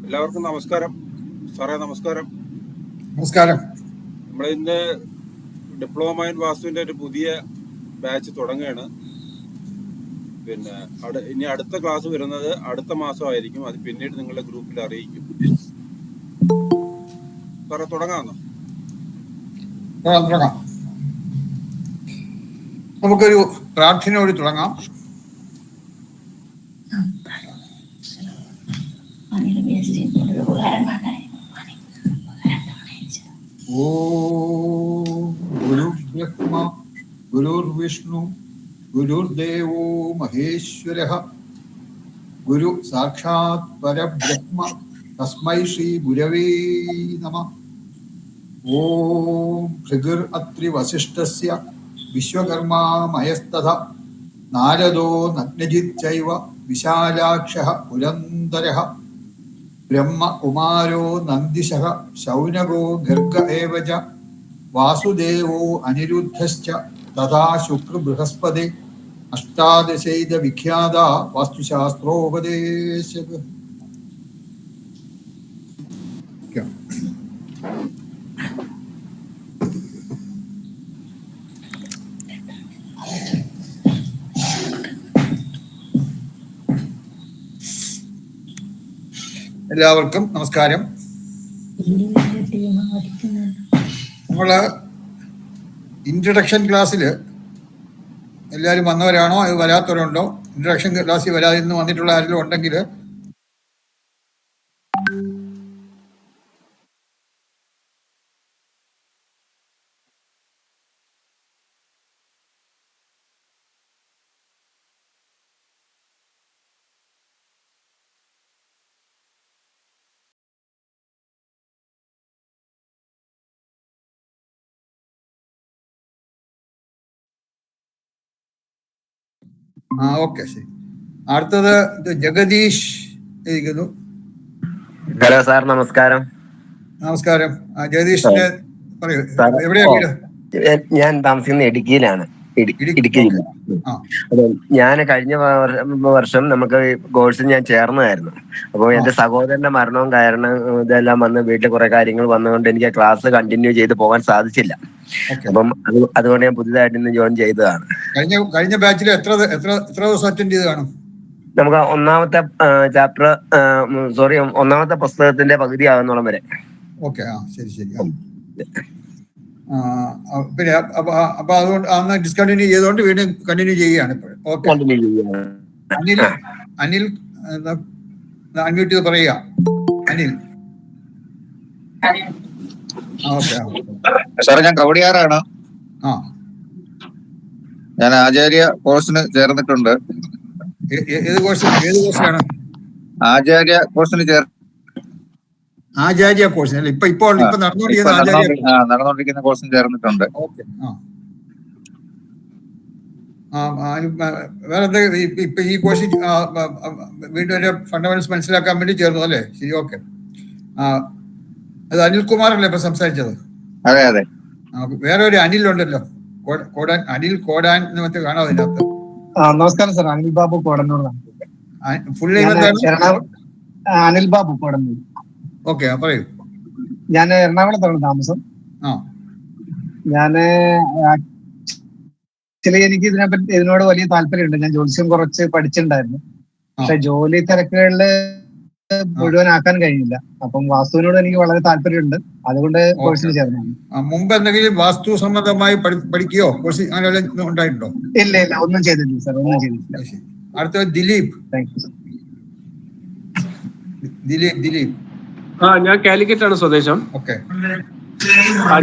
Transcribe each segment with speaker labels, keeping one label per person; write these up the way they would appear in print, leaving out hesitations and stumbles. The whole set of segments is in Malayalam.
Speaker 1: എല്ലാവർക്കും നമസ്കാരം. സാറേ നമസ്കാരം.
Speaker 2: നമസ്കാരം.
Speaker 1: നമ്മളിന്ന് ഡിപ്ലോമ ഇൻ വാസ്തുവിന്റെ ഒരു പുതിയ ബാച്ച് തുടങ്ങുകയാണ്. പിന്നെ ഇനി അടുത്ത ക്ലാസ് വരുന്നത് അടുത്ത മാസമായിരിക്കും. അത് പിന്നീട് നിങ്ങളുടെ ഗ്രൂപ്പിൽ അറിയിക്കും. സാറേ തുടങ്ങാമെന്നോ?
Speaker 2: തുടങ്ങാം. നമുക്കൊരു പ്രാർത്ഥനയോട് തുടങ്ങാം. ഓം ഗുരുർബ്രഹ്മ ഗുരുർവിഷ്ണു ഗുരുർദേവോ മഹേശ്വരഃ ഗുരു സാക്ഷാത് പരബ്രഹ്മ തസ്മൈ ശ്രീ ഗുരവേ നമഃ. ഓം ഭൃഗുർ അത്രി വസിഷ്ഠസ്യ വിശ്വകർമാ മയസ്തഥ നാരദോ നഗ്നജിത് ചൈവ വിശാലാക്ഷഃ പുരന്ദരഃ ബ്രഹ്മകുമാരോ നന്ദിശഃ ശൗനകോ ഗർഗ ഏവ ച വാസുദേവോ അനിരുദ്ധശ്ച തഥാ ശുക്ര ബൃഹസ്പതി അഷ്ടാദശൈത വിഖ്യാത വാസ്തുശാസ്ത്രോപദേശക. എല്ലാവർക്കും നമസ്കാരം. നമ്മള് ഇൻട്രഡക്ഷൻ ക്ലാസ്സിൽ എല്ലാവരും വന്നവരാണോ, അത് വരാത്തവരുണ്ടോ? ഇൻട്രഡക്ഷൻ ക്ലാസ്സിൽ വരാതിരുന്ന് വന്നിട്ടുള്ള ആരെങ്കിലും ഉണ്ടെങ്കിൽ ഓക്കെ, ശരി. അടുത്തത് ജഗദീഷ് ഇരിക്കുന്നു.
Speaker 3: ഹലോ സാർ, നമസ്കാരം.
Speaker 2: നമസ്കാരം. ജഗദീഷിന്റെ പറയൂ, എവിടെയാ വീട്?
Speaker 3: ഞാൻ താമസിക്കുന്ന ഇടുക്കിയിലാണ്, ഇടുക്കി ജില്ല. അപ്പൊ ഞാൻ കഴിഞ്ഞ വർഷം നമുക്ക് കോഴ്സിന് ഞാൻ ചേർന്നതായിരുന്നു. അപ്പോൾ എന്റെ സഹോദരന്റെ മരണവും കാരണം ഇതെല്ലാം വന്ന് വീട്ടിൽ കുറെ കാര്യങ്ങൾ വന്നുകൊണ്ട് എനിക്ക് ക്ലാസ് കണ്ടിന്യൂ ചെയ്ത് പോകാൻ സാധിച്ചില്ല. അപ്പം അതുകൊണ്ട് ഞാൻ പുതിയതായിട്ട് ഇന്ന് ജോയിൻ ചെയ്തതാണ്.
Speaker 2: കഴിഞ്ഞ ബാച്ചിൽ എത്ര ദിവസം അറ്റൻഡ് ചെയ്ത് കാണും?
Speaker 3: നമുക്ക് ഒന്നാമത്തെ ചാപ്റ്റർ ഒന്നാമത്തെ പുസ്തകത്തിന്റെ പകുതി ആകുന്നോളം വരെ.
Speaker 2: ഓക്കെ, ശരി ശരി. പിന്നെ അപ്പൊ അതുകൊണ്ട് അന്ന് ഡിസ്കണ്ടിന്യൂ ചെയ്തുകൊണ്ട് വീണ്ടും കണ്ടിന്യൂ ചെയ്യുകയാണ് ഇപ്പോൾ. ഓക്കെ, അനിൽ അൺമ്യൂട്ട് ചെയ്ത് പറയുക. അനിൽ.
Speaker 4: സാറേ, ഞാൻ കവടിയാറാണ്. ഞാൻ ആചാര്യ കോഴ്സിന് ചേർന്നിട്ടുണ്ട്.
Speaker 2: ഏത് കോഴ്സാണ്?
Speaker 4: ആചാര്യ കോഴ്സിന്
Speaker 2: ആചാര്യ കോഴ്സിന് ഇപ്പൊ
Speaker 4: നടന്നുകൊണ്ടിരിക്കുന്ന കോഴ്സിന് ചേർന്നിട്ടുണ്ട്.
Speaker 2: ഓക്കെ. വേറെ എന്താ ഇപ്പൊ ഈ കോഴ്സ് വീണ്ടും ഒരു ഫണ്ടമെന്റൽസ് മനസ്സിലാക്കാൻ വേണ്ടി ചേർന്നു അല്ലേ? ശരി, ഓക്കെ. അത് അനിൽകുമാറല്ലേ ഇപ്പൊ സംസാരിച്ചത്?
Speaker 4: അതെ അതെ.
Speaker 2: വേറെ ഒരു അനിലുണ്ടല്ലോ, അനിൽ കോടാൻ എന്ന് മറ്റേ കാണാം അതിനകത്ത്.
Speaker 5: നമസ്കാരം sir, Anil Babu Kodannur.
Speaker 2: Full name എന്താണ്?
Speaker 5: അനിൽ ബാബു കോടന്നൂർ.
Speaker 2: ഓക്കെ, പറയൂ.
Speaker 5: ഞാൻ എറണാകുളത്താണ് താമസം. ആക്ച്വലി എനിക്ക് ഇതിനോട് വലിയ താല്പര്യമുണ്ട്. ഞാൻ ജ്യോത്സ്യം കുറച്ച് പഠിച്ചിട്ടുണ്ടായിരുന്നു. പക്ഷെ ജോലി തിരക്കുകളില് മുഴുവനാക്കാൻ കഴിഞ്ഞില്ല. അപ്പം വാസ്തുവിനോട് എനിക്ക് വളരെ താല്പര്യമുണ്ട്. അതുകൊണ്ട് കോഴ്സിന് ചേർന്നു.
Speaker 2: മുമ്പ് എന്തെങ്കിലും വാസ്തു സംബന്ധമായി പഠിക്കുകയോ കോഴ്സ് അങ്ങനെ ഉണ്ടായിട്ടുണ്ടോ?
Speaker 5: ഇല്ല, ഒന്നും ചെയ്തിട്ടില്ല സാർ, ഒന്നും ചെയ്തിട്ടില്ല.
Speaker 2: അടുത്തത് Dileep.
Speaker 5: Thank you sir.
Speaker 2: Dileep.
Speaker 6: ഞാൻ കാലിക്കറ്റ് ആണ് സ്വദേശം.
Speaker 2: ഓക്കെ.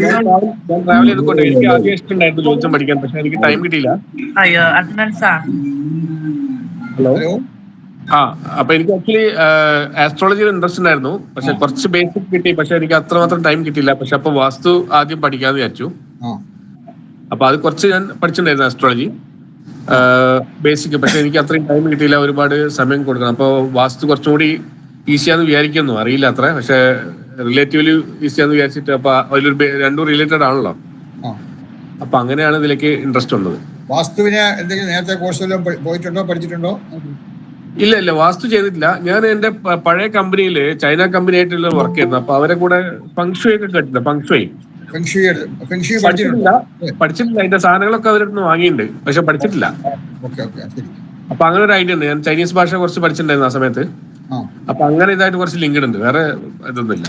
Speaker 6: ഞാൻ ട്രാവൽ ചെയ്തുകൊണ്ട് എനിക്ക് ആദ്യം ഇഷ്ടമുണ്ടായിരുന്നു ജ്യോത്സ്യം പഠിക്കാൻ, പക്ഷെ എനിക്ക് ടൈം കിട്ടിയില്ല. ഹലോ. അപ്പൊ എനിക്ക് ആക്ച്വലി ആസ്ട്രോളജിയിൽ ഇൻട്രസ്റ്റ് ഉണ്ടായിരുന്നു, പക്ഷെ കുറച്ച് ബേസിക് കിട്ടി, പക്ഷെ എനിക്ക് അത്രമാത്രം ടൈം കിട്ടിയില്ല. പക്ഷെ അപ്പൊ വാസ്തു ആദ്യം പഠിക്കാന്ന് വിചാരിച്ചു. അപ്പൊ അത് കുറച്ച് ഞാൻ പഠിച്ചിട്ടുണ്ടായിരുന്നു ആസ്ട്രോളജി ബേസിക്, പക്ഷെ എനിക്ക് അത്രയും ടൈം കിട്ടിയില്ല, ഒരുപാട് സമയം കൊടുക്കണം. അപ്പൊ വാസ്തു കുറച്ചും കൂടി ഈസിയാന്ന് വിചാരിക്കുന്നു, അറിയില്ല അത്ര, പക്ഷെ റിലേറ്റീവ്ലി ഈസിയാന്ന് വിചാരിച്ചിട്ട്. അപ്പൊ അതിലൊരു രണ്ടും റിലേറ്റഡ് ആണല്ലോ. അപ്പൊ അങ്ങനെയാണ് ഇതിലേക്ക് ഇൻട്രസ്റ്റ് ഉള്ളത്.
Speaker 2: വാസ്തുവിനെ എന്തെങ്കിലും നേരത്തെ കോഴ്സ് പോയിട്ടുണ്ടോ, പഠിച്ചിട്ടുണ്ടോ?
Speaker 6: ഇല്ല വാസ്തു ചെയ്തിട്ടില്ല. ഞാൻ എന്റെ പഴയ കമ്പനിയിൽ ചൈന കമ്പനി ആയിട്ടുള്ള വർക്ക് ചെയ്യുന്നത്. അപ്പൊ അവരെ കൂടെ ഫംഗ്ഷുവി ഒക്കെ കേട്ടില്ല. ഫംഗ്ഷുവി പഠിച്ചിട്ടില്ല. അതിന്റെ സാധനങ്ങളൊക്കെ അവരുടെ നിന്ന് വാങ്ങിയിട്ടുണ്ട്, പക്ഷെ പഠിച്ചിട്ടില്ല. അപ്പൊ അങ്ങനെ ഒരു ഐഡിയ ഉണ്ട്. ഞാൻ ചൈനീസ് ഭാഷ കുറച്ച് പഠിച്ചിട്ടുണ്ടായിരുന്നു ആ സമയത്ത്. അപ്പൊ അങ്ങനെ ഇതായിട്ട് കുറച്ച് ലിങ്ക് ഉണ്ട്, വേറെ ഇതൊന്നുമില്ല.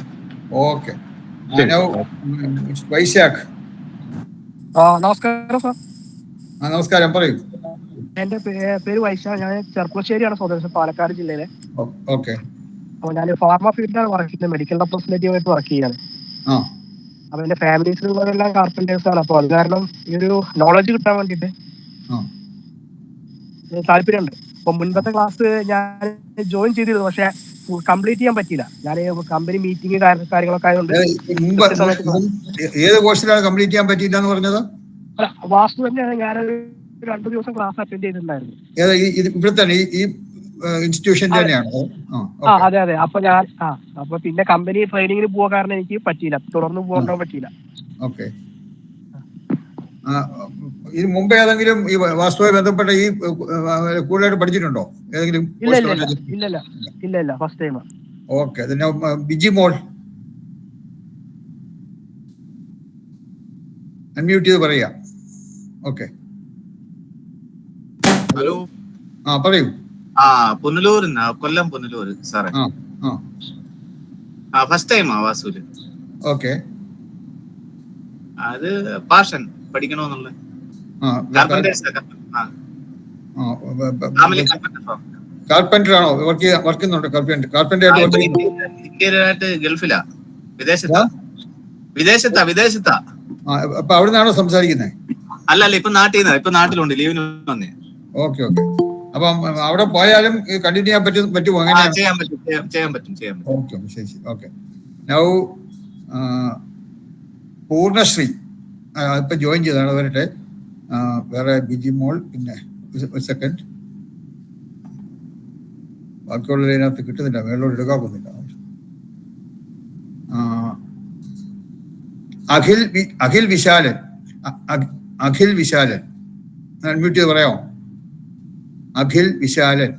Speaker 7: നമസ്കാരം സാർ.
Speaker 2: നമസ്കാരം, പറയൂ.
Speaker 7: എന്റെ പേര് വൈശാഖ്. ഞാൻ ചെർപ്പുളശ്ശേരിയാണ് സ്വദേശം, പാലക്കാട് ജില്ലയിലെ. അപ്പൊ ഞാൻ ഫാർമ ഫീൽഡിലാണ് വർക്ക് ചെയ്യുന്നത്, മെഡിക്കൽ റെപ്രസെന്റേറ്റീവ് ആയിട്ട് വർക്ക് ചെയ്യാണ്. അപ്പൊ എന്റെ ഫാമിലീസിലുള്ളവരെല്ലാം കാർപ്പന്റേഴ്സ് ആണ്. അപ്പൊ അത് കാരണം ഈ ഒരു നോളജ് കിട്ടാൻ വേണ്ടിട്ട് താല്പര്യമുണ്ട്. അപ്പൊ മുൻപത്തെ ക്ലാസ് ഞാൻ ജോയിൻ ചെയ്തിരുന്നു, പക്ഷെ കംപ്ലീറ്റ് ചെയ്യാൻ പറ്റിയില്ല. ഞാൻ കമ്പനി മീറ്റിംഗ് കാര്യങ്ങളൊക്കെ ആയതുകൊണ്ട്.
Speaker 2: ഏത് കോഴ്സിലാണ് കംപ്ലീറ്റ് ചെയ്യാൻ പറ്റിയില്ല എന്ന് പറഞ്ഞത്?
Speaker 7: വാസ്തു തന്നെയാണ്. ഞാനൊരു 2 ദിവസം ക്ലാസ് അറ്റൻഡ് ചെയ്തിട്ടുണ്ടായിരുന്നു.
Speaker 2: ഇവിടെ തന്നെ ഈ ഇൻസ്റ്റിറ്റ്യൂഷൻ തന്നെയാണ്?
Speaker 7: അതെ. അപ്പൊ പിന്നെ കമ്പനി ട്രെയിനിങ്ങിന് പോകാൻ കാരണം എനിക്ക് പറ്റിയില്ല, തുടർന്ന് പോകാൻ പറ്റിയില്ല.
Speaker 2: ഓക്കെ. ഇതിന് മുമ്പ് ഏതെങ്കിലും ഈ വാസ്തുവുമായി ബന്ധപ്പെട്ട ഈ കൂടുതലായിട്ട് പഠിച്ചിട്ടുണ്ടോ ഏതെങ്കിലും?
Speaker 7: ഇല്ല, ഫസ്റ്റ് ടൈം.
Speaker 2: ഓക്കെ. ബിജി മോൾ അൺമ്യൂട്ട് ചെയ്ത് പറയാ. ഓക്കെ.
Speaker 8: ഹലോ.
Speaker 2: പറയൂ.
Speaker 8: പുനലൂരിന്നാ, കൊല്ലം പുനലൂർ സാറേ. ഫസ്റ്റ് ടൈമാ വാസുല്.
Speaker 2: ഓക്കെ.
Speaker 8: അത് പാഷൻ പഠിക്കണമെന്നുള്ള
Speaker 2: കാർപ്പന്റർ ആണോ വർക്കുന്നുണ്ട്?
Speaker 8: ഇന്ത്യയിലായിട്ട് ഗൾഫിലാ, വിദേശത്താ.
Speaker 2: അപ്പൊ അവിടെ നിന്നാണോ സംസാരിക്കുന്നത്?
Speaker 8: അല്ല, ഇപ്പൊ നാട്ടിലുണ്ട്, ലീവിന് വന്നേ.
Speaker 2: ഓക്കെ. അപ്പം അവിടെ പോയാലും കണ്ടിന്യൂ ചെയ്യാൻ പറ്റുമോ?
Speaker 8: ചെയ്യാൻ പറ്റും.
Speaker 2: ഓക്കെ, ശരി. ഓക്കെ. നൗ പൂർണ്ണശ്രീ ഇപ്പൊ ജോയിൻ ചെയ്താണ്, വരട്ടെ. വേറെ ബിജി മോൾ, പിന്നെ ഒരു സെക്കൻഡ്, ബാക്കിയുള്ളത് ഇതിനകത്ത് കിട്ടുന്നില്ല, വേളോട് എടുക്കാക്കുന്നില്ല. അഖിൽ വിശാലൻ അൺമ്യൂട്ട് ചെയ്ത് പറയാമോ? അഖിൽ വിശാലൻ.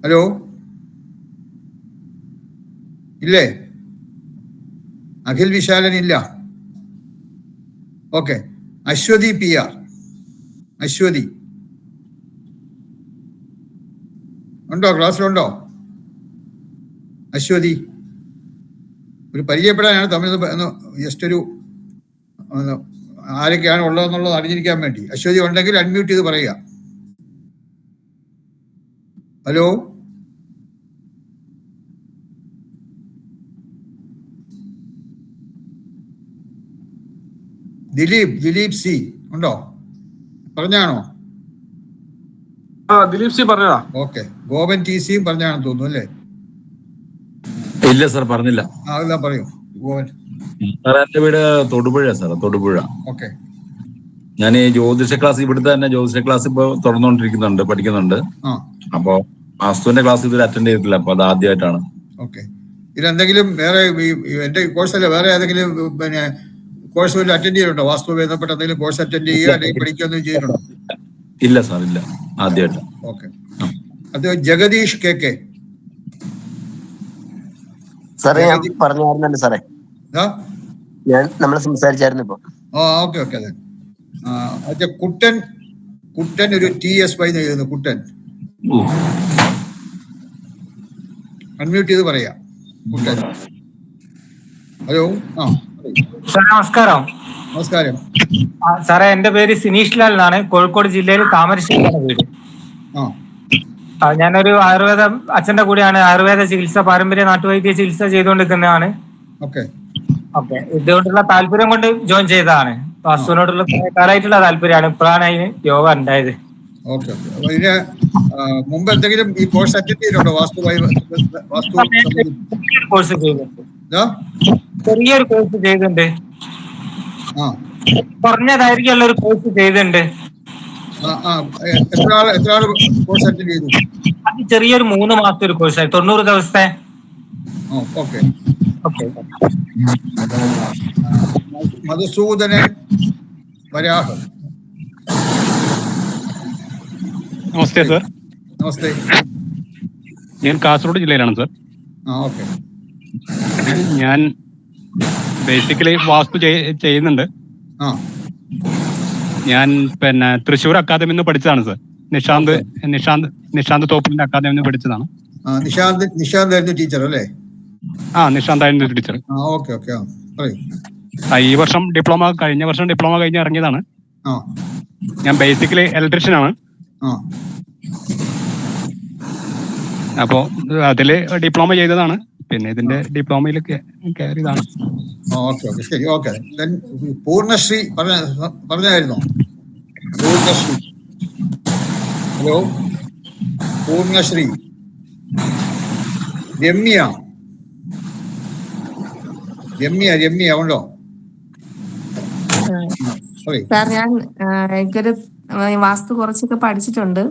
Speaker 2: ഹലോ, ഇല്ലേ? അഖിൽ വിശാലൻ ഇല്ല. ഓക്കെ. അശ്വതി PR. അശ്വതി ഉണ്ടോ? ക്ലാസ്സിലുണ്ടോ അശ്വതി? ഒരു പരിചയപ്പെടാനാണ് തമ്മിൽ ജസ്റ്റ് ഒരു ആരൊക്കെയാണ് ഉള്ളതെന്നുള്ളത് അറിഞ്ഞിരിക്കാൻ വേണ്ടി. അശ്വതി ഉണ്ടെങ്കിൽ അൺമ്യൂട്ട് ചെയ്ത് പറയുക. ഹലോ, ദിലീപ് സി ഉണ്ടോ? പറഞ്ഞാണോ?
Speaker 6: ദിലീപ് സി പറഞ്ഞതാ.
Speaker 2: ഓക്കെ. ഗോപൻ TC പറഞ്ഞാണെന്ന് തോന്നുന്നു, അല്ലേ?
Speaker 9: ഇല്ല സാർ, പറഞ്ഞില്ല.
Speaker 2: അതെല്ലാം പറയൂ ഗോപൻ.
Speaker 9: സാർ, എന്റെ വീട് തൊടുപുഴ സാർ, തൊടുപുഴ.
Speaker 2: ഓക്കെ.
Speaker 9: ഞാൻ ഈ ജ്യോതിഷ ക്ലാസ്, ഇവിടുത്തെ തന്നെ ജ്യോതിഷ ക്ലാസ് ഇപ്പൊ തുറന്നുകൊണ്ടിരിക്കുന്നുണ്ട്, പഠിക്കുന്നുണ്ട്. അപ്പൊ വാസ്തുവിന്റെ ക്ലാസ് ഇതുവരെ അറ്റൻഡ് ചെയ്തിട്ടില്ല, അപ്പൊ അത് ആദ്യമായിട്ടാണ്.
Speaker 2: ഓക്കെ. ഇതെന്തെങ്കിലും വേറെ എന്റെ കോഴ്സല്ല, വേറെ ഏതെങ്കിലും പിന്നെ കോഴ്സ് വല്ല അറ്റൻഡ് ചെയ്തിട്ടുണ്ടോ? വാസ്തു ബന്ധപ്പെട്ട എന്തെങ്കിലും കോഴ്സ് അറ്റൻഡ് ചെയ്യുക അല്ലെങ്കിൽ പഠിക്കുകയൊന്നും ചെയ്തിട്ടുണ്ടോ?
Speaker 9: ഇല്ല സാർ, ഇല്ല, ആദ്യമായിട്ട്.
Speaker 2: ഓക്കെ. അത് ജഗദീഷ് KK.
Speaker 3: സാറേ, ഞാൻ പറഞ്ഞായിരുന്നല്ലോ സാറേ, നമ്മൾ സംസാരിച്ചായിരുന്നു ഇപ്പൊ.
Speaker 2: ഓക്കെ. അതെ. കുട്ടൻ ഒരു TSY എഴുതുന്നു. കുട്ടൻ അൺമ്യൂട്ട് ചെയ്ത് പറയാം. കുട്ടൻ. ഹലോ. നമസ്കാരം.
Speaker 10: സാറേ, എന്റെ പേര് സിനീഷ് ലാൽ എന്നാണ്. കോഴിക്കോട് ജില്ലയിൽ താമരശ്ശേരിയാണ് വീട്. ഞാനൊരു ആയുർവേദ അച്ഛന്റെ കൂടെയാണ് ആയുർവേദ ചികിത്സ, പാരമ്പര്യ നാട്ടുവൈദ്യ ചികിത്സ ചെയ്തുകൊണ്ടിരിക്കുന്നതാണ്. ഓക്കെ. ഇതുകൊണ്ടുള്ള താല്പര്യം കൊണ്ട് ജോയിൻ ചെയ്തതാണ്. വാസ്തുവിനോടുള്ള കാലമായിട്ടുള്ള താല്പര്യമാണ്. ഇപ്പോഴാണ് അതിന് യോഗ ഉണ്ടായത്.
Speaker 2: മുമ്പ് എന്തെങ്കിലും ഈ കോഴ്സ് അറ്റൻഡ് ചെയ്തിട്ടുണ്ടോ?
Speaker 10: കോഴ്സ് ചെയ്യുന്നുണ്ട്, ചെറിയൊരു കോഴ്സ് ചെയ്തിട്ടുണ്ട്. കുറഞ്ഞ ദൈർഘ്യമുള്ള ഒരു കോഴ്സ് ചെയ്തിട്ടുണ്ട്. അത് ചെറിയൊരു 3 മാസത്തെ ഒരു കോഴ്സായി, 90 ദിവസത്തെ.
Speaker 2: മധുസൂദനൻ വരാഹം.
Speaker 11: നമസ്തേ സർ.
Speaker 2: നമസ്തേ.
Speaker 11: ഞാൻ കാസർഗോഡ് ജില്ലയിലാണ് സർ.
Speaker 2: ഓക്കെ.
Speaker 11: ഞാൻ ബേസിക്കലി വാസ്തു ചെയ്യുന്നുണ്ട്. ഞാൻ പിന്നെ തൃശ്ശൂർ അക്കാദമിയിൽ നിന്ന് പഠിച്ചതാണ് സർ. നിഷാന്ത് തോപ്പിലിന്റെ അക്കാദമിയിൽ നിന്ന് പഠിച്ചതാണ്.
Speaker 2: നിഷാന്ത് ടീച്ചർ അല്ലേ?
Speaker 11: നിഷാന്ത് ആയിരുന്നു ടീച്ചർ. ഈ വർഷം കഴിഞ്ഞ വർഷം ഡിപ്ലോമ കഴിഞ്ഞ് ഇറങ്ങിയതാണ്. ഞാൻ ബേസിക്കലി ഇലക്ട്രീഷ്യൻ ആണ്. അപ്പോ അതില് ഡിപ്ലോമ ചെയ്തതാണ്. പിന്നെ ഇതിന്റെ ഡിപ്ലോമയിൽ കയറിയതാണ്.
Speaker 2: ശരി. ഓക്കെ. പൂർണ്ണശ്രീ പറഞ്ഞായിരുന്നോ? പൂർണ്ണശ്രീ. ഹലോ, പൂർണ്ണശ്രീ. രമ്യ ഉണ്ടോ?
Speaker 12: സാർ, ഞാൻ എനിക്കൊരു വാസ്തു കുറച്ചൊക്കെ പഠിച്ചിട്ടുണ്ട്.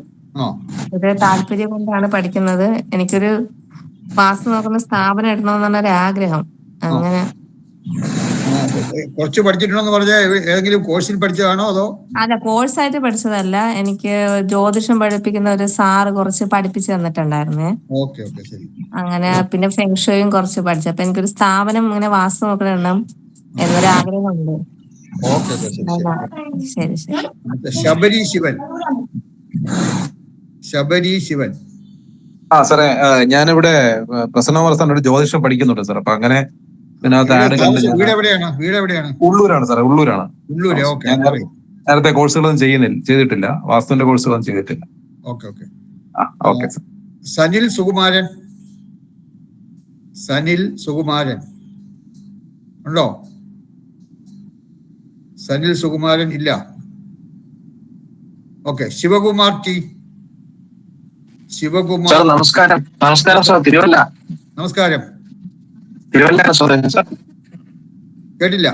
Speaker 12: ഒരു താല്പര്യം കൊണ്ടാണ് പഠിക്കുന്നത്. എനിക്കൊരു വാസ്തു നോക്കുന്ന സ്ഥാപനം ഇടണമെന്നാണ് ആഗ്രഹം. അങ്ങനെ
Speaker 2: കുറച്ച് പഠിച്ചിട്ടുണ്ടോന്ന് പറഞ്ഞാൽ ഏതെങ്കിലും കോഴ്സിൽ പഠിച്ചതാണോ അതോ?
Speaker 12: അല്ല, കോഴ്സായിട്ട് പഠിച്ചതല്ല. എനിക്ക് ജ്യോതിഷം പഠിപ്പിക്കുന്ന ഒരു സാറ് കുറച്ച് പഠിപ്പിച്ചു തന്നിട്ടുണ്ടായിരുന്നേ. അങ്ങനെ പിന്നെ ഫെങ്ഷോയും കുറച്ച് പഠിച്ചു. അപ്പൊ എനിക്കൊരു സ്ഥാപനം ഇങ്ങനെ വാസ്തു നോക്കണം എന്നൊരാഗ്രഹമുണ്ട്. ശരി ശരി.
Speaker 2: ശബരി ശിവൻ.
Speaker 13: സാറേ, ഞാനിവിടെ പ്രസന്നവർത്തന ജ്യോതിഷം പഠിക്കുന്നുണ്ട് സാർ. അപ്പൊ അങ്ങനെ ഉള്ളൂരാണ് സാറേ, ഉള്ളൂരാണ്. നേരത്തെ കോഴ്സുകളൊന്നും ചെയ്തിട്ടില്ല, വാസ്തുവിന്റെ കോഴ്സുകളൊന്നും ചെയ്തിട്ടില്ല. Okay sir.
Speaker 2: സനിൽ സുകുമാരൻ ഉണ്ടോ? സനിൽ സുകുമാരൻ ഇല്ല. ഓക്കെ. ശിവകുമാർ.
Speaker 14: നമസ്കാരം. സാർ, തിരുവല്ല.
Speaker 2: നമസ്കാരം. കേട്ടില്ല.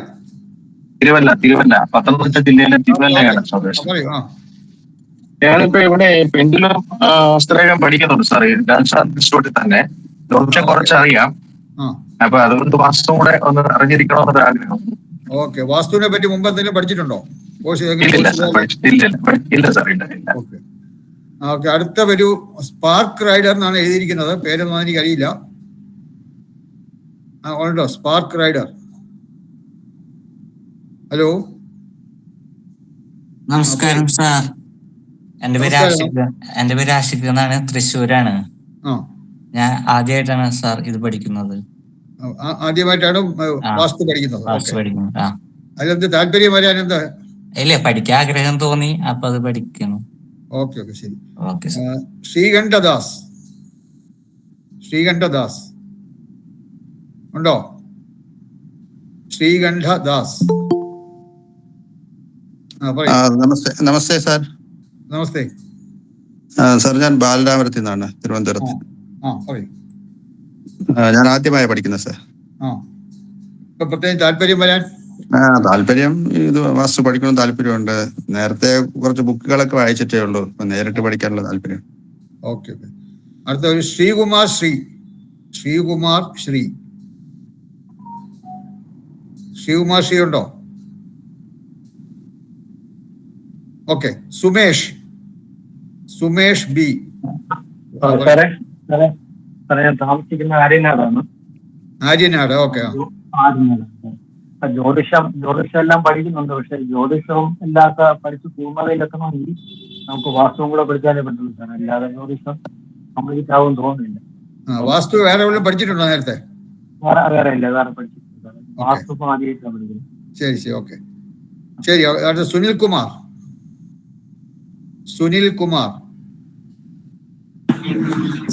Speaker 14: തിരുവല്ല പത്തനംതിട്ട ജില്ലയിലെ തിരുവല്ലയാണ് സ്വദേശം. ഞാനിപ്പോ ഇവിടെ പെൻഡുലം വസ്ത്രേഖം പഠിക്കുന്നുണ്ട് സാർ. ഡാൻസ് ഇൻസ്റ്റിറ്റ്യൂട്ടിൽ തന്നെ. ജ്യോതിഷം കുറച്ചറിയാം. അപ്പൊ അതുകൊണ്ട് വാസ്തു കൂടെ ഒന്ന് അറിഞ്ഞിരിക്കണമെന്നൊരു ആഗ്രഹം.
Speaker 2: ഓക്കെ. വാസ്തുവിനെ പറ്റി മുമ്പ് എന്തെങ്കിലും പഠിച്ചിട്ടുണ്ടോ?
Speaker 14: ഇല്ല സാർ.
Speaker 2: ഓക്കെ. അടുത്ത ഒരു സ്പാർക്ക് റൈഡർ എന്നാണ് എഴുതിയിരിക്കുന്നത്. പേരൊന്നും എനിക്ക് അറിയില്ല. ഉണ്ടോ? Spark rider. ഹലോ,
Speaker 15: നമസ്കാരം സാർ. എന്റെ പേര് ആഷിഖ് എന്നാണ്. തൃശ്ശൂരാണ്. ഞാൻ ആദ്യമായിട്ടാണ് സാർ ഇത് പഠിക്കുന്നത്.
Speaker 2: ആദ്യമായിട്ടാണ് വാസ്തു പഠിക്കുന്നത്. അതിലെന്ത് താല്പര്യം വരാനെന്താ?
Speaker 15: ഇല്ല, പഠിക്കാൻ ആഗ്രഹം തോന്നി, അപ്പൊ അത് പഠിക്കണം.
Speaker 2: ഓക്കെ. ശരി. ശ്രീകണ്ഠദാസ് ഉണ്ടോ? ശ്രീകണ്ഠദാസ്.
Speaker 16: നമസ്തേ സാർ.
Speaker 2: നമസ്തേ
Speaker 16: സാർ. ഞാൻ ബാലരാമപുരത്തിൽ നിന്നാണ്, തിരുവനന്തപുരത്ത്. ഞാൻ ആദ്യമായി പഠിക്കുന്നത് സാർ.
Speaker 2: പ്രത്യേകം താല്പര്യം വരാൻ?
Speaker 16: താല്പര്യം ഇത് വാസ്തു പഠിക്കണം താല്പര്യമുണ്ട്. നേരത്തെ കുറച്ച് ബുക്കുകളൊക്കെ വായിച്ചിട്ടേ ഉള്ളൂ. നേരിട്ട് പഠിക്കാനുള്ള താല്പര്യം.
Speaker 2: ഓക്കെ. അടുത്ത ഒരു ശ്രീകുമാർ ശ്രീ ഉണ്ടോ? ഓക്കെ. സുമേഷ് ബി.
Speaker 10: ഞാൻ താമസിക്കുന്ന ആര്യനാട്.
Speaker 2: ഓക്കെ.
Speaker 10: ജ്യോതിഷം എല്ലാം പഠിക്കുന്നുണ്ട്. പക്ഷെ ജ്യോതിഷവും എല്ലാത്ത പഠിച്ച് പൂർണ്ണതയിലെത്തണമെങ്കിൽ നമുക്ക് വാസ്തുവും കൂടെ പഠിക്കാനേ പറ്റുള്ളൂ സാർ. അല്ലാതെ ജ്യോതിഷം കംപ്ലീറ്റ് ആവും തോന്നുന്നില്ല.
Speaker 2: വാസ്തു വേറെ എവിടെ പഠിച്ചിട്ടുണ്ടോ നേരത്തെ?
Speaker 10: വേറെ ഇല്ല, വേറെ പഠിച്ചിട്ടുണ്ട്. വാസ്തു ആദ്യമായിട്ടാണ് പഠിക്കുന്നത്.
Speaker 2: ശരി. ഓക്കെ. ശരി. അടുത്ത സുനിൽ കുമാർ.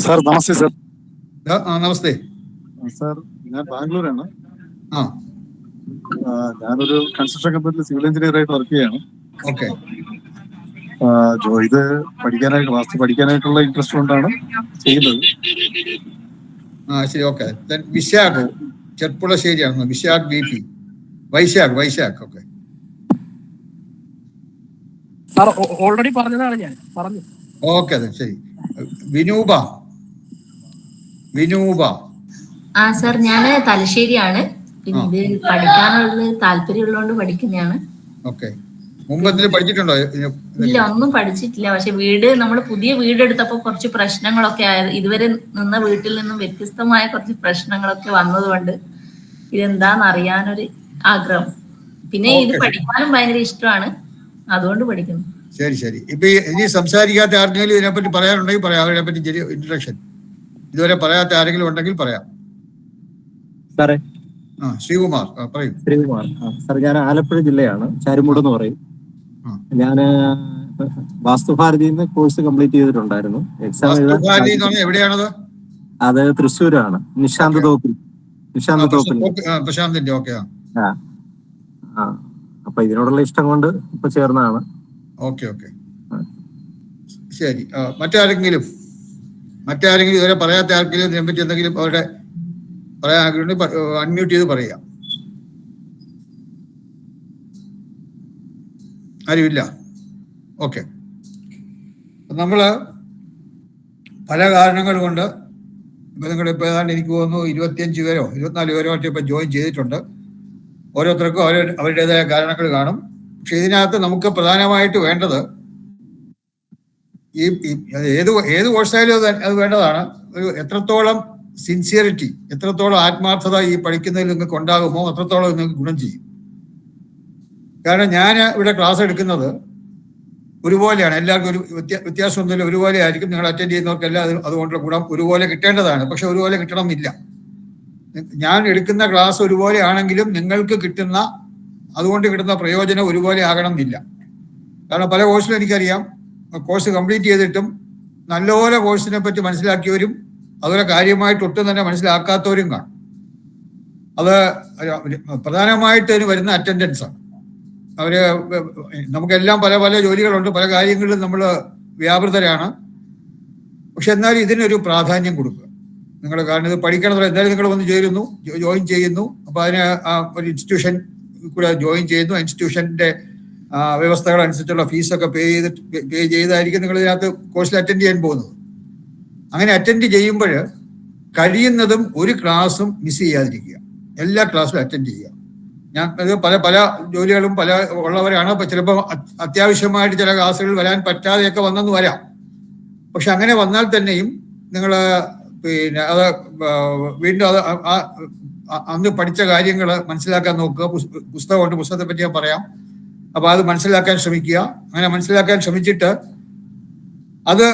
Speaker 17: സാർ നമസ്തേ സാർ.
Speaker 2: നമസ്തേ
Speaker 17: സാർ. ഞാൻ ബാംഗ്ലൂരാണ്. ഞാനൊരു കൺസ്ട്രക്ഷൻ കമ്പനിയിൽ സിവിൽ എഞ്ചിനീയർ ആയിട്ട് വർക്ക് ചെയ്യാണ്.
Speaker 2: ഓക്കെ.
Speaker 17: ഇത് വാസ്തു പഠിക്കാനായിട്ടുള്ള ഇൻട്രസ്റ്റ് കൊണ്ടാണ് ചെയ്യുന്നത്.
Speaker 2: ശരി. ഓക്കെ. വിശാഖ് ചെർപ്പുളശ്ശേരിയാണെന്ന്. Vishakh BP. Vaishakh. Okay.
Speaker 7: Already പറഞ്ഞതാണ് ഞാൻ പറഞ്ഞു.
Speaker 2: ഓക്കെ. ശരി. വിനൂപ.
Speaker 18: സാർ, ഞാന് തലശ്ശേരിയാണ്. പിന്നെ ഇത് പഠിക്കാനുള്ള താല്പര്യമുള്ളതുകൊണ്ട് പഠിക്കുന്നതാണ്.
Speaker 2: ഓക്കെ. മുമ്പ് എന്തെങ്കിലും പഠിച്ചിട്ടുണ്ടോ?
Speaker 18: ഇല്ല, ഒന്നും പഠിച്ചിട്ടില്ല. പക്ഷെ നമ്മൾ പുതിയ വീടെടുത്തപ്പോൾ കുറച്ച് പ്രശ്നങ്ങളൊക്കെ ആയത്, ഇതുവരെ നിന്ന വീട്ടിൽ നിന്നും വ്യത്യസ്തമായ കുറച്ച് പ്രശ്നങ്ങളൊക്കെ വന്നതുകൊണ്ട് ഇതെന്താന്ന് അറിയാനൊരു ആഗ്രഹം. പിന്നെ ഇത് പഠിക്കാനും ഭയങ്കര ഇഷ്ടമാണ്, അതുകൊണ്ട് പഠിക്കുന്നു.
Speaker 2: ശരി ശരി. ഇപ്പൊ ഇനി സംസാരിക്കാത്ത ആർക്കെങ്കിലും ഇതിനെപ്പറ്റി പറയാനുണ്ടെങ്കിൽ പറയാം. അതിനെപ്പറ്റി ഇൻട്രഡക്ഷൻ ഇതുവരെ പറയാത്ത ആരെങ്കിലും ഉണ്ടെങ്കിൽ പറയാം.
Speaker 19: സാറേ,
Speaker 2: ശ്രീകുമാർ പറയും.
Speaker 19: ശ്രീകുമാർ സാർ, ഞാൻ ആലപ്പുഴ ജില്ലയാണ്, ചാരുമൂട് എന്ന് പറയും. ഞാൻ വാസ്തുഭാരതിയിൽ നിന്ന് കോഴ്സ് കംപ്ലീറ്റ് ചെയ്തിട്ടുണ്ടായിരുന്നു. എക്സാം
Speaker 2: എവിടെയാണത്?
Speaker 19: അത് തൃശ്ശൂരാണ്. നിശാന്ത് തോപ്പിൽ.
Speaker 2: പ്രശാന്തിന്റെ. ഓക്കെ.
Speaker 19: അപ്പൊ ഇതിനോടുള്ള ഇഷ്ടം കൊണ്ട് ഇപ്പൊ ചേർന്നതാണ്.
Speaker 2: ഓക്കെ. ശരി. മറ്റാരെങ്കിലും ഇതുവരെ പറയാത്ത ആർക്കെങ്കിലും ഇതിനെപ്പറ്റി എന്തെങ്കിലും അവരുടെ പറയാൻ ആഗ്രഹമുണ്ട്, അൺമ്യൂട്ട് ചെയ്ത് പറയാം. ആരുമില്ല? ഓക്കെ. നമ്മള് പല കാരണങ്ങൾ കൊണ്ട് ഇപ്പൊ നിങ്ങളിപ്പോൾ ഏതാണ്ട് എനിക്ക് തോന്നുന്നു 25 പേരോ 24 പേരോ മറ്റേ ഇപ്പൊ ജോയിൻ ചെയ്തിട്ടുണ്ട്. ഓരോരുത്തർക്കും അവരുടേതായ കാരണങ്ങൾ കാണും. പക്ഷെ ഇതിനകത്ത് നമുക്ക് പ്രധാനമായിട്ട് വേണ്ടത് ഈ ഏത് കോഴ്സായാലും അത് വേണ്ടതാണ്. ഒരു എത്രത്തോളം സിൻസിയറിറ്റി, എത്രത്തോളം ആത്മാർത്ഥത ഈ പഠിക്കുന്നതിൽ നിങ്ങൾക്ക് ഉണ്ടാകുമോ അത്രത്തോളം നിങ്ങൾക്ക് ഗുണം ചെയ്യും. കാരണം ഞാൻ ഇവിടെ ക്ലാസ് എടുക്കുന്നത് ഒരുപോലെയാണ്, എല്ലാവർക്കും ഒരു വ്യത്യാസമൊന്നുമില്ല, ഒരുപോലെ ആയിരിക്കും. നിങ്ങൾ അറ്റൻഡ് ചെയ്യുന്നവർക്കെല്ലാം അതുകൊണ്ടുള്ള ഗുണം ഒരുപോലെ കിട്ടേണ്ടതാണ്. പക്ഷെ ഒരുപോലെ കിട്ടണമെന്നില്ല. ഞാൻ എടുക്കുന്ന ക്ലാസ് ഒരുപോലെ ആണെങ്കിലും നിങ്ങൾക്ക് അതുകൊണ്ട് കിട്ടുന്ന പ്രയോജനം ഒരുപോലെ ആകണമെന്നില്ല. കാരണം പല കോഴ്സിലും എനിക്കറിയാം, കോഴ്സ് കംപ്ലീറ്റ് ചെയ്തിട്ടും നല്ലപോലെ കോഴ്സിനെ പറ്റി മനസ്സിലാക്കിയവരും അതുപോലെ കാര്യമായിട്ട് ഒട്ടും തന്നെ മനസ്സിലാക്കാത്തവരും കാണും. അത് പ്രധാനമായിട്ട് അതിന് വരുന്ന അറ്റൻഡൻസ് ആണ്. നമുക്കെല്ലാം പല പല ജോലികളുണ്ട്, പല കാര്യങ്ങളിലും നമ്മൾ വ്യാപൃതരാണ്. പക്ഷെ എന്നാലും ഇതിനൊരു പ്രാധാന്യം കൊടുക്കുക. കാരണം ഇത് പഠിക്കണമെന്ന് എന്തായാലും നിങ്ങൾ വന്ന് ചേരുന്നു, ജോയിൻ ചെയ്യുന്നു. അപ്പൊ അതിന് ഒരു ഇൻസ്റ്റിറ്റ്യൂഷൻ കൂടെ ജോയിൻ ചെയ്യുന്നു. ഇൻസ്റ്റിറ്റ്യൂഷന്റെ വ്യവസ്ഥകളനുസരിച്ചുള്ള ഫീസൊക്കെ പേ ചെയ്തായിരിക്കും നിങ്ങൾ ഇതിനകത്ത് കോഴ്സിൽ അറ്റൻഡ് ചെയ്യാൻ പോകുന്നത്. അങ്ങനെ അറ്റൻഡ് ചെയ്യുമ്പോൾ കഴിയുന്നതും ഒരു ക്ലാസ്സും മിസ് ചെയ്യാതിരിക്കുക, എല്ലാ ക്ലാസ്സിലും അറ്റൻഡ് ചെയ്യുക. ഞാൻ പല ജോലികളും ഉള്ളവരാണ്. അപ്പൊ ചിലപ്പോൾ അത്യാവശ്യമായിട്ട് ചില ക്ലാസ്സുകൾ വരാൻ പറ്റാതെയൊക്കെ വന്നെന്ന് വരാം. പക്ഷെ അങ്ങനെ വന്നാൽ തന്നെയും നിങ്ങൾ അത് വീണ്ടും അന്ന് പഠിച്ച കാര്യങ്ങൾ മനസ്സിലാക്കാൻ നോക്കുക. പുസ്തകമുണ്ട്, പുസ്തകത്തെ പറ്റി ഞാൻ പറയാം. അപ്പൊ അത് മനസ്സിലാക്കാൻ ശ്രമിക്കുക. അങ്ങനെ മനസ്സിലാക്കാൻ ശ്രമിച്ചിട്ട് അത്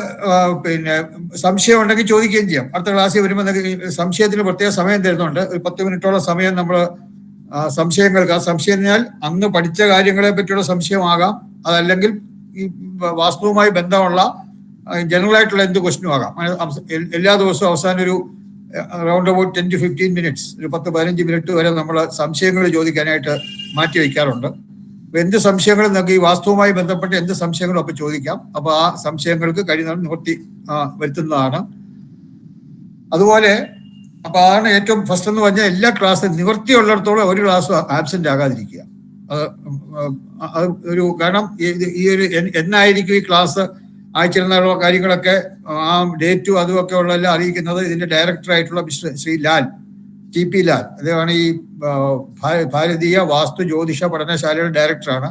Speaker 2: സംശയം ഉണ്ടെങ്കിൽ ചോദിക്കുകയും ചെയ്യാം. അടുത്ത ക്ലാസ്സിൽ വരുമ്പോൾ സംശയത്തിന് പ്രത്യേക സമയം തരുന്നുണ്ട്. ഒരു 10 മിനിറ്റോളം സമയം നമ്മൾ സംശയങ്ങൾക്ക്. ആ സംശയം എന്നാൽ അന്ന് പഠിച്ച കാര്യങ്ങളെ പറ്റിയുള്ള സംശയമാകാം, അതല്ലെങ്കിൽ ഈ വാസ്തുവുമായി ബന്ധമുള്ള ജനറൽ ആയിട്ടുള്ള എന്ത് ക്വസ്റ്റ്യനും ആകാം. എല്ലാ ദിവസവും അവസാനം ഒരു അറൗണ്ട് അബൌട്ട് 10 to 15 മിനിറ്റ്സ്, ഒരു 10-15 മിനിറ്റ് വരെ നമ്മൾ സംശയങ്ങൾ ചോദിക്കാനായിട്ട് മാറ്റി വയ്ക്കാറുണ്ട്. എന്ത് സംശയങ്ങളും നിങ്ങൾക്ക് ഈ വാസ്തുവുമായി ബന്ധപ്പെട്ട് എന്ത് സംശയങ്ങളും അപ്പോൾ ചോദിക്കാം. അപ്പൊ ആ സംശയങ്ങൾക്ക് കഴിയുന്ന നിവൃത്തി വരുത്തുന്നതാണ്. അതുപോലെ അപ്പൊ അതാണ് ഏറ്റവും ഫസ്റ്റ് എന്ന് പറഞ്ഞാൽ എല്ലാ ക്ലാസ്സും നിവൃത്തിയുള്ളിടത്തോളം ഒരു ക്ലാസ് ആബ്സെന്റ് ആകാതിരിക്കുക. അത് ഒരു കാരണം ഈ ഒരു എന്നായിരിക്കും ഈ ക്ലാസ് അയച്ചിരുന്ന കാര്യങ്ങളൊക്കെ ആ ഡേറ്റും അതുമൊക്കെ ഉള്ളതെല്ലാം അറിയിക്കുന്നത് ഇതിന്റെ ഡയറക്ടറായിട്ടുള്ള ശ്രീ ലാൽ, TP ലാൽ. അദ്ദേഹമാണ് ഈ ഭാരതീയ വാസ്തു ജ്യോതിഷ പഠനശാലയുടെ ഡയറക്ടറാണ്.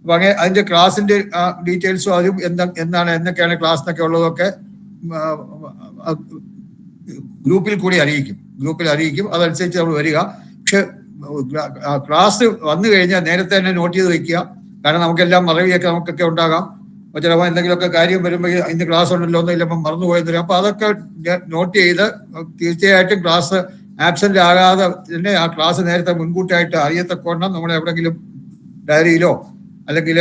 Speaker 2: അപ്പൊ അങ്ങനെ അതിന്റെ ക്ലാസിന്റെ ഡീറ്റെയിൽസും അതും എന്നൊക്കെയാണ് ക്ലാസ് എന്നൊക്കെ ഉള്ളതൊക്കെ ഗ്രൂപ്പിൽ അറിയിക്കും. അതനുസരിച്ച് നമ്മൾ വരിക. പക്ഷെ ക്ലാസ് വന്നു കഴിഞ്ഞാൽ നേരത്തെ തന്നെ നോട്ട് ചെയ്ത് വെക്കുക. കാരണം നമുക്കെല്ലാം മറവിയൊക്കെ നമുക്കൊക്കെ ഉണ്ടാകാം. ചിലപ്പോൾ എന്തെങ്കിലുമൊക്കെ കാര്യം വരുമ്പോൾ ഇന്ന് ക്ലാസ് ഉണ്ടല്ലോ എന്ന് ചിലപ്പോൾ മറന്നുപോയെന്ന് വരും. അപ്പൊ അതൊക്കെ നോട്ട് ചെയ്ത് തീർച്ചയായിട്ടും ക്ലാസ് ആബ്സെന്റ് ആകാതെ തന്നെ ആ ക്ലാസ് നേരത്തെ മുൻകൂട്ടായിട്ട് അറിയത്തക്കോണം നമ്മൾ എവിടെയെങ്കിലും ഡയറിയിലോ അല്ലെങ്കിൽ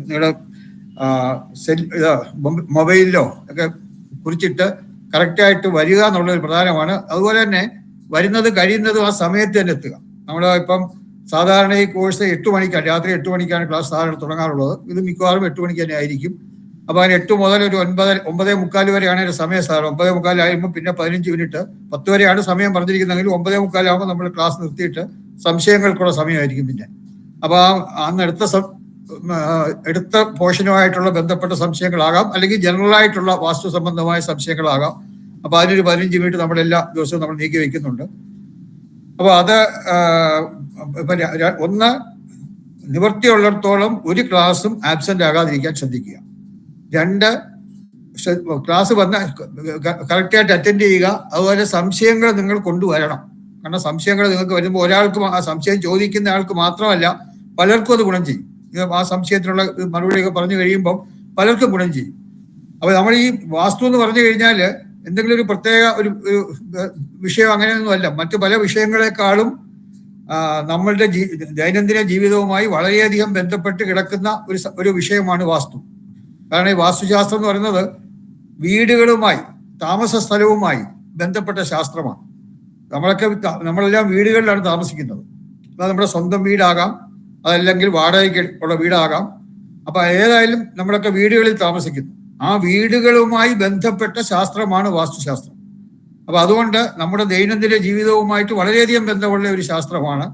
Speaker 2: നിങ്ങളുടെ മൊബൈലിലോ ഒക്കെ കുറിച്ചിട്ട് കറക്റ്റായിട്ട് വരിക എന്നുള്ളത് പ്രധാനമാണ്. അതുപോലെ തന്നെ കഴിയുന്നതും ആ സമയത്ത് തന്നെ എത്തുക. നമ്മൾ ഇപ്പം സാധാരണ ഈ കോഴ്സ് 8 മണിക്കാണ്, രാത്രി 8 മണിക്കാണ് ക്ലാസ് സാധാരണ തുടങ്ങാറുള്ളത്. ഇത് മിക്കവാറും 8 മണിക്ക് തന്നെ ആയിരിക്കും. അപ്പൊ അതിന് 8 മുതൽ ഒരു 9:45 വരെയാണ് ഒരു സമയം. സാധാരണ 9:45 ആകുമ്പോൾ പിന്നെ 15 മിനിറ്റ് 10 വരെയാണ് സമയം പറഞ്ഞിരിക്കുന്നതെങ്കിൽ 9:45 ആകുമ്പോൾ നമ്മൾ ക്ലാസ് നിർത്തിയിട്ട് സംശയങ്ങൾക്കുള്ള സമയമായിരിക്കും. പിന്നെ അപ്പൊ അന്ന് എടുത്ത പോർഷനുമായിട്ടുള്ള ബന്ധപ്പെട്ട സംശയങ്ങളാകാം, അല്ലെങ്കിൽ ജനറൽ ആയിട്ടുള്ള വാസ്തു സംബന്ധമായ സംശയങ്ങളാകാം. അപ്പൊ അതിനൊരു 15 മിനിറ്റ് നമ്മൾ എല്ലാ ദിവസവും നമ്മൾ നീക്കി വെക്കുന്നുണ്ട്. അപ്പൊ അത് ഒന്ന് നിവൃത്തിയുള്ളിടത്തോളം ഒരു ക്ലാസ്സും ആബ്സെന്റ് ആകാതിരിക്കാൻ ശ്രദ്ധിക്കുക. 2, ക്ലാസ് വന്ന കറക്റ്റായിട്ട് അറ്റൻഡ് ചെയ്യുക. അതുപോലെ സംശയങ്ങൾ നിങ്ങൾ കൊണ്ടുവരണം. കാരണം സംശയങ്ങൾ നിങ്ങൾക്ക് വരുമ്പോൾ ഒരാൾക്ക് ആ സംശയം ചോദിക്കുന്ന ആൾക്ക് മാത്രമല്ല പലർക്കും അത് ഗുണം ചെയ്യും. ആ സംശയത്തിനുള്ള മറുപടിയൊക്കെ പറഞ്ഞു കഴിയുമ്പോൾ പലർക്കും ഗുണം ചെയ്യും. അപ്പൊ നമ്മൾ ഈ വാസ്തു എന്ന് പറഞ്ഞു കഴിഞ്ഞാൽ എന്തെങ്കിലും ഒരു പ്രത്യേക ഒരു വിഷയം അങ്ങനെയൊന്നുമല്ല. മറ്റു പല വിഷയങ്ങളെക്കാളും നമ്മളുടെ ദൈനംദിന ജീവിതവുമായി വളരെയധികം ബന്ധപ്പെട്ട് കിടക്കുന്ന ഒരു വിഷയമാണ് വാസ്തു. കാരണം ഈ വാസ്തുശാസ്ത്രം എന്ന് പറയുന്നത് വീടുകളുമായി, താമസ സ്ഥലവുമായി ബന്ധപ്പെട്ട ശാസ്ത്രമാണ്. നമ്മളെല്ലാം വീടുകളിലാണ് താമസിക്കുന്നത്. അത് നമ്മുടെ സ്വന്തം വീടാകാം, അതല്ലെങ്കിൽ വാടകയ്ക്ക് ഉള്ള വീടാകാം. അപ്പൊ ഏതായാലും നമ്മളൊക്കെ വീടുകളിൽ താമസിക്കുന്നു. ആ വീടുകളുമായി ബന്ധപ്പെട്ട ശാസ്ത്രമാണ് വാസ്തുശാസ്ത്രം. അപ്പൊ അതുകൊണ്ട് നമ്മുടെ ദൈനംദിന ജീവിതവുമായിട്ട് വളരെയധികം ബന്ധമുള്ള ഒരു ശാസ്ത്രമാണ്.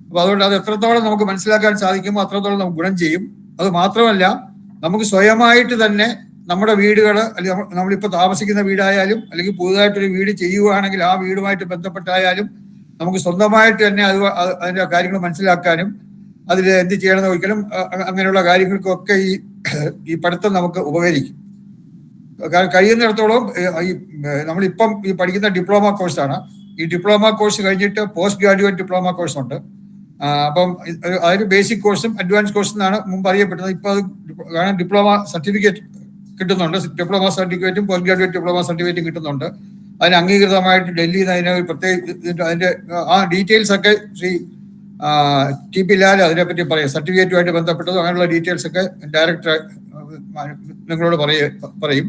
Speaker 2: അപ്പൊ അതുകൊണ്ട് അത് എത്രത്തോളം നമുക്ക് മനസ്സിലാക്കാൻ സാധിക്കുമോ അത്രത്തോളം നമുക്ക് ഗുണം ചെയ്യും. അത് മാത്രമല്ല, നമുക്ക് സ്വയമായിട്ട് തന്നെ നമ്മുടെ വീടുകൾ, അല്ലെങ്കിൽ നമ്മളിപ്പോൾ താമസിക്കുന്ന വീടായാലും അല്ലെങ്കിൽ പുതുതായിട്ടൊരു വീട് ചെയ്യുകയാണെങ്കിൽ ആ വീടുമായിട്ട് ബന്ധപ്പെട്ടായാലും നമുക്ക് സ്വന്തമായിട്ട് തന്നെ അതിന്റെ കാര്യങ്ങൾ മനസ്സിലാക്കാനും അതിൽ എന്ത് ചെയ്യണമെന്ന് ഒരിക്കലും അങ്ങനെയുള്ള കാര്യങ്ങൾക്കൊക്കെ ഈ പഠിത്തം നമുക്ക് ഉപകരിക്കും. കഴിയുന്നിടത്തോളം നമ്മളിപ്പം ഈ പഠിക്കുന്ന ഡിപ്ലോമ കോഴ്സാണ്. ഈ ഡിപ്ലോമ കോഴ്സ് കഴിഞ്ഞിട്ട് പോസ്റ്റ് ഗ്രാജുവേറ്റ് ഡിപ്ലോമ കോഴ്സ് ഉണ്ട്. അപ്പം അതൊരു ബേസിക് കോഴ്സും അഡ്വാൻസ് കോഴ്സും എന്നാണ് മുമ്പ് അറിയപ്പെട്ടത്. ഇപ്പൊ അത് കാരണം ഡിപ്ലോമ സർട്ടിഫിക്കറ്റ് കിട്ടുന്നുണ്ട്. ഡിപ്ലോമ സർട്ടിഫിക്കറ്റും പോസ്റ്റ് ഗ്രാജുവേറ്റ് ഡിപ്ലോമ സർട്ടിഫിക്കറ്റും കിട്ടുന്നുണ്ട്. അതിന് അംഗീകൃതമായിട്ട് ഡൽഹിയിൽ നിന്ന് അതിന് പ്രത്യേക അതിന്റെ ആ ഡീറ്റെയിൽസ് ഒക്കെ ശ്രീ TP ലാൽ അതിനെപ്പറ്റി പറയും. സർട്ടിഫിക്കറ്റുമായിട്ട് ബന്ധപ്പെട്ടതും അങ്ങനെയുള്ള ഡീറ്റെയിൽസ് ഒക്കെ ഡയറക്ടർ നിങ്ങളോട് പറയും.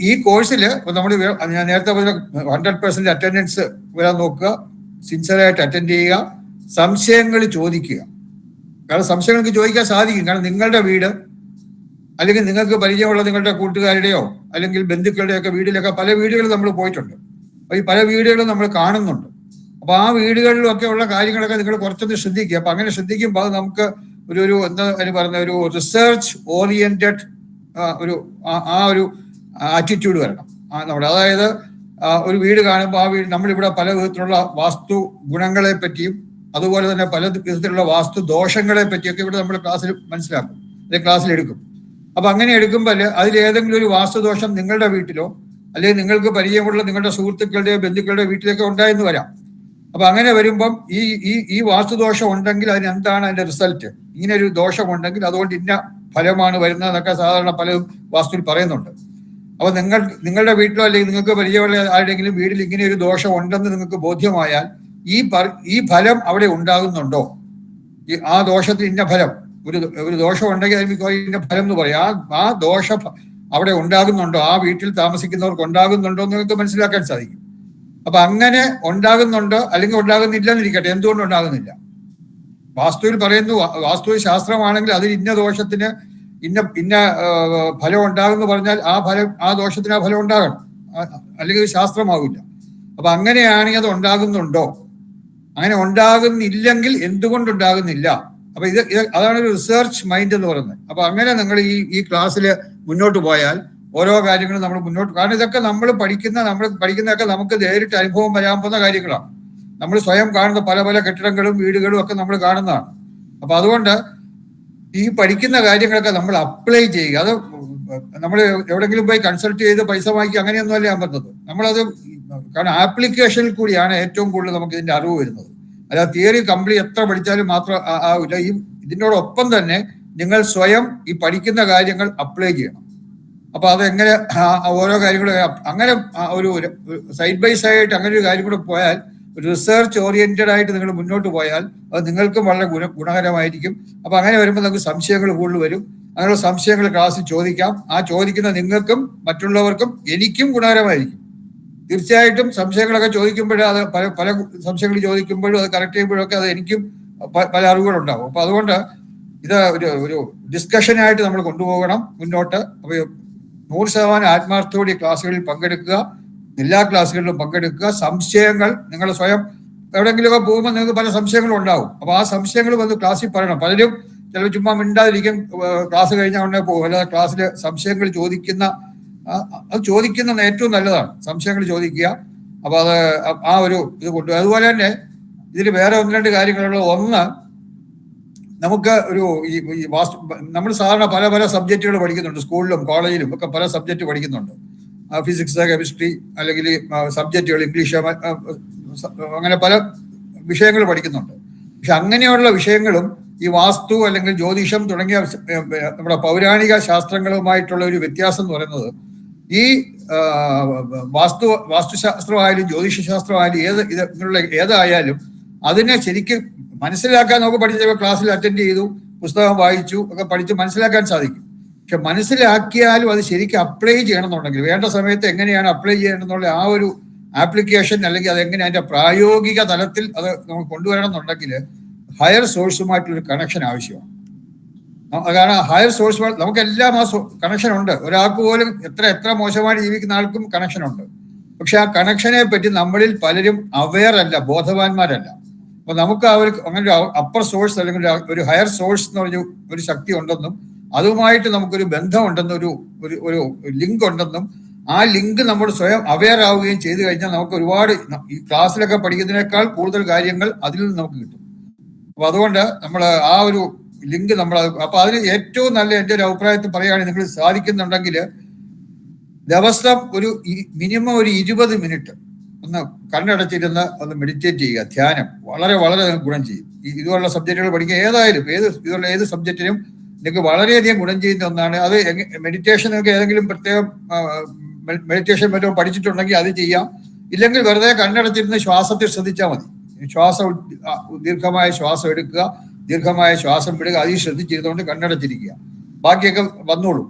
Speaker 2: ഈ കോഴ്സിൽ നമ്മൾ ഞാൻ നേരത്തെ പറഞ്ഞ 100% അറ്റൻഡൻസ് വരാൻ നോക്കുക, സിൻസിയറായിട്ട് അറ്റൻഡ് ചെയ്യുക, സംശയങ്ങൾ ചോദിക്കുക. കാരണം സംശയങ്ങൾക്ക് ചോദിക്കാൻ സാധിക്കും. കാരണം നിങ്ങളുടെ വീട് അല്ലെങ്കിൽ നിങ്ങൾക്ക് പരിചയമുള്ള നിങ്ങളുടെ കൂട്ടുകാരുടെയോ അല്ലെങ്കിൽ ബന്ധുക്കളുടെയൊക്കെ വീട്ടിലൊക്കെ പല വീടുകളിൽ നമ്മൾ പോയിട്ടുണ്ട്. അപ്പൊ ഈ പല വീടുകളും നമ്മൾ കാണുന്നുണ്ട്. അപ്പൊ ആ വീടുകളിലൊക്കെ ഉള്ള കാര്യങ്ങളൊക്കെ നിങ്ങൾ കുറച്ചൊന്ന് ശ്രദ്ധിക്കുക. അപ്പൊ അങ്ങനെ ശ്രദ്ധിക്കുമ്പോൾ അത് നമുക്ക് ഒരു എന്താ പറയുന്ന ഒരു റിസർച്ച് ഓറിയന്റഡ് ഒരു ആറ്റിറ്റ്യൂഡ് വരണം നമ്മുടെ. അതായത് ഒരു വീട് കാണുമ്പോൾ ആ വീട് നമ്മളിവിടെ പല വിധത്തിലുള്ള വാസ്തു ഗുണങ്ങളെ പറ്റിയും അതുപോലെ തന്നെ പല വിധത്തിലുള്ള വാസ്തു ദോഷങ്ങളെ പറ്റിയൊക്കെ ഇവിടെ നമ്മൾ ക്ലാസ്സിൽ മനസ്സിലാക്കും, അല്ലെങ്കിൽ ക്ലാസ്സിൽ എടുക്കും. അപ്പൊ അങ്ങനെ എടുക്കുമ്പോൾ അതിലേതെങ്കിലും ഒരു വാസ്തുദോഷം നിങ്ങളുടെ വീട്ടിലോ അല്ലെങ്കിൽ നിങ്ങൾക്ക് പരിചയമുള്ള നിങ്ങളുടെ സുഹൃത്തുക്കളുടെയോ ബന്ധുക്കളുടെ വീട്ടിലൊക്കെ ഉണ്ടായെന്ന് വരാം. അപ്പൊ അങ്ങനെ വരുമ്പം ഈ വാസ്തുദോഷം ഉണ്ടെങ്കിൽ അതിന് എന്താണ് അതിന്റെ റിസൾട്ട്, ഇങ്ങനെ ഒരു ദോഷമുണ്ടെങ്കിൽ അതുകൊണ്ട് ഇന്ന ഫലമാണ് വരുന്നതെന്നൊക്കെ സാധാരണ പലരും വാസ്തുവിൽ പറയുന്നുണ്ട്. അപ്പൊ നിങ്ങളുടെ വീട്ടിലോ അല്ലെങ്കിൽ നിങ്ങൾക്ക് പരിചയമുള്ള ആരുടെയെങ്കിലും വീട്ടിൽ ഇങ്ങനെ ഒരു ദോഷം ഉണ്ടെന്ന് നിങ്ങൾക്ക് ബോധ്യമായാൽ ഈ ഫലം അവിടെ ഉണ്ടാകുന്നുണ്ടോ, ആ ദോഷത്തിന് ഇന്ന ഫലം, ഒരു ദോഷം ഉണ്ടെങ്കിൽ അതിന് ഇന്ന ഫലം എന്ന് പറയാം. ആ ദോഷം അവിടെ ഉണ്ടാകുന്നുണ്ടോ, ആ വീട്ടിൽ താമസിക്കുന്നവർക്ക് ഉണ്ടാകുന്നുണ്ടോ എന്ന് നിങ്ങൾക്ക് മനസ്സിലാക്കാൻ സാധിക്കും. അപ്പൊ അങ്ങനെ ഉണ്ടാകുന്നുണ്ടോ അല്ലെങ്കിൽ ഉണ്ടാകുന്നില്ല എന്നിരിക്കട്ടെ, എന്തുകൊണ്ട് ഉണ്ടാകുന്നില്ല? വാസ്തുവിൽ പറയുന്നു, വാസ്തു ശാസ്ത്രമാണെങ്കിൽ അതിൽ ഇന്ന ദോഷത്തിന് ഇന്ന ഫലം ഉണ്ടാകുമെന്ന് പറഞ്ഞാൽ ആ ദോഷത്തിന് ആ ഫലം ഉണ്ടാകണം, അല്ലെങ്കിൽ ശാസ്ത്രമാവില്ല. അപ്പൊ അങ്ങനെയാണെങ്കിൽ അത് ഉണ്ടാകുന്നുണ്ടോ, അങ്ങനെ ഉണ്ടാകുന്നില്ലെങ്കിൽ എന്തുകൊണ്ടുണ്ടാകുന്നില്ല? അപ്പൊ അതാണ് ഒരു റിസർച്ച് മൈൻഡ് എന്ന് പറയുന്നത്. അപ്പൊ അങ്ങനെ നിങ്ങൾ ഈ ക്ലാസ്സിൽ മുന്നോട്ട് പോയാൽ ഓരോ കാര്യങ്ങളും നമ്മൾ മുന്നോട്ട്, കാരണം ഇതൊക്കെ നമ്മൾ പഠിക്കുന്നതൊക്കെ നമുക്ക് നേരിട്ട് അനുഭവം വരാൻ പോകുന്ന കാര്യങ്ങളാണ്. നമ്മൾ സ്വയം കാണുന്ന പല പല കെട്ടിടങ്ങളും വീടുകളും ഒക്കെ നമ്മൾ കാണുന്നതാണ്. അപ്പൊ അതുകൊണ്ട് ഈ പഠിക്കുന്ന കാര്യങ്ങളൊക്കെ നമ്മൾ അപ്ലൈ ചെയ്യുക. അത് നമ്മൾ എവിടെങ്കിലും പോയി കൺസൾട്ട് ചെയ്ത് പൈസ വാങ്ങിക്കുക അങ്ങനെയൊന്നുമല്ല ഞാൻ പറഞ്ഞത്. നമ്മളത് കാരണം ആപ്ലിക്കേഷനിൽ കൂടിയാണ് ഏറ്റവും കൂടുതൽ നമുക്ക് ഇതിന്റെ അറിവ് വരുന്നത്. അല്ല തിയറി കംപ്ലീറ്റ് എത്ര പഠിച്ചാലും മാത്രം ആവില്ല. ഇതിനോടൊപ്പം തന്നെ നിങ്ങൾ സ്വയം ഈ പഠിക്കുന്ന കാര്യങ്ങൾ അപ്ലൈ ചെയ്യണം. അപ്പൊ അതെങ്ങനെ ഓരോ കാര്യങ്ങളും അങ്ങനെ ഒരു സൈഡ് ബൈ സൈഡ് അങ്ങനെ ഒരു കാര്യം കൂടെ പോയാൽ, റിസർച്ച് ഓറിയന്റഡ് ആയിട്ട് നിങ്ങൾ മുന്നോട്ട് പോയാൽ അത് നിങ്ങൾക്കും വളരെ ഗുണകരമായിരിക്കും. അപ്പൊ അങ്ങനെ വരുമ്പോൾ നമുക്ക് സംശയങ്ങൾ കൂടുതൽ വരും. അങ്ങനെയുള്ള സംശയങ്ങൾ ക്ലാസ്സിൽ ചോദിക്കാം. ആ ചോദിക്കുന്ന നിങ്ങൾക്കും മറ്റുള്ളവർക്കും എനിക്കും ഗുണകരമായിരിക്കും. തീർച്ചയായിട്ടും സംശയങ്ങളൊക്കെ ചോദിക്കുമ്പോഴേ അത് പല സംശയങ്ങൾ ചോദിക്കുമ്പോഴും അത് കറക്റ്റ് ചെയ്യുമ്പോഴൊക്കെ അത് എനിക്കും പല അറിവുകളുണ്ടാവും. അപ്പൊ അതുകൊണ്ട് ഇത് ഒരു ഡിസ്കഷനായിട്ട് നമ്മൾ കൊണ്ടുപോകണം മുന്നോട്ട്. അപ്പൊ 100% ആത്മാർത്ഥത്തോടെ ക്ലാസ്സുകളിൽ പങ്കെടുക്കുക, എല്ലാ ക്ലാസ്സുകളിലും പങ്കെടുക്കുക. സംശയങ്ങൾ നിങ്ങൾ സ്വയം എവിടെയെങ്കിലുമൊക്കെ പോകുമ്പോൾ നിങ്ങൾക്ക് പല സംശയങ്ങളും ഉണ്ടാവും. അപ്പൊ ആ സംശയങ്ങൾ വന്ന് ക്ലാസ്സിൽ പറയണം. പലരും ചിലപ്പോൾ ചുമ്മാ മിണ്ടാതിരിക്കും, ക്ലാസ് കഴിഞ്ഞാൽ ഉടനെ പോകും. അല്ലാതെ ക്ലാസ്സിൽ സംശയങ്ങൾ അത് ചോദിക്കുന്നത് ഏറ്റവും നല്ലതാണ്, സംശയങ്ങൾ ചോദിക്കുക. അപ്പൊ അത് ആ ഒരു ഇത് കൊണ്ടുപോകും. അതുപോലെ തന്നെ ഇതിൽ വേറെ 1-2 കാര്യങ്ങളുള്ളത്. ഒന്ന്, നമുക്ക് ഒരു ഈ വാസ്തു നമ്മൾ സാധാരണ പല പല സബ്ജക്റ്റുകൾ പഠിക്കുന്നുണ്ട്, സ്കൂളിലും കോളേജിലും ഒക്കെ പല സബ്ജക്റ്റ് പഠിക്കുന്നുണ്ട്. ഫിസിക്സ്, കെമിസ്ട്രി, അല്ലെങ്കിൽ സബ്ജക്റ്റുകൾ ഇംഗ്ലീഷ്, അങ്ങനെ പല വിഷയങ്ങൾ പഠിക്കുന്നുണ്ട്. പക്ഷെ അങ്ങനെയുള്ള വിഷയങ്ങളും ഈ വാസ്തു അല്ലെങ്കിൽ ജ്യോതിഷം തുടങ്ങിയ നമ്മുടെ പൗരാണിക ശാസ്ത്രങ്ങളുമായിട്ടുള്ള ഒരു വ്യത്യാസം എന്ന് പറയുന്നത്, ഈ വാസ്തുശാസ്ത്രമായാലും ജ്യോതിഷശാസ്ത്രമായാലും ഇതിനുള്ള ഏതായാലും അതിനെ ശരിക്കും മനസ്സിലാക്കാൻ നമുക്ക് പഠിച്ച ക്ലാസ്സിൽ അറ്റൻഡ് ചെയ്തു, പുസ്തകം വായിച്ചു ഒക്കെ പഠിച്ച് മനസ്സിലാക്കാൻ സാധിക്കും. പക്ഷെ മനസ്സിലാക്കിയാലും അത് ശരിക്കും അപ്ലൈ ചെയ്യണമെന്നുണ്ടെങ്കിൽ, വേണ്ട സമയത്ത് എങ്ങനെയാണ് അപ്ലൈ ചെയ്യണമെന്നുള്ള ആ ഒരു ആപ്ലിക്കേഷൻ, അല്ലെങ്കിൽ അതെങ്ങനെ അതിന്റെ പ്രായോഗിക തലത്തിൽ അത് നമ്മൾ കൊണ്ടുവരണം എന്നുണ്ടെങ്കിൽ ഹയർ സോഴ്സുമായിട്ടുള്ളൊരു കണക്ഷൻ ആവശ്യമാണ്. കാരണം ഹയർ സോഴ്സ് നമുക്കെല്ലാം ആ കണക്ഷൻ ഉണ്ട്. ഒരാൾക്ക് പോലും എത്ര മോശമായിട്ട് ജീവിക്കുന്ന ആൾക്കും കണക്ഷൻ ഉണ്ട്. പക്ഷെ ആ കണക്ഷനെ പറ്റി നമ്മളിൽ പലരും അവെയർ അല്ല, ബോധവാന്മാരല്ല. അപ്പൊ നമുക്ക് അങ്ങനെ ഒരു അപ്പർ സോഴ്സ് അല്ലെങ്കിൽ ഒരു ഹയർ സോഴ്സ് എന്ന് പറഞ്ഞ ഒരു ശക്തി ഉണ്ടെന്നും അതുമായിട്ട് നമുക്കൊരു ബന്ധമുണ്ടെന്നും ഒരു ലിങ്ക് ഉണ്ടെന്നും ആ ലിങ്ക് നമ്മൾ സ്വയം അവെയർ ആവുകയും ചെയ്തു കഴിഞ്ഞാൽ നമുക്ക് ഒരുപാട് ഈ ക്ലാസ്സിലൊക്കെ പഠിക്കുന്നതിനേക്കാൾ കൂടുതൽ കാര്യങ്ങൾ അതിൽ നിന്ന് നമുക്ക് കിട്ടും. അപ്പൊ അതുകൊണ്ട് നമ്മൾ ആ ഒരു ലിങ്ക് അപ്പൊ അതിന് ഏറ്റവും നല്ല എൻ്റെ ഒരു അഭിപ്രായത്തിൽ പറയുകയാണെങ്കിൽ നിങ്ങൾ സാധിക്കുന്നുണ്ടെങ്കിൽ ദിവസം മിനിമം ഒരു 20 മിനിറ്റ് ഒന്ന് കണ്ണടച്ചിരുന്ന് ഒന്ന് മെഡിറ്റേറ്റ് ചെയ്യുക. ധ്യാനം വളരെ വളരെ ഗുണം ചെയ്യും. ഇതുപോലുള്ള സബ്ജക്റ്റുകൾ പഠിക്കുക, ഇതുള്ള ഏത് സബ്ജക്റ്റിനും നിങ്ങൾക്ക് വളരെയധികം ഗുണം ചെയ്യുന്ന ഒന്നാണ്. അത് മെഡിറ്റേഷൻ നിങ്ങൾക്ക് ഏതെങ്കിലും പ്രത്യേകം മെഡിറ്റേഷൻ പറ്റും പഠിച്ചിട്ടുണ്ടെങ്കിൽ അത് ചെയ്യാം. ഇല്ലെങ്കിൽ വെറുതെ കണ്ണടച്ചിരുന്ന് ശ്വാസത്തിൽ ശ്രദ്ധിച്ചാൽ മതി. ദീർഘമായ ശ്വാസം എടുക്കുക, ദീർഘമായ ശ്വാസം വിടുക, അതിൽ ശ്രദ്ധിച്ചിരുന്നുകൊണ്ട് കണ്ണടച്ചിരിക്കുക, ബാക്കിയൊക്കെ വന്നോളൂ.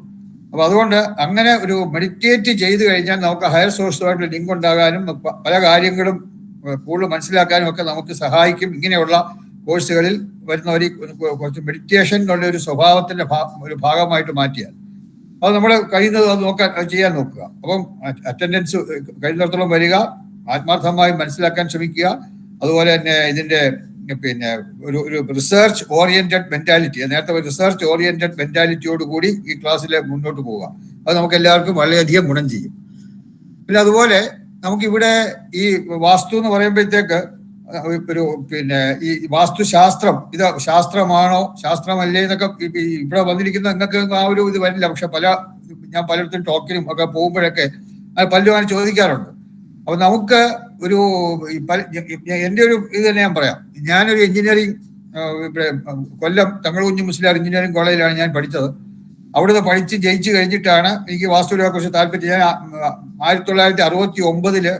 Speaker 2: അപ്പൊ അതുകൊണ്ട് അങ്ങനെ ഒരു മെഡിറ്റേറ്റ് ചെയ്തു കഴിഞ്ഞാൽ നമുക്ക് ഹയർ സോഴ്സുമായിട്ട് ലിങ്ക് ഉണ്ടാകാനും പല കാര്യങ്ങളും കൂടുതൽ മനസ്സിലാക്കാനും ഒക്കെ നമുക്ക് സഹായിക്കും. ഇങ്ങനെയുള്ള കോഴ്സുകളിൽ വരുന്നവർ കുറച്ച് മെഡിറ്റേഷൻ എന്നുള്ള ഒരു സ്വഭാവത്തിന്റെ ഒരു ഭാഗമായിട്ട് മാറ്റിയാൽ അത് നമ്മൾ കഴിയുന്നത് അത് ചെയ്യാൻ നോക്കുക. അപ്പം അറ്റൻഡൻസ് കഴിയുന്നിടത്തോളം വരിക, ആത്മാർത്ഥമായി മനസ്സിലാക്കാൻ ശ്രമിക്കുക. അതുപോലെ തന്നെ ഇതിന്റെ ഒരു റിസർച്ച് ഓറിയന്റഡ് മെന്റാലിറ്റി, നേരത്തെ റിസർച്ച് ഓറിയന്റഡ് മെന്റാലിറ്റിയോട് കൂടി ഈ ക്ലാസ്സിൽ മുന്നോട്ട് പോവുക. അത് നമുക്ക് എല്ലാവർക്കും വളരെയധികം ഗുണം ചെയ്യും. പിന്നെ അതുപോലെ നമുക്കിവിടെ ഈ വാസ്തു എന്ന് പറയുമ്പോഴത്തേക്ക് ഈ വാസ്തുശാസ്ത്രം ഇത് ശാസ്ത്രമാണോ ശാസ്ത്രമല്ലേ എന്നൊക്കെ ഇവിടെ വന്നിരിക്കുന്ന നിങ്ങൾക്ക് ആ ഒരു ഇത് വരില്ല. പക്ഷെ ഞാൻ പലയിടത്തും ടോക്കിനും ഒക്കെ പോകുമ്പോഴൊക്കെ പലരും അങ്ങനെ ചോദിക്കാറുണ്ട്. അപ്പൊ നമുക്ക് എൻ്റെ ഒരു ഇത് തന്നെ ഞാൻ പറയാം. ഞാനൊരു എഞ്ചിനീയറിംഗ് കൊല്ലം തങ്ങളുകുഞ്ഞ് മുസ്ലിം എഞ്ചിനീയറിംഗ് കോളേജിലാണ് ഞാൻ പഠിച്ചത്. അവിടുന്ന് പഠിച്ച് ജയിച്ചു കഴിഞ്ഞിട്ടാണ് എനിക്ക് വാസ്തുവിനെ കുറിച്ച് താല്പര്യം. ഞാൻ 1969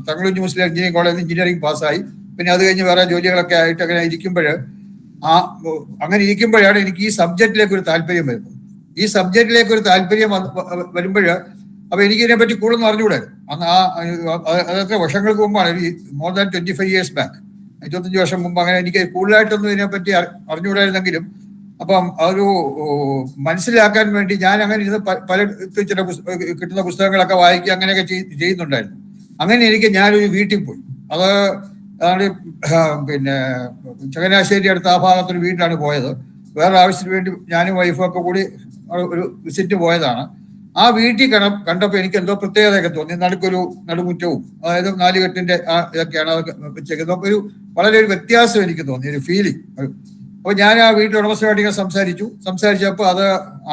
Speaker 2: തങ്ങളുകുഞ്ഞ് മുസ്ലിം എഞ്ചിനീയറിംഗ് കോളേജിൽ എഞ്ചിനീയറിംഗ് പാസ്സായി. പിന്നെ അത് കഴിഞ്ഞ് വേറെ ജോലികളൊക്കെ ആയിട്ട് അങ്ങനെ ഇരിക്കുമ്പോഴാണ് എനിക്ക് ഈ സബ്ജക്റ്റിലേക്ക് ഒരു താല്പര്യം വരുന്നത്. ഈ സബ്ജക്റ്റിലേക്ക് ഒരു താല്പര്യം വരുമ്പോൾ അപ്പൊ എനിക്ക് ഇതിനെപ്പറ്റി കൂടുതൽ അറിഞ്ഞുകൂടായിരുന്നു. അതൊക്കെ വർഷങ്ങൾക്ക് മുമ്പാണ്, മോർ ദാൻ 25 years ബാക്ക്, 25 വർഷം മുമ്പ്. അങ്ങനെ എനിക്ക് കൂടുതലായിട്ടൊന്നും ഇതിനെപ്പറ്റി അറിഞ്ഞുകൂടായിരുന്നെങ്കിലും അപ്പം ഒരു മനസ്സിലാക്കാൻ വേണ്ടി ഞാൻ അങ്ങനെ ഇരുന്ന് പല ചില കിട്ടുന്ന പുസ്തകങ്ങളൊക്കെ വായിക്കുക, അങ്ങനെയൊക്കെ ചെയ്യുന്നുണ്ടായിരുന്നു. അങ്ങനെ ഞാനൊരു വീട്ടിൽ പോയി. അതാണ് ചങ്ങനാശ്ശേരി അടുത്ത ആ ഭാഗത്തൊരു വീട്ടിലാണ് പോയത്. വേറെ ആവശ്യത്തിന് വേണ്ടി ഞാനും വൈഫും ഒക്കെ കൂടി ഒരു വിസിറ്റ് പോയതാണ്. ആ വീട്ടിൽ കണ്ടപ്പോൾ എനിക്ക് എന്തോ പ്രത്യേകതയൊക്കെ തോന്നി. നടുമുറ്റവും അതായത് 4 കെട്ടിന്റെ ഇതൊക്കെയാണ് അതൊക്കെ വെച്ചേക്കുന്നത്. വളരെ ഒരു വ്യത്യാസം എനിക്ക് തോന്നി, ഒരു ഫീലിംഗ്. അപ്പൊ ഞാൻ ആ വീട്ടിൽ ഉടമസ്ഥമായിട്ട് സംസാരിച്ചപ്പോൾ അത്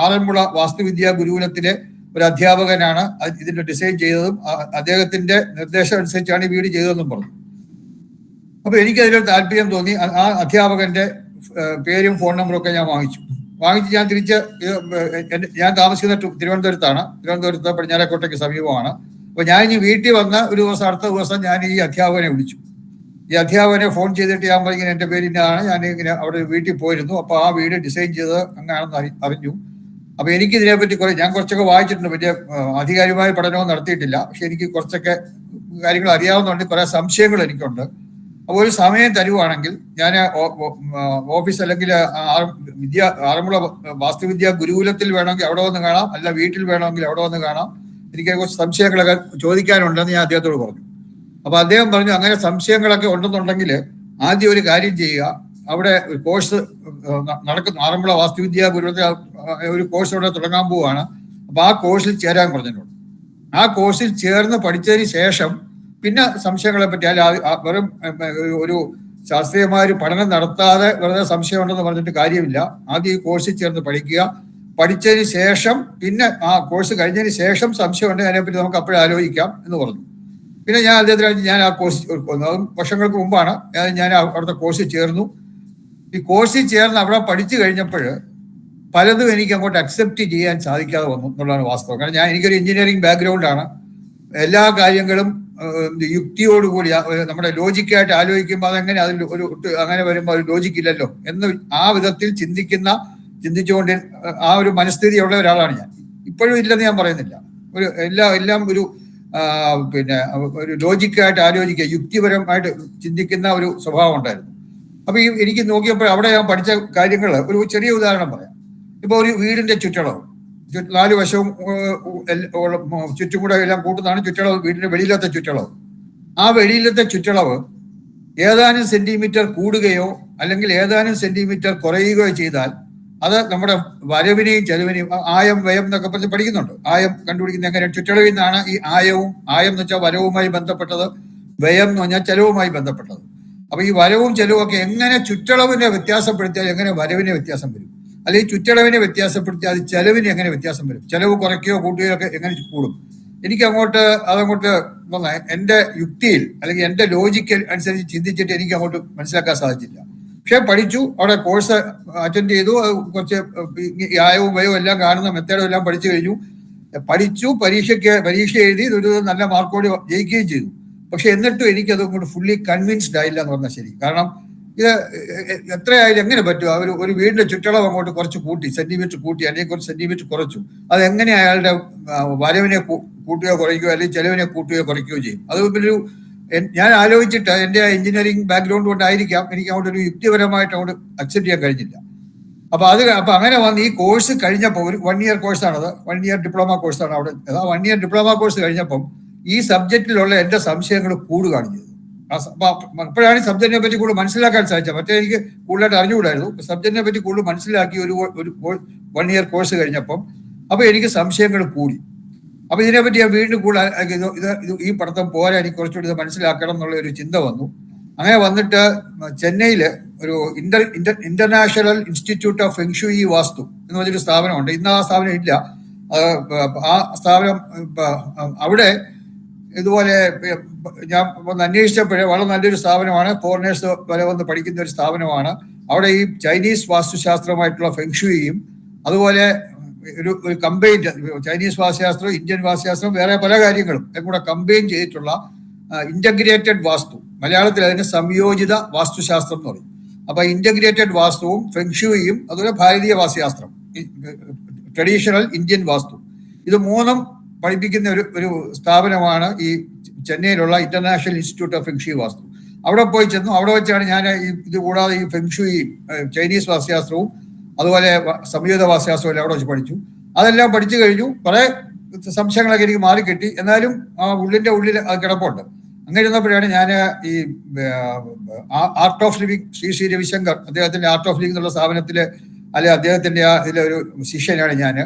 Speaker 2: ആറന്മുള വാസ്തുവിദ്യാ ഗുരുകുലത്തിലെ ഒരു അധ്യാപകനാണ് ഇതിന്റെ ഡിസൈൻ ചെയ്തതും അദ്ദേഹത്തിന്റെ നിർദ്ദേശം അനുസരിച്ചാണ് ഈ വീട് ചെയ്തതെന്നും പറഞ്ഞു. അപ്പൊ എനിക്ക് അതിലൊരു താല്പര്യം തോന്നി. ആ അധ്യാപകന്റെ പേരും ഫോൺ നമ്പറും ഒക്കെ ഞാൻ വാങ്ങിച്ച് ഞാൻ തിരിച്ച് ഞാൻ താമസിക്കുന്ന തിരുവനന്തപുരത്താണ്. തിരുവനന്തപുരത്ത് പടിഞ്ഞാറേക്കോട്ടയ്ക്ക് സമീപമാണ്. അപ്പൊ ഞാൻ ഇനി വീട്ടിൽ വന്ന ഒരു ദിവസം, അടുത്ത ദിവസം ഞാൻ ഈ അധ്യാപകനെ വിളിച്ചു. ഈ അധ്യാപകനെ ഫോൺ ചെയ്തിട്ട് ഞാൻ പറഞ്ഞിങ്ങനെ എൻ്റെ പേര് ഇന്നതാണ്, ഞാൻ ഇങ്ങനെ അവിടെ വീട്ടിൽ പോയിരുന്നു, അപ്പൊ ആ വീട് ഡിസൈൻ ചെയ്തത് അങ്ങനെയാണെന്ന് അറിഞ്ഞു. അപ്പൊ എനിക്ക് ഇതിനെപ്പറ്റി ഞാൻ കുറച്ചൊക്കെ വായിച്ചിട്ടുണ്ട്. വലിയ ആധികാരികമായ പഠനവും നടത്തിയിട്ടില്ല. പക്ഷെ എനിക്ക് കുറച്ചൊക്കെ കാര്യങ്ങൾ അറിയാവുന്നതുകൊണ്ട് കുറെ സംശയങ്ങൾ എനിക്കുണ്ട്. അപ്പോൾ ഒരു സമയം തരുവാണെങ്കിൽ ഞാൻ ഓഫീസ് അല്ലെങ്കിൽ ആറന്മുള വാസ്തുവിദ്യാ ഗുരുകുലത്തിൽ വേണമെങ്കിൽ അവിടെ വന്ന് കാണാം, അല്ല വീട്ടിൽ വേണമെങ്കിൽ അവിടെ വന്ന് കാണാം. എനിക്ക് കുറച്ച് സംശയങ്ങളൊക്കെ ചോദിക്കാനുണ്ടെന്ന് ഞാൻ അദ്ദേഹത്തോട് പറഞ്ഞു. അപ്പൊ അദ്ദേഹം പറഞ്ഞു, അങ്ങനെ സംശയങ്ങളൊക്കെ ഉണ്ടെന്നുണ്ടെങ്കിൽ ആദ്യം ഒരു കാര്യം ചെയ്യുക, അവിടെ കോഴ്സ് നടക്കുന്നു. ആറന്മുള വാസ്തുവിദ്യാ ഗുരുകുലത്തിൽ ഒരു കോഴ്സ് അവിടെ തുടങ്ങാൻ പോവുകയാണ്. അപ്പൊ ആ കോഴ്സിൽ ചേരാൻ പറഞ്ഞിട്ടുണ്ട്. ആ കോഴ്സിൽ ചേർന്ന് പഠിച്ചതിന് ശേഷം പിന്നെ സംശയങ്ങളെ പറ്റി, അല്ല വെറും ഒരു ശാസ്ത്രീയമായ ഒരു പഠനം നടത്താതെ വെറുതെ സംശയമുണ്ടെന്ന് പറഞ്ഞിട്ട് കാര്യമില്ല. ആദ്യം ഈ കോഴ്സിൽ ചേർന്ന് പഠിക്കുക. പഠിച്ചതിന് ശേഷം പിന്നെ ആ കോഴ്സ് കഴിഞ്ഞതിന് ശേഷം സംശയം ഉണ്ടെങ്കിൽ അതിനെപ്പറ്റി നമുക്ക് അപ്പോഴും ആലോചിക്കാം എന്ന് പറഞ്ഞു. പിന്നെ ഞാൻ അദ്ദേഹത്തിന് ഞാൻ ആ കോഴ്സ് അതും വർഷങ്ങൾക്ക് മുമ്പാണ് ഞാൻ അവിടുത്തെ കോഴ്സിൽ ചേർന്നു. ഈ കോഴ്സിൽ ചേർന്ന് അവിടെ പഠിച്ചു കഴിഞ്ഞപ്പോൾ പലതും എനിക്ക് അങ്ങോട്ട് അക്സെപ്റ്റ് ചെയ്യാൻ സാധിക്കാതെ വന്നു എന്നുള്ളതാണ് വാസ്തവം. കാരണം എനിക്കൊരു എഞ്ചിനീയറിംഗ് ബാക്ക്ഗ്രൗണ്ടാണ്. എല്ലാ കാര്യങ്ങളും യുക്തിയോടുകൂടി നമ്മുടെ ലോജിക്കായിട്ട് ആലോചിക്കുമ്പോൾ അതെങ്ങനെ അതിൽ അങ്ങനെ വരുമ്പോൾ അത് ലോജിക്കില്ലല്ലോ എന്ന് ആ വിധത്തിൽ ചിന്തിച്ചുകൊണ്ട് ആ ഒരു മനസ്ഥിതിയുള്ള ഒരാളാണ് ഞാൻ. ഇപ്പോഴും ഇല്ലെന്ന് ഞാൻ പറയുന്നില്ല. എല്ലാം ഒരു ഒരു ലോജിക്കായിട്ട് ആലോചിക്കുക, യുക്തിപരമായിട്ട് ചിന്തിക്കുന്ന ഒരു സ്വഭാവം ഉണ്ടായിരുന്നു. അപ്പൊ എനിക്ക് നോക്കിയപ്പോൾ അവിടെ ഞാൻ പഠിച്ച കാര്യങ്ങൾ ഒരു ചെറിയ ഉദാഹരണം പറയാം. ഇപ്പൊ ഒരു വീടിന്റെ ചുറ്റളവ് 4 വശവും ചുറ്റും കൂടെ എല്ലാം കൂട്ടുന്നതാണ് ചുറ്റളവ്. വീടിന്റെ വെളിയിലത്തെ ചുറ്റളവ്. ആ വെളിയിലത്തെ ചുറ്റളവ് ഏതാനും സെന്റിമീറ്റർ കൂടുകയോ അല്ലെങ്കിൽ ഏതാനും സെന്റിമീറ്റർ കുറയുകയോ ചെയ്താൽ അത് നമ്മുടെ വരവിനെയും ചെലവിനെയും ആയം വ്യയം എന്നൊക്കെ പറഞ്ഞ് പഠിക്കുന്നുണ്ട്. ആയം കണ്ടുപിടിക്കുന്നത് എങ്ങനെ? ചുറ്റളവിൽ നിന്നാണ് ഈ ആയം എന്ന് വെച്ചാൽ വരവുമായി ബന്ധപ്പെട്ടത്, വ്യയം എന്ന് പറഞ്ഞാൽ ചെലവുമായി ബന്ധപ്പെട്ടത്. അപ്പൊ ഈ വരവും ചെലവും ഒക്കെ എങ്ങനെ ചുറ്റളവിനെ വ്യത്യാസപ്പെടുത്തിയാൽ എങ്ങനെ വരവിനെ വ്യത്യാസം വരും, അല്ലെങ്കിൽ ചുറ്റളവിനെ വ്യത്യാസപ്പെടുത്തിയാൽ അത് ചെലവിന് എങ്ങനെ വ്യത്യാസം വരും, ചെലവ് കുറയ്ക്കുകയോ കൂട്ടുകയോ ഒക്കെ എങ്ങനെ കൂടും. എനിക്ക് അതങ്ങോട്ട് എന്റെ യുക്തിയിൽ അല്ലെങ്കിൽ എന്റെ ലോജിക്കൽ അനുസരിച്ച് ചിന്തിച്ചിട്ട് എനിക്ക് അങ്ങോട്ട് മനസ്സിലാക്കാൻ സാധിച്ചില്ല. പക്ഷെ പഠിച്ചു, അവിടെ കോഴ്സ് അറ്റൻഡ് ചെയ്തു, കുറച്ച് ആയവും വയവും എല്ലാം കാണുന്ന മെത്തേഡും എല്ലാം പഠിച്ചു കഴിഞ്ഞു. പരീക്ഷ എഴുതി ഒരു നല്ല മാർക്കോട് ജയിക്കുകയും ചെയ്തു. പക്ഷെ എന്നിട്ടും എനിക്കത് അങ്ങോട്ട് ഫുള്ളി കൺവിൻസ്ഡ് ആയില്ല എന്ന് പറഞ്ഞാൽ ശരി. കാരണം ഇത് എത്രയായാലും എങ്ങനെ പറ്റും? ഒരു വീടിന്റെ ചുറ്റളവ് അങ്ങോട്ട് കുറച്ച് കൂട്ടി, സെന്റിമീറ്റർ കൂട്ടി അല്ലെങ്കിൽ കുറച്ച് സെന്റിമീറ്റർ കുറച്ചു, അത് എങ്ങനെ അയാളുടെ വരവിനെ കൂട്ടുകയോ കുറയ്ക്കുകയോ അല്ലെങ്കിൽ ചെലവിനെ കൂട്ടുകയോ കുറയ്ക്കുകയോ ചെയ്യും? അത് ഒരു ഞാൻ ആലോചിച്ചിട്ട് എൻ്റെ എഞ്ചിനീയറിംഗ് ബാക്ക്ഗ്രൗണ്ട് കൊണ്ടായിരിക്കാം എനിക്ക് അങ്ങോട്ട് ഒരു യുക്തിപരമായിട്ട് അങ്ങോട്ട് അക്സെപ്റ്റ് ചെയ്യാൻ കഴിഞ്ഞില്ല. അപ്പൊ അങ്ങനെ വന്ന് ഈ കോഴ്സ് കഴിഞ്ഞപ്പോൾ ഒരു 1 ഇയർ കോഴ്സാണത്, 1 ഇയർ ഡിപ്ലോമ കോഴ്സാണ് അവിടെ. ആ 1 ഇയർ ഡിപ്ലോമ കോഴ്സ് കഴിഞ്ഞപ്പം ഈ സബ്ജക്റ്റിലുള്ള എൻ്റെ സംശയങ്ങൾ കൂടുകയാണ് ചെയ്തത്. അപ്പോഴാണ് ഈ സബ്ജക്റ്റിനെ പറ്റി കൂടുതൽ മനസ്സിലാക്കാൻ സാധിച്ചത്. മറ്റേ എനിക്ക് കൂടുതലായിട്ട് അറിഞ്ഞുകൂടായിരുന്നു. സബ്ജക്റ്റിനെ പറ്റി കൂടുതൽ മനസ്സിലാക്കി ഒരു 1 ഇയർ കോഴ്സ് കഴിഞ്ഞപ്പം അപ്പൊ എനിക്ക് സംശയങ്ങൾ കൂടി. അപ്പൊ ഇതിനെപ്പറ്റി ഞാൻ വീണ്ടും കൂടുതൽ ഈ പഠിത്തം പോരാ, എനിക്ക് കുറച്ചുകൂടി ഇത് മനസ്സിലാക്കണം എന്നുള്ള ഒരു ചിന്ത വന്നു. അങ്ങനെ വന്നിട്ട് ചെന്നൈയില് ഒരു ഇന്റർനാഷണൽ ഇൻസ്റ്റിറ്റ്യൂട്ട് ഓഫ് ഫെങ്ഷുയി വാസ്തു എന്ന് പറഞ്ഞൊരു സ്ഥാപനമുണ്ട്. ഇന്ന് ആ സ്ഥാപനം ഇല്ല. ആ സ്ഥാപനം അവിടെ ഇതുപോലെ ഞാൻ ഒന്ന് അന്വേഷിച്ചപ്പോഴേ വളരെ നല്ലൊരു സ്ഥാപനമാണ്. ഫോറിനേഴ്സ് വരെ വന്ന് പഠിക്കുന്ന ഒരു സ്ഥാപനമാണ്. അവിടെ ഈ ചൈനീസ് വാസ്തുശാസ്ത്രമായിട്ടുള്ള ഫെങ്ഷുയിയും അതുപോലെ ഒരു കമ്പൈൻഡ് ചൈനീസ് വാസ്തുശാസ്ത്രം, ഇന്ത്യൻ വാസ്തുശാസ്ത്രം, വേറെ പല കാര്യങ്ങളും കൂടെ കമ്പൈൻ ചെയ്തിട്ടുള്ള ഇന്റഗ്രേറ്റഡ് വാസ്തു, മലയാളത്തിൽ അതിന് സംയോജിത വാസ്തുശാസ്ത്രം എന്ന് പറയും. അപ്പൊ ഇന്റഗ്രേറ്റഡ് വാസ്തുവും ഫെങ്ഷുയിയും അതുപോലെ ഭാരതീയ വാസ്തുശാസ്ത്രം, ട്രഡീഷണൽ ഇന്ത്യൻ വാസ്തു, ഇത് മൂന്നും പഠിപ്പിക്കുന്ന ഒരു സ്ഥാപനമാണ് ഈ ചെന്നൈയിലുള്ള ഇന്റർനാഷണൽ ഇൻസ്റ്റിറ്റ്യൂട്ട് ഓഫ് ഫെങ്ഷുയി വാസ്തു. അവിടെ പോയി ചെന്നു. അവിടെ വെച്ചാണ് ഞാൻ ഇത് കൂടാതെ ഈ ഫെങ്ഷുയി, ചൈനീസ് വാസ്തുശാസ്ത്രവും അതുപോലെ സംയോജിത വാസ്തുശാസ്ത്രവും എല്ലാം അവിടെ വെച്ച് പഠിച്ചു. അതെല്ലാം പഠിച്ചു കഴിഞ്ഞു. കുറെ സംശയങ്ങളൊക്കെ എനിക്ക് മാറിക്കിട്ടി. എന്നാലും ആ ഉള്ളിൽ അത് കിടപ്പുണ്ട്. അങ്ങനെ ഇരുന്നപ്പോഴാണ് ഞാൻ ഈ art of living Shri Ravishankar, അദ്ദേഹത്തിന്റെ ആർട്ട് ഓഫ് ലിവിങ് എന്നുള്ള സ്ഥാപനത്തില് അദ്ദേഹത്തിന്റെ ഇതിലൊരു ശിഷ്യനാണ് ഞാൻ.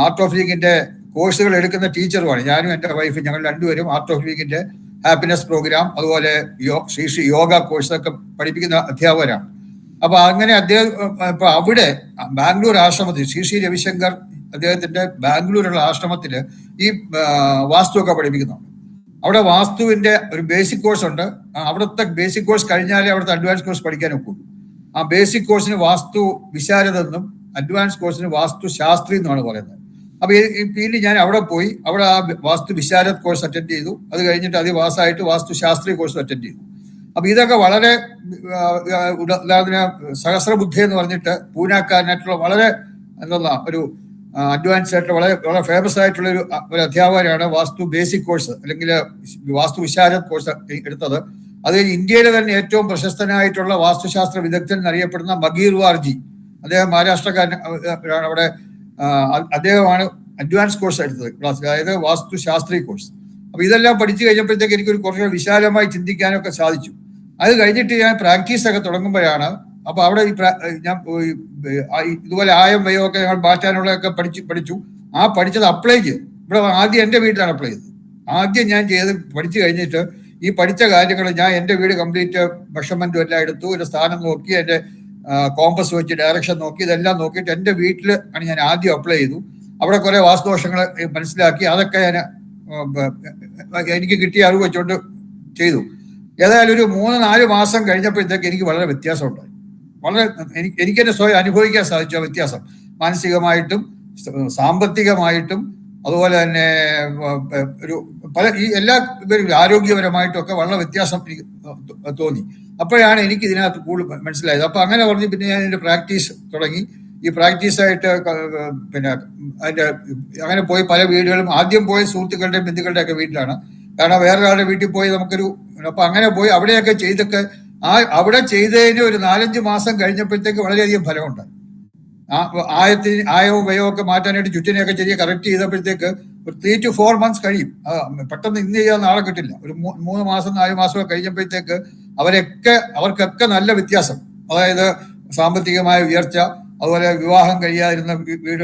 Speaker 2: ആർട്ട് ഓഫ് ലിവിങ്ങിന്റെ കോഴ്സുകൾ എടുക്കുന്ന ടീച്ചറുമാണ് ഞാനും എൻ്റെ വൈഫും. ഞങ്ങൾ രണ്ടുപേരും ആർട്ട് ഓഫ് ലിവിങ്ങിന്റെ ഹാപ്പിനെസ് പ്രോഗ്രാം അതുപോലെ ശ്രീ യോഗ കോഴ്സൊക്കെ പഠിപ്പിക്കുന്ന അധ്യാപകരാണ്. അപ്പൊ അങ്ങനെ അദ്ദേഹം ഇപ്പൊ അവിടെ ബാംഗ്ലൂർ ആശ്രമത്തിൽ ശ്രീ രവിശങ്കർ അദ്ദേഹത്തിന്റെ ബാംഗ്ലൂരുള്ള ആശ്രമത്തില് ഈ വാസ്തുവൊക്കെ പഠിപ്പിക്കുന്നുണ്ട്. അവിടെ വാസ്തുവിന്റെ ഒരു ബേസിക് കോഴ്സ് ഉണ്ട്. അവിടുത്തെ ബേസിക് കോഴ്സ് കഴിഞ്ഞാലേ അവിടുത്തെ അഡ്വാൻസ് കോഴ്സ് പഠിക്കാൻ ഒക്കുള്ളൂ. ആ ബേസിക് കോഴ്സിന് വാസ്തു വിശാരദ എന്നും അഡ്വാൻസ് കോഴ്സിന് വാസ്തു ശാസ്ത്രി എന്നുമാണ് പറയുന്നത്. അപ്പൊ പിന്നെ ഞാൻ അവിടെ പോയി അവിടെ ആ വാസ്തു വിശാരദ് കോഴ്സ് അറ്റൻഡ് ചെയ്തു. അത് കഴിഞ്ഞിട്ട് അത് പാസ്സായിട്ട് വാസ്തു ശാസ്ത്രി കോഴ്സ് അറ്റൻഡ് ചെയ്തു. അപ്പൊ ഇതൊക്കെ വളരെ ഉദാഹരണ സഹസ്രബുദ്ധി എന്ന് പറഞ്ഞിട്ട് പൂനാക്കാരനായിട്ടുള്ള വളരെ ഒരു അഡ്വാൻസ് ആയിട്ടുള്ള വളരെ ഫേമസ് ആയിട്ടുള്ള ഒരു അധ്യാപകരാണ് വാസ്തു ബേസിക് കോഴ്സ് അല്ലെങ്കിൽ വാസ്തു വിശാരദ് കോഴ്സ് എടുത്തത്. അത് ഇന്ത്യയിലെ തന്നെ ഏറ്റവും പ്രശസ്തനായിട്ടുള്ള വാസ്തുശാസ്ത്ര വിദഗ്ധൻ എന്നറിയപ്പെടുന്ന മഗീർ വാർജി, അദ്ദേഹം മഹാരാഷ്ട്രക്കാരനാണ്. അവിടെ അദ്ദേഹമാണ് അഡ്വാൻസ് കോഴ്സ് എടുത്തത് ക്ലാസ്സിൽ, അതായത് വാസ്തുശാസ്ത്രി കോഴ്സ്. അപ്പൊ ഇതെല്ലാം പഠിച്ചു കഴിഞ്ഞപ്പോഴത്തേക്ക് എനിക്കൊരു കുറച്ച് വിശാലമായി ചിന്തിക്കാനൊക്കെ സാധിച്ചു. അത് കഴിഞ്ഞിട്ട് ഞാൻ പ്രാക്ടീസ് ഒക്കെ തുടങ്ങുമ്പോഴാണ് അപ്പൊ അവിടെ ഞാൻ ഇതുപോലെ ആയം വയമൊക്കെ ഞങ്ങൾ മാറ്റാനുള്ളതൊക്കെ പഠിച്ചു. ആ പഠിച്ചത് അപ്ലൈ ചെയ്തു. ഇവിടെ ആദ്യം എൻ്റെ വീട്ടിലാണ് അപ്ലൈ ചെയ്തത്. ആദ്യം ഞാൻ പഠിച്ചു കഴിഞ്ഞിട്ട് ഈ പഠിച്ച കാര്യങ്ങൾ ഞാൻ എൻ്റെ വീട് കംപ്ലീറ്റ് മെഷർമെന്റും എല്ലാം എടുത്തു, ഒരു സ്ഥാനം നോക്കി, എൻ്റെ കോമ്പസ് വെച്ച് ഡയറക്ഷൻ നോക്കി, ഇതെല്ലാം നോക്കിയിട്ട് എൻ്റെ വീട്ടിൽ ആണ് ഞാൻ ആദ്യം അപ്ലൈ ചെയ്തു. അവിടെ കുറെ വാസ്തുദോഷങ്ങൾ മനസ്സിലാക്കി, അതൊക്കെ ഞാൻ എനിക്ക് കിട്ടിയ അറിവ് വെച്ചുകൊണ്ട് ചെയ്തു. ഏതായാലും ഒരു 3-4 മാസം കഴിഞ്ഞപ്പോഴത്തേക്ക് എനിക്ക് വളരെ വ്യത്യാസമുണ്ടായി. വളരെ എനിക്ക് തന്നെ സ്വയം അനുഭവിക്കാൻ സാധിച്ച വ്യത്യാസം, മാനസികമായിട്ടും സാമ്പത്തികമായിട്ടും അതുപോലെ തന്നെ ഒരു ഈ എല്ലാ ആരോഗ്യപരമായിട്ടും ഒക്കെ വളരെ വ്യത്യാസം എനിക്ക് തോന്നി. അപ്പോഴാണ് എനിക്ക് ഇതിനകത്ത് കൂടുതൽ മനസ്സിലായത്. അപ്പൊ അങ്ങനെ പറഞ്ഞ് പിന്നെ ഞാൻ ഇതിന്റെ പ്രാക്ടീസ് തുടങ്ങി. ഈ പ്രാക്ടീസായിട്ട് പിന്നെ അതിന്റെ അങ്ങനെ പോയി പല വീടുകളും, ആദ്യം പോയി സുഹൃത്തുക്കളുടെയും ബന്ധുക്കളുടെ ഒക്കെ വീട്ടിലാണ്. കാരണം വേറൊരാളുടെ വീട്ടിൽ പോയി നമുക്കൊരു, അപ്പൊ അങ്ങനെ പോയി അവിടെയൊക്കെ ചെയ്തൊക്കെ അവിടെ ചെയ്തതിന് ഒരു 4-5 മാസം കഴിഞ്ഞപ്പോഴത്തേക്ക് വളരെയധികം ഫലമുണ്ടായി. ആയവും വ്യയവും ഒക്കെ മാറ്റാനായിട്ട് ചുറ്റിനെയൊക്കെ ചെറിയ കറക്റ്റ് ചെയ്തപ്പോഴത്തേക്ക് ഒരു 3 to 4 months കഴിയും. പെട്ടെന്ന് ഇന്ന് ചെയ്യാൻ നാളെ കിട്ടില്ല. ഒരു 3 മാസം 4 മാസമൊക്കെ കഴിഞ്ഞപ്പോഴത്തേക്ക് അവർക്കൊക്കെ നല്ല വ്യത്യാസം. അതായത് സാമ്പത്തികമായ ഉയർച്ച, അതുപോലെ വിവാഹം കഴിയാതിരുന്ന വീട്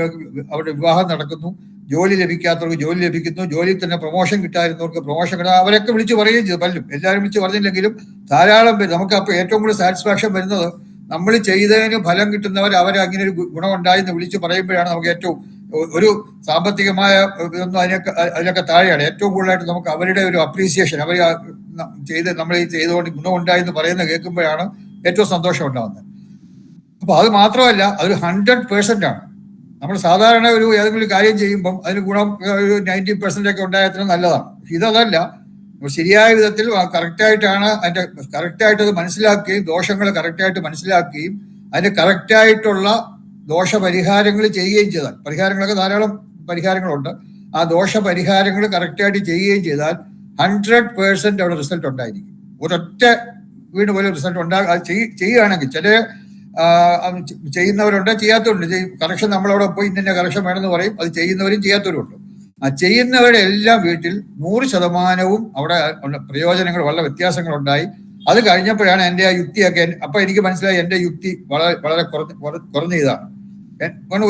Speaker 2: അവരുടെ വിവാഹം നടക്കുന്നു, ജോലി ലഭിക്കാത്തവർക്ക് ജോലി ലഭിക്കുന്നു, ജോലിയിൽ തന്നെ പ്രൊമോഷൻ കിട്ടാതിരുന്നവർക്ക് പ്രൊമോഷൻ കിട്ടാൻ അവരൊക്കെ വിളിച്ച് പറയുകയും ചെയ്തു. പലരും, എല്ലാവരും വിളിച്ച് പറഞ്ഞില്ലെങ്കിലും ധാരാളം പേര്. നമുക്ക് അപ്പോൾ ഏറ്റവും കൂടുതൽ സാറ്റിസ്ഫാക്ഷൻ വരുന്നത് നമ്മൾ ചെയ്തതിന് ഫലം കിട്ടുന്നവർ അങ്ങനെ ഒരു ഗുണമുണ്ടായി എന്ന് വിളിച്ച് പറയുമ്പോഴാണ് നമുക്ക് ഏറ്റവും ഒരു സാമ്പത്തികമായ ഇതൊന്നും അതിനൊക്കെ താഴെയാണ്. ഏറ്റവും കൂടുതലായിട്ട് നമുക്ക് അവരുടെ ഒരു അപ്രീസിയേഷൻ, അവർ നമ്മൾ ഈ ചെയ്തുകൊണ്ട് ഗുണമുണ്ടായി എന്ന് പറയുന്നത് കേൾക്കുമ്പോഴാണ് ഏറ്റവും സന്തോഷം ഉണ്ടാകുന്നത്. അപ്പൊ അത് മാത്രമല്ല, അതൊരു 100% ആണ്. നമ്മൾ സാധാരണ ഒരു ഏതെങ്കിലും കാര്യം ചെയ്യുമ്പം അതിന് ഗുണം ഒരു 90% ഒക്കെ ഉണ്ടായത്തിന് നല്ലതാണ്. ഇതല്ല, ശരിയായ വിധത്തിൽ കറക്റ്റായിട്ടാണ് അതിന്റെ കറക്റ്റായിട്ട് അത് മനസ്സിലാക്കുകയും ദോഷങ്ങൾ കറക്റ്റായിട്ട് മനസ്സിലാക്കുകയും അതിന് കറക്റ്റായിട്ടുള്ള ദോഷപരിഹാരങ്ങൾ ചെയ്യുകയും ചെയ്താൽ, പരിഹാരങ്ങളൊക്കെ ധാരാളം പരിഹാരങ്ങളുണ്ട്, ആ ദോഷപരിഹാരങ്ങൾ കറക്റ്റായിട്ട് ചെയ്യുകയും ചെയ്താൽ 100% അവിടെ റിസൾട്ട് ഉണ്ടായിരിക്കും. ഒരൊറ്റ വീട് പോലെ റിസൾട്ട് അത് ചെയ്യുകയാണെങ്കിൽ. ചില ചെയ്യുന്നവരുണ്ട്, ചെയ്യാത്തവരുണ്ട്. കറക്ഷൻ നമ്മളവിടെ പോയി ഇന്ന കറക്ഷൻ വേണമെന്ന് പറയും, അത് ചെയ്യുന്നവരും ചെയ്യാത്തവരുണ്ട്. ആ ചെയ്യുന്നവരുടെ എല്ലാം വീട്ടിൽ 100% അവിടെ പ്രയോജനങ്ങൾ, വളരെ വ്യത്യാസങ്ങളുണ്ടായി. അത് കഴിഞ്ഞപ്പോഴാണ് എൻ്റെ ആ യുക്തിയൊക്കെ, അപ്പൊ എനിക്ക് മനസ്സിലായി എൻ്റെ യുക്തി വളരെ കുറഞ്ഞ ഇതാണ്.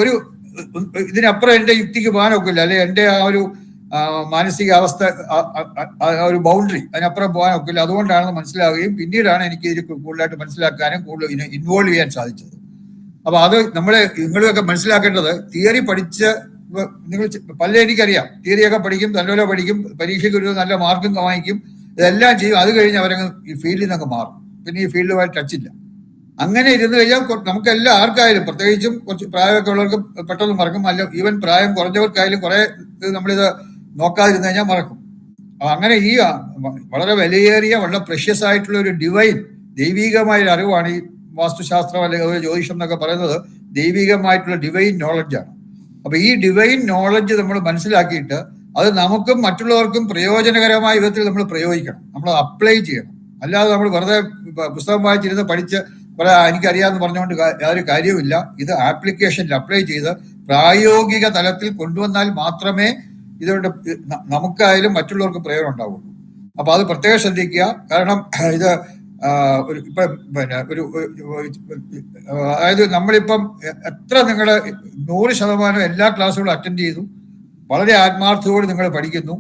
Speaker 2: ഒരു ഇതിനപ്പുറം എൻ്റെ യുക്തിക്ക് പോകാനൊക്കില്ല, അല്ലെ എൻ്റെ ആ ഒരു മാനസികാവസ്ഥ, ഒരു ബൗണ്ടറി, അതിനപ്പുറം പോകാനൊക്കില്ല. അതുകൊണ്ടാണെന്ന് മനസ്സിലാവുകയും പിന്നീടാണ് എനിക്ക് ഇത് കൂടുതലായിട്ട് മനസ്സിലാക്കാനും കൂടുതൽ ഇൻവോൾവ് ചെയ്യാൻ സാധിച്ചത്. അപ്പൊ അത് നിങ്ങളൊക്കെ മനസ്സിലാക്കേണ്ടത്, തിയറി പഠിച്ച് നിങ്ങൾ പല, എനിക്കറിയാം, തിയറിയൊക്കെ പഠിക്കും, നല്ലപോലെ പഠിക്കും, പരീക്ഷയ്ക്ക് ഒരു നല്ല മാർക്കും വാങ്ങിക്കും, ഇതെല്ലാം ചെയ്യും. അത് കഴിഞ്ഞ് അവരങ്ങ് ഈ ഫീൽഡിൽ നിന്നൊക്കെ മാറും. പിന്നെ ഈ ഫീൽഡുമായി ടച്ചില്ല. അങ്ങനെ ഇരുന്ന് കഴിഞ്ഞാൽ നമുക്കെല്ലാം, ആർക്കായാലും, പ്രത്യേകിച്ചും കുറച്ച് പ്രായമൊക്കെ ഉള്ളവർക്ക് പെട്ടെന്ന് മറക്കും. അല്ല, ഈവൻ പ്രായം കുറഞ്ഞവർക്കായാലും കുറെ നമ്മളിത് നോക്കാതിരുന്നു കഴിഞ്ഞാൽ മറക്കും. അങ്ങനെ ഈ വളരെ വിലയേറിയ, വളരെ പ്രഷ്യസ് ആയിട്ടുള്ള ഒരു ഡിവൈൻ, ദൈവികമായ ഒരു അറിവാണ് ഈ വാസ്തുശാസ്ത്രം അല്ലെങ്കിൽ ജ്യോതിഷം എന്നൊക്കെ പറയുന്നത്. ദൈവികമായിട്ടുള്ള ഡിവൈൻ നോളജാണ്. അപ്പൊ ഈ ഡിവൈൻ നോളജ് നമ്മൾ മനസ്സിലാക്കിയിട്ട് അത് നമുക്കും മറ്റുള്ളവർക്കും പ്രയോജനകരമായ വിധത്തിൽ നമ്മൾ പ്രയോഗിക്കണം, നമ്മൾ അപ്ലൈ ചെയ്യണം. അല്ലാതെ നമ്മൾ വെറുതെ പുസ്തകം വായിച്ചിരുന്ന് പഠിച്ച് എനിക്കറിയാമെന്ന് പറഞ്ഞുകൊണ്ട് യാതൊരു കാര്യവുമില്ല. ഇത് ആപ്ലിക്കേഷനിൽ അപ്ലൈ ചെയ്ത് പ്രായോഗിക തലത്തിൽ കൊണ്ടുവന്നാൽ മാത്രമേ ഇതുകൊണ്ട് നമുക്കായാലും മറ്റുള്ളവർക്ക് പ്രയോജനം ഉണ്ടാവുള്ളൂ. അപ്പൊ അത് പ്രത്യേകം ശ്രദ്ധിക്കുക. കാരണം ഇത് ഇപ്പം പിന്നെ അതായത് നമ്മളിപ്പം എത്ര നിങ്ങൾ 100% എല്ലാ ക്ലാസ്സുകളും അറ്റൻഡ് ചെയ്തു, വളരെ ആത്മാർത്ഥതയോട് നിങ്ങൾ പഠിക്കുന്നു,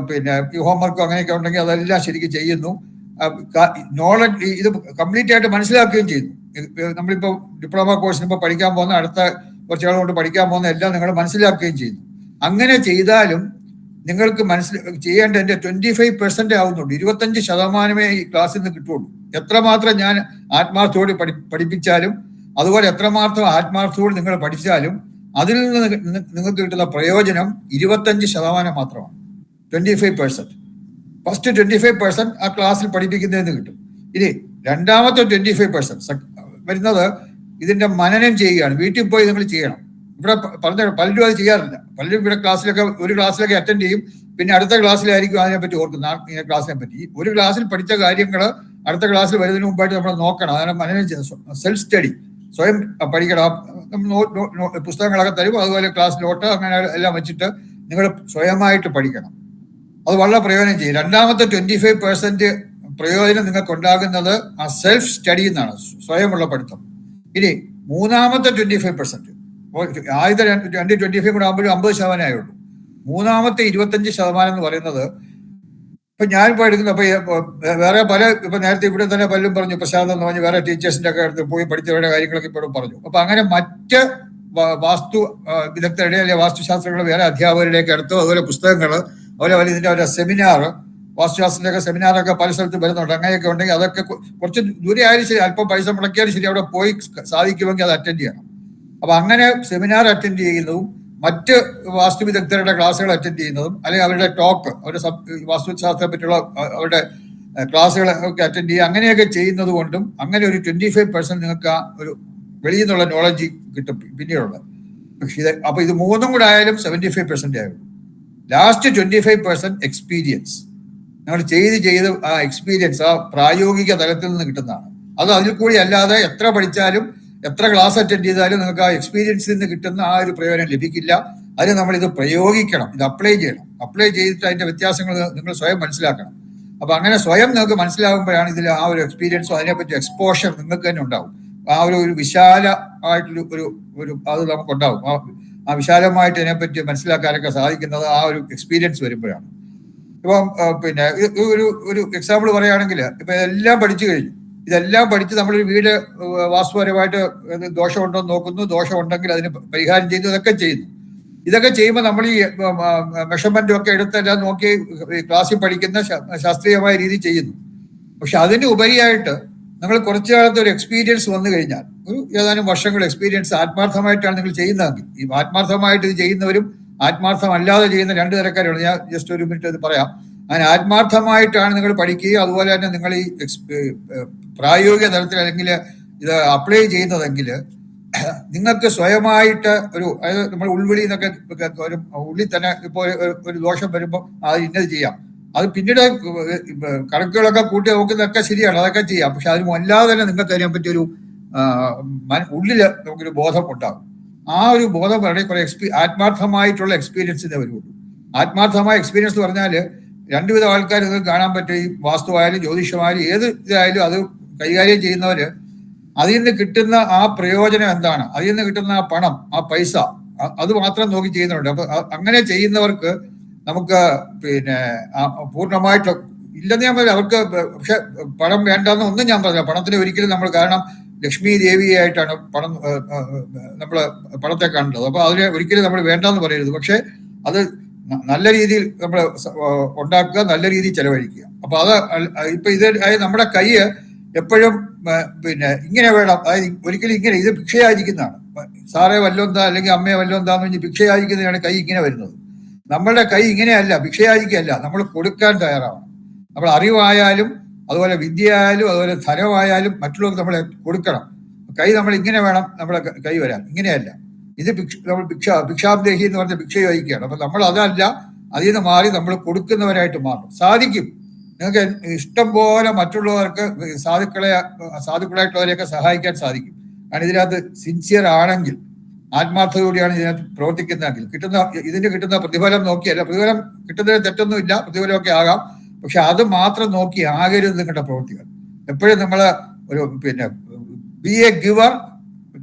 Speaker 2: പിന്നെ ഈ ഹോംവർക്കും അങ്ങനെയൊക്കെ ഉണ്ടെങ്കിൽ അതെല്ലാം ശരിക്കും ചെയ്യുന്നു, നോളജ് ഇത് കംപ്ലീറ്റ് ആയിട്ട് മനസ്സിലാക്കുകയും ചെയ്യുന്നു. നമ്മളിപ്പോൾ ഡിപ്ലോമ കോഴ്സിന് ഇപ്പോൾ പഠിക്കാൻ പോകുന്ന, അടുത്ത കുറച്ചുകൾ കൊണ്ട് പഠിക്കാൻ പോകുന്ന എല്ലാം നിങ്ങൾ മനസ്സിലാക്കുകയും ചെയ്യുന്നു. അങ്ങനെ ചെയ്താലും നിങ്ങൾക്ക് ചെയ്യേണ്ട എൻ്റെ 25% ആവുന്നുണ്ട്. 25% ഈ ക്ലാസ്സിൽ നിന്ന് കിട്ടുള്ളൂ. എത്രമാത്രം ഞാൻ ആത്മാർത്ഥത്തോട് പഠിപ്പിച്ചാലും, അതുപോലെ എത്രമാത്രം ആത്മാർത്ഥത്തോട് നിങ്ങൾ പഠിച്ചാലും, അതിൽ നിന്ന് നിങ്ങൾക്ക് കിട്ടുന്ന പ്രയോജനം 25% മാത്രമാണ്. 25%. ഫസ്റ്റ് 25% ആ ക്ലാസ്സിൽ പഠിപ്പിക്കുന്നതിന് കിട്ടും. ഇനി രണ്ടാമത്തെ 25% വരുന്നത് ഇതിന്റെ മനനം ചെയ്യുകയാണ്. വീട്ടിൽ പോയി നിങ്ങൾ ചെയ്യണം. ഇവിടെ പലരും അത് ചെയ്യാറില്ല. പലരും ഇവിടെ ഒരു ക്ലാസ്സിലൊക്കെ അറ്റൻഡ് ചെയ്യും, പിന്നെ അടുത്ത ക്ലാസ്സിലായിരിക്കും അതിനെപ്പറ്റി ഓർക്കുന്നത്, ഈ ക്ലാസ്സിനെ പറ്റി. ഒരു ക്ലാസ്സിൽ പഠിച്ച കാര്യങ്ങൾ അടുത്ത ക്ലാസ്സിൽ വരുന്നതിന് മുമ്പായിട്ട് നമ്മൾ നോക്കണം. അതിനെ മനനം ചെയ്യുന്ന സെൽഫ് സ്റ്റഡി, സ്വയം പഠിക്കണം. പുസ്തകങ്ങളൊക്കെ തരും, അതുപോലെ ക്ലാസ് നോട്ട് അങ്ങനെ എല്ലാം വെച്ചിട്ട് നിങ്ങൾ സ്വയമായിട്ട് പഠിക്കണം. അത് വളരെ പ്രയോജനം ചെയ്യും. രണ്ടാമത്തെ 25% പ്രയോജനം നിങ്ങൾക്ക് ഉണ്ടാകുന്നത് ആ സെൽഫ് സ്റ്റഡി എന്നാണ്, സ്വയമുള്ള പഠിത്തം. ഇനി മൂന്നാമത്തെ 25%, ആദ്യത്തെ 25 കൂടെ ആകുമ്പോഴും 50% ആയുള്ളൂ. മൂന്നാമത്തെ 25% എന്ന് പറയുന്നത് ഇപ്പൊ ഞാനിപ്പോ എടുക്കുന്ന വേറെ ഇപ്പൊ നേരത്തെ ഇവിടെ തന്നെ പലരും പറഞ്ഞു, പ്രശാന്ത് എന്ന് പറഞ്ഞ് വേറെ ടീച്ചേഴ്സിന്റെ ഒക്കെ അടുത്ത് പോയി പഠിച്ചവരുടെ കാര്യങ്ങളൊക്കെ ഇപ്പോഴും പറഞ്ഞു. അപ്പൊ അങ്ങനെ മറ്റ് വാസ്തു വിദഗ്ധരുടെ അല്ലെങ്കിൽ വാസ്തുശാസ്ത്രങ്ങളുടെ വേറെ അധ്യാപകരുടെയൊക്കെ അടുത്തോ അതുപോലെ പുസ്തകങ്ങൾ, അതുപോലെ ഇതിന്റെ ഒരു സെമിനാർ, വാസ്തുശാസ്ത്രത്തിലൊക്കെ സെമിനാറൊക്കെ പല സ്ഥലത്ത് വരുന്നുണ്ട്. അങ്ങനെയൊക്കെ ഉണ്ടെങ്കിൽ അതൊക്കെ കുറച്ച് ദൂരെ ആയാലും ശരി, അല്പം പൈസ മുടക്കിയാലും ശരി, അവിടെ പോയി സാധിക്കുമെങ്കിൽ അത് അറ്റൻഡ് ചെയ്യണം. അപ്പൊ അങ്ങനെ സെമിനാർ അറ്റൻഡ് ചെയ്യുന്നതും മറ്റ് വാസ്തു വിദഗ്ധരുടെ ക്ലാസ്സുകൾ അറ്റൻഡ് ചെയ്യുന്നതും അല്ലെങ്കിൽ അവരുടെ ടോക്ക്, അവരുടെ വാസ്തുശാസ്ത്രത്തെ പറ്റിയുള്ള അവരുടെ ക്ലാസ്സുകളൊക്കെ അറ്റൻഡ് ചെയ്യുക, അങ്ങനെയൊക്കെ ചെയ്യുന്നത് കൊണ്ടും അങ്ങനെ ഒരു 25% നിങ്ങൾക്ക് ആ ഒരു വെളിയിൽ നിന്നുള്ള നോളജ് കിട്ടും പിന്നീടുള്ളത്. പക്ഷേ അപ്പൊ ഇത് മൂന്നും കൂടെ ആയാലും 75% ആയുള്ളൂ. ലാസ്റ്റ് 25% എക്സ്പീരിയൻസ്, നിങ്ങൾ ചെയ്ത് ആ എക്സ്പീരിയൻസ് ആ പ്രായോഗിക തലത്തിൽ നിന്ന് കിട്ടുന്നതാണ്. അത് അതിൽ കൂടി അല്ലാതെ എത്ര പഠിച്ചാലും എത്ര ക്ലാസ് അറ്റൻഡ് ചെയ്താലും നിങ്ങൾക്ക് ആ എക്സ്പീരിയൻസിൽ നിന്ന് കിട്ടുന്ന ആ ഒരു പ്രയോജനം ലഭിക്കില്ല. അതിന് നമ്മൾ ഇത് പ്രയോഗിക്കണം, ഇത് അപ്ലൈ ചെയ്യണം. അപ്ലൈ ചെയ്തിട്ട് അതിന്റെ വ്യത്യാസങ്ങൾ നിങ്ങൾ സ്വയം മനസ്സിലാക്കണം. അപ്പൊ അങ്ങനെ സ്വയം നിങ്ങൾക്ക് മനസ്സിലാകുമ്പോഴാണ് ഇതിൽ ആ ഒരു എക്സ്പീരിയൻസും അതിനെപ്പറ്റി എക്സ്പോഷർ നിങ്ങൾക്ക് തന്നെ ഉണ്ടാവും. ആ ഒരു വിശാലമായിട്ടുള്ള ഒരു അത് നമുക്കുണ്ടാവും. ആ വിശാലമായിട്ട് ഇതിനെപ്പറ്റി മനസ്സിലാക്കാനൊക്കെ സാധിക്കുന്നത് ആ ഒരു എക്സ്പീരിയൻസ് വരുമ്പോഴാണ്. ഇപ്പം പിന്നെ ഒരു എക്സാമ്പിൾ പറയുകയാണെങ്കിൽ, ഇപ്പൊ ഇതെല്ലാം പഠിച്ചു കഴിഞ്ഞു, ഇതെല്ലാം പഠിച്ച് നമ്മളൊരു വീട് വാസ്തുപരമായിട്ട് ദോഷമുണ്ടോ എന്ന് നോക്കുന്നു, ദോഷമുണ്ടെങ്കിൽ അതിന് പരിഹാരം ചെയ്യുന്നു, ഇതൊക്കെ ചെയ്യുന്നു. ഇതൊക്കെ ചെയ്യുമ്പോൾ നമ്മൾ ഈ മെഷർമെന്റും ഒക്കെ എടുത്തെല്ലാം നോക്കി ക്ലാസ്സിൽ പഠിക്കുന്ന ശാസ്ത്രീയമായ രീതി ചെയ്യുന്നു. പക്ഷെ അതിന് ഉപരിയായിട്ട് നിങ്ങൾ കുറച്ചു കാലത്ത് ഒരു എക്സ്പീരിയൻസ് വന്നു കഴിഞ്ഞാൽ, ഒരു ഏതാനും വർഷങ്ങൾ എക്സ്പീരിയൻസ് ആത്മാർത്ഥമായിട്ടാണ് നിങ്ങൾ ചെയ്യുന്നതെങ്കിൽ, ഈ ആത്മാർത്ഥമായിട്ട് ഇത് ചെയ്യുന്നവരും ആത്മാർത്ഥമല്ലാതെ ചെയ്യുന്ന രണ്ട് തരക്കാരാണ്. ഞാൻ ജസ്റ്റ് ഒരു മിനിറ്റ് ഇത് പറയാം. അങ്ങനെ ആത്മാർത്ഥമായിട്ടാണ് നിങ്ങൾ പഠിക്കുകയും അതുപോലെ തന്നെ നിങ്ങൾ ഈ പ്രായോഗിക തലത്തിൽ അല്ലെങ്കിൽ ഇത് അപ്ലൈ ചെയ്യുന്നതെങ്കിൽ നിങ്ങൾക്ക് സ്വയമായിട്ട് അതായത് നമ്മൾ ഉൾവിളി എന്നൊക്കെ ഉള്ളിൽ തന്നെ ഇപ്പോൾ ഒരു ദോഷം വരുമ്പോൾ അത് ഇന്നത് ചെയ്യാം, അത് പിന്നീട് കണക്കുകളൊക്കെ കൂട്ടി നോക്കുന്നതൊക്കെ ശരിയാണ്, അതൊക്കെ ചെയ്യാം. പക്ഷെ അതിന് അല്ലാതെ തന്നെ നിങ്ങൾക്ക് അതിനെ പറ്റി ഉള്ളില് നമുക്കൊരു ബോധം ഉണ്ടാകും. ആ ഒരു ബോധം വളരെ കുറെ ആത്മാർത്ഥമായിട്ടുള്ള എക്സ്പീരിയൻസിനെ വരുള്ളൂ. ആത്മാർത്ഥമായ എക്സ്പീരിയൻസ് എന്ന് പറഞ്ഞാൽ രണ്ടുവിധ ആൾക്കാർ നിങ്ങൾക്ക് കാണാൻ പറ്റും. ഈ വാസ്തുവായാലും ജ്യോതിഷമായാലും ഏത് ഇതായാലും അത് കൈകാര്യം ചെയ്യുന്നവര് അതിൽ നിന്ന് കിട്ടുന്ന ആ പ്രയോജനം എന്താണ്, അതിൽ നിന്ന് കിട്ടുന്ന ആ പണം, ആ പൈസ, അത് മാത്രം നോക്കി ചെയ്യുന്നുണ്ട്. അപ്പൊ അങ്ങനെ ചെയ്യുന്നവർക്ക് നമുക്ക് പിന്നെ പൂർണ്ണമായിട്ട് ഇല്ലെന്ന് ഞാൻ പറയാം. അവർക്ക് പക്ഷെ പണം വേണ്ടെന്ന് ഒന്നും ഞാൻ പറഞ്ഞില്ല. പണത്തിന് ഒരിക്കലും നമ്മൾ, കാരണം ലക്ഷ്മി ദേവിയായിട്ടാണ് പണത്തെ കാണുന്നത്. അപ്പൊ അതിനെ ഒരിക്കലും നമ്മൾ വേണ്ടെന്ന് പറയരുത്. പക്ഷെ അത് നല്ല രീതിയിൽ നമ്മൾ ഉണ്ടാക്കുക, നല്ല രീതിയിൽ ചെലവഴിക്കുക. അപ്പൊ അത് ഇപ്പൊ ഇത് നമ്മുടെ കൈ എപ്പോഴും പിന്നെ ഇങ്ങനെ വേണം. അതായത് ഒരിക്കലും ഇങ്ങനെ ഇത് ഭിക്ഷയായിരിക്കുന്നതാണ്. സാറേ വല്ലോന്താ അല്ലെങ്കിൽ അമ്മയെ വല്ലോന്താന്ന് പറഞ്ഞ് ഭിക്ഷയായിരിക്കുന്നതാണ് കൈ ഇങ്ങനെ വരുന്നത്. നമ്മളുടെ കൈ ഇങ്ങനെയല്ല, ഭിക്ഷയായിരിക്കല്ല, നമ്മൾ കൊടുക്കാൻ തയ്യാറാവണം. നമ്മൾ അറിവായാലും അതുപോലെ വിദ്യയായാലും അതുപോലെ ധനമായാലും മറ്റുള്ളവർക്ക് നമ്മൾ കൊടുക്കണം. കൈ നമ്മൾ ഇങ്ങനെ വേണം നമ്മളെ കൈ വരാൻ, ഇങ്ങനെയല്ല. ഇത് നമ്മൾ ഭിക്ഷാബ്ദേഹി എന്ന് പറഞ്ഞ ഭിക്ഷ ചോദിക്കുകയാണ്. അപ്പൊ നമ്മൾ അതല്ല, അതിൽ നിന്ന് മാറി നമ്മൾ കൊടുക്കുന്നവരായിട്ട് മാറും. സാധിക്കും, നിങ്ങൾക്ക് ഇഷ്ടം പോലെ മറ്റുള്ളവർക്ക് സാധുക്കളായിട്ടുള്ളവരെയൊക്കെ സഹായിക്കാൻ സാധിക്കും. കാരണം ഇതിനകത്ത് സിൻസിയർ ആണെങ്കിൽ, ആത്മാർത്ഥതയോടെയാണ് ഇതിനകത്ത് പ്രവർത്തിക്കുന്നതെങ്കിൽ ഇതിന് കിട്ടുന്ന പ്രതിഫലം നോക്കിയല്ല. പ്രതിഫലം കിട്ടുന്നതിന് തെറ്റൊന്നുമില്ല, പ്രതിഫലമൊക്കെ ആകാം. പക്ഷെ അത് മാത്രം നോക്കി ആകരുത് നിങ്ങളുടെ പ്രവൃത്തികൾ. എപ്പോഴും നമ്മൾ പിന്നെ ബി എ ഗിവർ,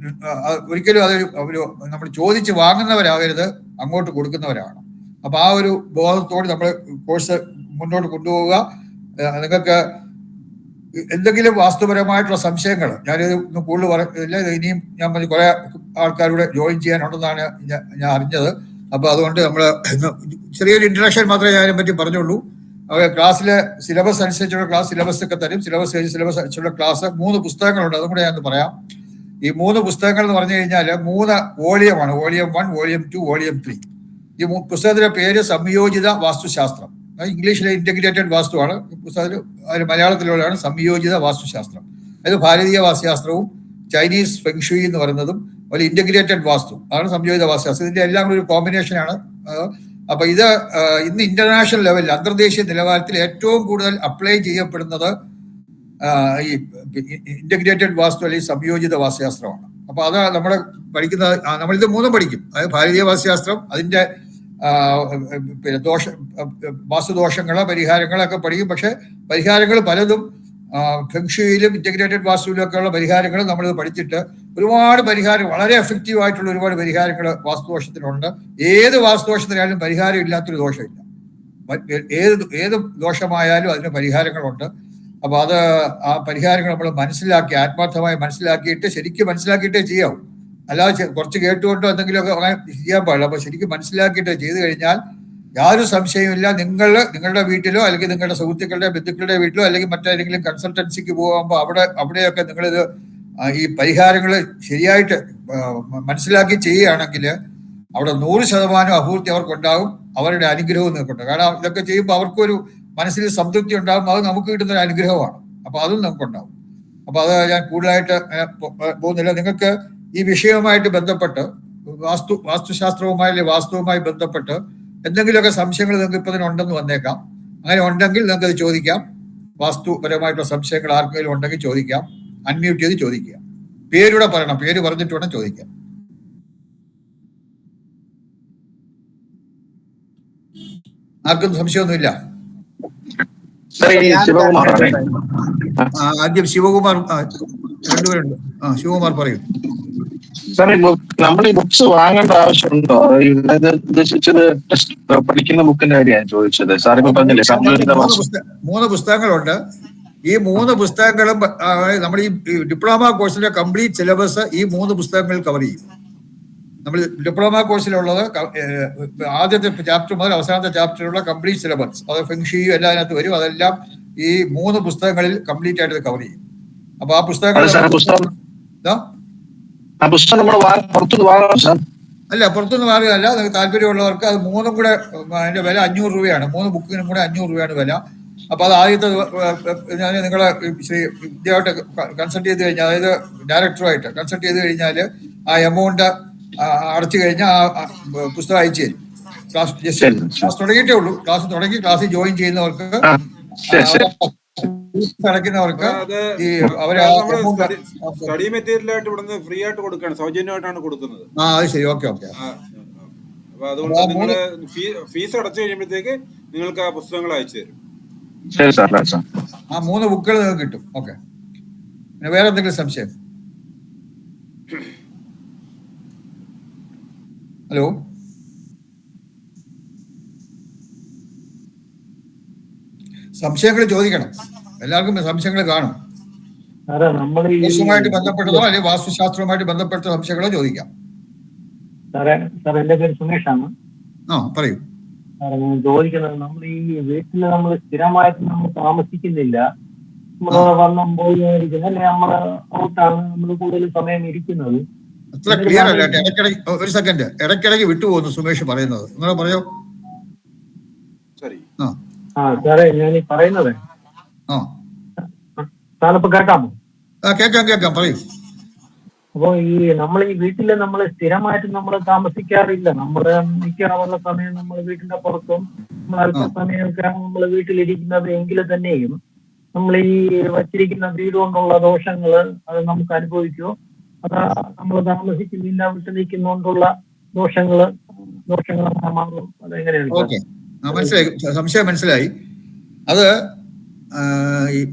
Speaker 2: ഒരിക്കലും അതൊരു നമ്മൾ ചോദിച്ച് വാങ്ങുന്നവരാകരുത്, അങ്ങോട്ട് കൊടുക്കുന്നവരാണ്. അപ്പൊ ആ ഒരു ബോധത്തോട് നമ്മൾ കോഴ്സ് മുന്നോട്ട് കൊണ്ടുപോവുക. നിങ്ങൾക്ക് എന്തെങ്കിലും വാസ്തുപരമായിട്ടുള്ള സംശയങ്ങൾ, ഞാനിത് കൂടുതൽ പറയില്ല, ഇനിയും ഞാൻ പറഞ്ഞ കുറെ ആൾക്കാരുടെ ജോയിൻ ചെയ്യാനുണ്ടെന്നാണ് ഞാൻ അറിഞ്ഞത്. അപ്പൊ അതുകൊണ്ട് നമ്മൾ ചെറിയൊരു ഇൻട്രഡക്ഷൻ മാത്രമേ ഞാനെ പറ്റി പറഞ്ഞുള്ളൂ. ക്ലാസ്സിലെ സിലബസ് അനുസരിച്ചുള്ള സിലബസ് ഒക്കെ തരും. സിലബസ് അനുസരിച്ചുള്ള ക്ലാസ് 3 പുസ്തകങ്ങളുണ്ട്, അതും കൂടെ ഞാൻ പറയാം. ഈ 3 പുസ്തകങ്ങൾ എന്ന് പറഞ്ഞു കഴിഞ്ഞാൽ 3 വോളിയമാണ്. Volume 1, volume 2, volume 3. ഈ പുസ്തകത്തിന്റെ പേര് സംയോജിത വാസ്തുശാസ്ത്രം. ഇംഗ്ലീഷിലെ ഇന്റഗ്രേറ്റഡ് വാസ്തുവാണ് പുസ്തകത്തിൽ. അതിന് മലയാളത്തിലുള്ളതാണ് സംയോജിത വാസ്തുശാസ്ത്രം. അത് ഭാരതീയ വാസ്തുശാസ്ത്രവും ചൈനീസ് ഫെങ്ഷുയി എന്ന് പറയുന്നതും ഒരു ഇന്റഗ്രേറ്റഡ് വാസ്തു ആണ് സംയോജിത വാസ്തുശാസ്ത്രം. ഇതിന്റെ എല്ലാം കൂടി ഒരു കോമ്പിനേഷനാണ്. അപ്പൊ ഇത് ഇന്ന് ഇന്റർനാഷണൽ ലെവലിൽ, അന്തർദേശീയ നിലവാരത്തിൽ ഏറ്റവും കൂടുതൽ അപ്ലൈ ചെയ്യപ്പെടുന്നത് ഈ ഇന്റഗ്രേറ്റഡ് വാസ്തു അല്ലെങ്കിൽ സംയോജിത വാസ്തുശാസ്ത്രമാണ്. അപ്പൊ അത് നമ്മൾ പഠിക്കുന്നത്, നമ്മളിത് 3 പഠിക്കും. അതായത് ഭാരതീയ വാസ്തുശാസ്ത്രം, അതിന്റെ പിന്നെ വാസ്തുദോഷങ്ങള്, പരിഹാരങ്ങളൊക്കെ പഠിക്കും. പക്ഷെ പരിഹാരങ്ങൾ പലതും ഫെങ്ഷുയിലും ഇന്റഗ്രേറ്റഡ് വാസ്തുവിലും ഒക്കെ ഉള്ള പരിഹാരങ്ങൾ നമ്മൾ പഠിച്ചിട്ട് ഒരുപാട് പരിഹാരം, വളരെ എഫക്റ്റീവ് ആയിട്ടുള്ള ഒരുപാട് പരിഹാരങ്ങൾ വാസ്തുദോഷത്തിനുണ്ട്. ഏത് വാസ്തുദോഷത്തിനായാലും പരിഹാരം ഇല്ലാത്തൊരു ദോഷമില്ല. ഏത് ദോഷമായാലും അതിന് പരിഹാരങ്ങളുണ്ട്. അപ്പൊ അത് ആ പരിഹാരങ്ങൾ നമ്മൾ മനസ്സിലാക്കി, ആത്മാർത്ഥമായി മനസ്സിലാക്കിയിട്ട് ശരിക്കും മനസ്സിലാക്കിയിട്ടേ ചെയ്യാവൂ. അല്ലാതെ കുറച്ച് കേട്ടുകൊണ്ടോ എന്തെങ്കിലുമൊക്കെ അങ്ങനെ ചെയ്യാൻ പാടില്ല. അപ്പൊ ശരിക്കും മനസ്സിലാക്കിയിട്ട് ചെയ്തു കഴിഞ്ഞാൽ യാതൊരു സംശയമില്ല, നിങ്ങളുടെ വീട്ടിലോ അല്ലെങ്കിൽ നിങ്ങളുടെ സുഹൃത്തുക്കളുടെ ബന്ധുക്കളുടെ വീട്ടിലോ അല്ലെങ്കിൽ മറ്റേതെങ്കിലും കൺസൾട്ടൻസിക്ക് പോകുമ്പോൾ അവിടെയൊക്കെ നിങ്ങളിത് ഈ പരിഹാരങ്ങൾ ശരിയായിട്ട് മനസ്സിലാക്കി ചെയ്യുകയാണെങ്കിൽ അവിടെ 100% അഭിവൃദ്ധി അവർക്കുണ്ടാകും, അവരുടെ അനുഗ്രഹവും നിൽക്കുന്നുണ്ട്. കാരണം ഇതൊക്കെ ചെയ്യുമ്പോൾ അവർക്കൊരു മനസ്സിൽ സംതൃപ്തി ഉണ്ടാകും, അത് നമുക്ക് കിട്ടുന്ന ഒരു അനുഗ്രഹമാണ്. അപ്പൊ അതും നമുക്കുണ്ടാവും. അപ്പൊ അത് ഞാൻ കൂടുതലായിട്ട് പോകുന്നില്ല. നിങ്ങൾക്ക് ഈ വിഷയവുമായിട്ട് ബന്ധപ്പെട്ട് വാസ്തുശാസ്ത്രവുമായി വാസ്തുവുമായി ബന്ധപ്പെട്ട് എന്തെങ്കിലുമൊക്കെ സംശയങ്ങൾ നിങ്ങൾക്ക് ഇപ്പൊ തന്നെ ഉണ്ടെന്ന് വന്നേക്കാം. അങ്ങനെ ഉണ്ടെങ്കിൽ നിങ്ങൾക്ക് അത് ചോദിക്കാം. വാസ്തുപരമായിട്ടുള്ള സംശയങ്ങൾ ആർക്കെങ്കിലും ഉണ്ടെങ്കിൽ ചോദിക്കാം. അൺമ്യൂട്ട് ചെയ്ത് ചോദിക്കുക. പേരൂടെ പറയണം, പേര് പറഞ്ഞിട്ട് വേണം ചോദിക്കാം. ആർക്കും സംശയമൊന്നുമില്ല. ആദ്യം ശിവകുമാർ, രണ്ടുപേരുണ്ട്. ശിവകുമാർ പറയൂ.
Speaker 14: സാറേ, നമ്മൾ ഈ ബുക്സ് വാങ്ങേണ്ട ആവശ്യമുണ്ടോ? ഉദ്ദേശിച്ചത് പഠിക്കുന്ന ബുക്കിന്റെ കാര്യമാണ് ചോദിച്ചത്. സാർ ഇപ്പൊ പറഞ്ഞില്ലേ
Speaker 2: 3 പുസ്തകങ്ങളുണ്ട്. ഈ 3 പുസ്തകങ്ങളും നമ്മൾ ഈ ഡിപ്ലോമ കോഴ്സിലെ കംപ്ലീറ്റ് സിലബസ് ഈ 3 പുസ്തകങ്ങളിൽ കവർ ചെയ്യും. നമ്മൾ ഡിപ്ലോമ കോഴ്സിലുള്ളത് ആദ്യത്തെ ചാപ്റ്റർ മുതൽ അവസാനത്തെ ചാപ്റ്ററിലുള്ള കംപ്ലീറ്റ് സിലബസ്, അത് ഫെങ്ഷിയും എല്ലാം അതിനകത്ത് വരും. അതെല്ലാം ഈ 3 പുസ്തകങ്ങളിൽ കംപ്ലീറ്റ് ആയിട്ട് കവർ ചെയ്യും. അപ്പൊ ആ പുസ്തകങ്ങൾ അല്ല, പുറത്തുനിന്ന് വാങ്ങുകയല്ല. താല്പര്യമുള്ളവർക്ക് അത് 3 കൂടെ അതിന്റെ വില 500 രൂപയാണ്. 3 ബുക്കിനും കൂടെ 500 രൂപയാണ് വില. അപ്പൊ അത് ആദ്യത്തെ ഞാൻ നിങ്ങളെ ഇദ്ദേഹമായിട്ട് കൺസൾട്ട് ചെയ്ത് കഴിഞ്ഞാൽ, അതായത് ഡയറക്ടറുമായിട്ട് കൺസൾട്ട് ചെയ്ത് കഴിഞ്ഞാൽ ആ എമൗണ്ട് അടച്ചു കഴിഞ്ഞാൽ ആ പുസ്തകം അയച്ചു തരും. ക്ലാസ് തുടങ്ങിയിട്ടേ ഉള്ളൂ. ക്ലാസ് തുടങ്ങി ക്ലാസ്സിൽ ജോയിൻ ചെയ്യുന്നവർക്ക് അടയ്ക്കുന്നവർക്ക് ഈ അവരെ
Speaker 1: സ്റ്റഡി മെറ്റീരിയൽ ആയിട്ട് ഇവിടുന്ന് ഫ്രീ ആയിട്ട് കൊടുക്കുകയാണ്, സൗജന്യമായിട്ടാണ് കൊടുക്കുന്നത്.
Speaker 2: അത് ശരി, ഓക്കെ.
Speaker 1: അപ്പൊ അതുകൊണ്ട് നിങ്ങള് ഫീസ് അടച്ചു കഴിയുമ്പോഴത്തേക്ക് നിങ്ങൾക്ക് ആ പുസ്തകങ്ങൾ അയച്ചു തരും.
Speaker 2: ആ 3 ബുക്കുകൾ നിങ്ങൾക്ക് കിട്ടും. ഓക്കെ. പിന്നെ വേറെ എന്തെങ്കിലും സംശയം? ഹലോ, സംശയങ്ങൾ ചോദിക്കണം. എല്ലാവർക്കും സംശയങ്ങൾ കാണും. കോഴ്സുമായിട്ട് ബന്ധപ്പെട്ടതോ അല്ലെങ്കിൽ വാസ്തുശാസ്ത്രവുമായിട്ട് ബന്ധപ്പെട്ട സംശയങ്ങളോ ചോദിക്കാം.
Speaker 19: എന്റെ പേര് സുമേഷാണ്.
Speaker 2: പറയൂ.
Speaker 19: ഞാൻ ചോദിക്കുന്നത്, നമ്മൾ ഈ വീട്ടിൽ നമ്മൾ സ്ഥിരമായിട്ട് നമ്മൾ താമസിക്കുന്നില്ല, നമ്മൾ വന്നും പോയി അല്ലെ, നമ്മള് ഔട്ടാണ് നമ്മൾ കൂടുതൽ സമയം ഇരിക്കുന്നത്.
Speaker 2: അത്ര ക്ലിയർ അല്ല. ഒരു സെക്കൻഡ്, ഇടയ്ക്കിടയ്ക്ക് വിട്ടുപോകുന്നു സുമേഷ് പറയുന്നത്. നിങ്ങൾ പറയോ.
Speaker 19: സാറേ, ഞാൻ ഈ പറയുന്നത് സാറിപ്പോ കേൾക്കാമോ?
Speaker 2: കേൾക്കാം, പറയൂ.
Speaker 19: അപ്പൊ ഈ നമ്മൾ ഈ വീട്ടില് നമ്മൾ സ്ഥിരമായിട്ട് നമ്മൾ താമസിക്കാറില്ല. നമ്മള് മിക്കാറുള്ള സമയം നമ്മൾ വീട്ടിന്റെ പുറത്തും നമ്മൾ അല്പസമയമൊക്കെ നമ്മൾ വീട്ടിലിരിക്കുന്നത് എങ്കിലും തന്നെയും നമ്മൾ ഈ വച്ചിരിക്കുന്ന വീട് കൊണ്ടുള്ള ദോഷങ്ങള് അത് നമുക്ക് അനുഭവിക്കുമോ? അതാ നമ്മൾ താമസിക്കുന്നില്ല, വീട്ടിൽ നിൽക്കുന്നോണ്ടുള്ള ദോഷങ്ങള് മാറും? അതെങ്ങനെയാണ്?
Speaker 2: മനസ്സിലായി, സംശയം മനസ്സിലായി. അത്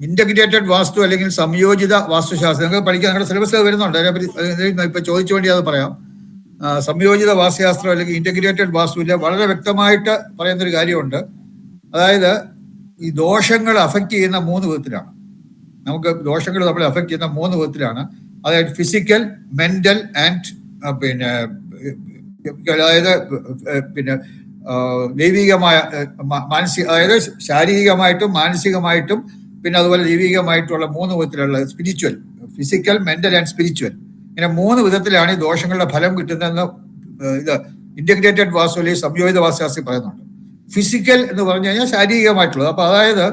Speaker 2: ഇന്റഗ്രേറ്റഡ് വാസ്തു അല്ലെങ്കിൽ സംയോജിത വാസ്തുശാസ്ത്രം നിങ്ങൾ പഠിക്കാൻ നിങ്ങളുടെ സിലബസ് വരുന്നുണ്ട്. ഇപ്പൊ ചോദിച്ചുകൊണ്ട് അത് പറയാം. സംയോജിത വാസ്തുശാസ്ത്രം അല്ലെങ്കിൽ ഇന്റഗ്രേറ്റഡ് വാസ്തുവിൽ വളരെ വ്യക്തമായിട്ട് പറയുന്നൊരു കാര്യമുണ്ട്. അതായത് ഈ ദോഷങ്ങൾ അഫക്റ്റ് ചെയ്യുന്ന 3 വിധത്തിലാണ്. നമുക്ക് ദോഷങ്ങൾ നമ്മളെ അഫക്റ്റ് ചെയ്യുന്ന 3 വിധത്തിലാണ്. അതായത് ഫിസിക്കൽ, മെന്റൽ ആൻഡ് പിന്നെ ദൈവികമായ അതായത് ശാരീരികമായിട്ടും മാനസികമായിട്ടും പിന്നെ അതുപോലെ ദൈവികമായിട്ടുള്ള 3 വിധത്തിലുള്ള spiritual, physical, mental and spiritual, ഇങ്ങനെ 3 വിധത്തിലാണ് ഈ ദോഷങ്ങളുടെ ഫലം കിട്ടുന്നതെന്ന് ഇത് ഇന്റഗ്രേറ്റഡ് വാസ്തുവിൽ സംയോജിത വാസ്തുശാസ്ത്രം പറയുന്നുണ്ട്. ഫിസിക്കൽ എന്ന് പറഞ്ഞു കഴിഞ്ഞാൽ ശാരീരികമായിട്ടുള്ളത്. അപ്പൊ അതായത്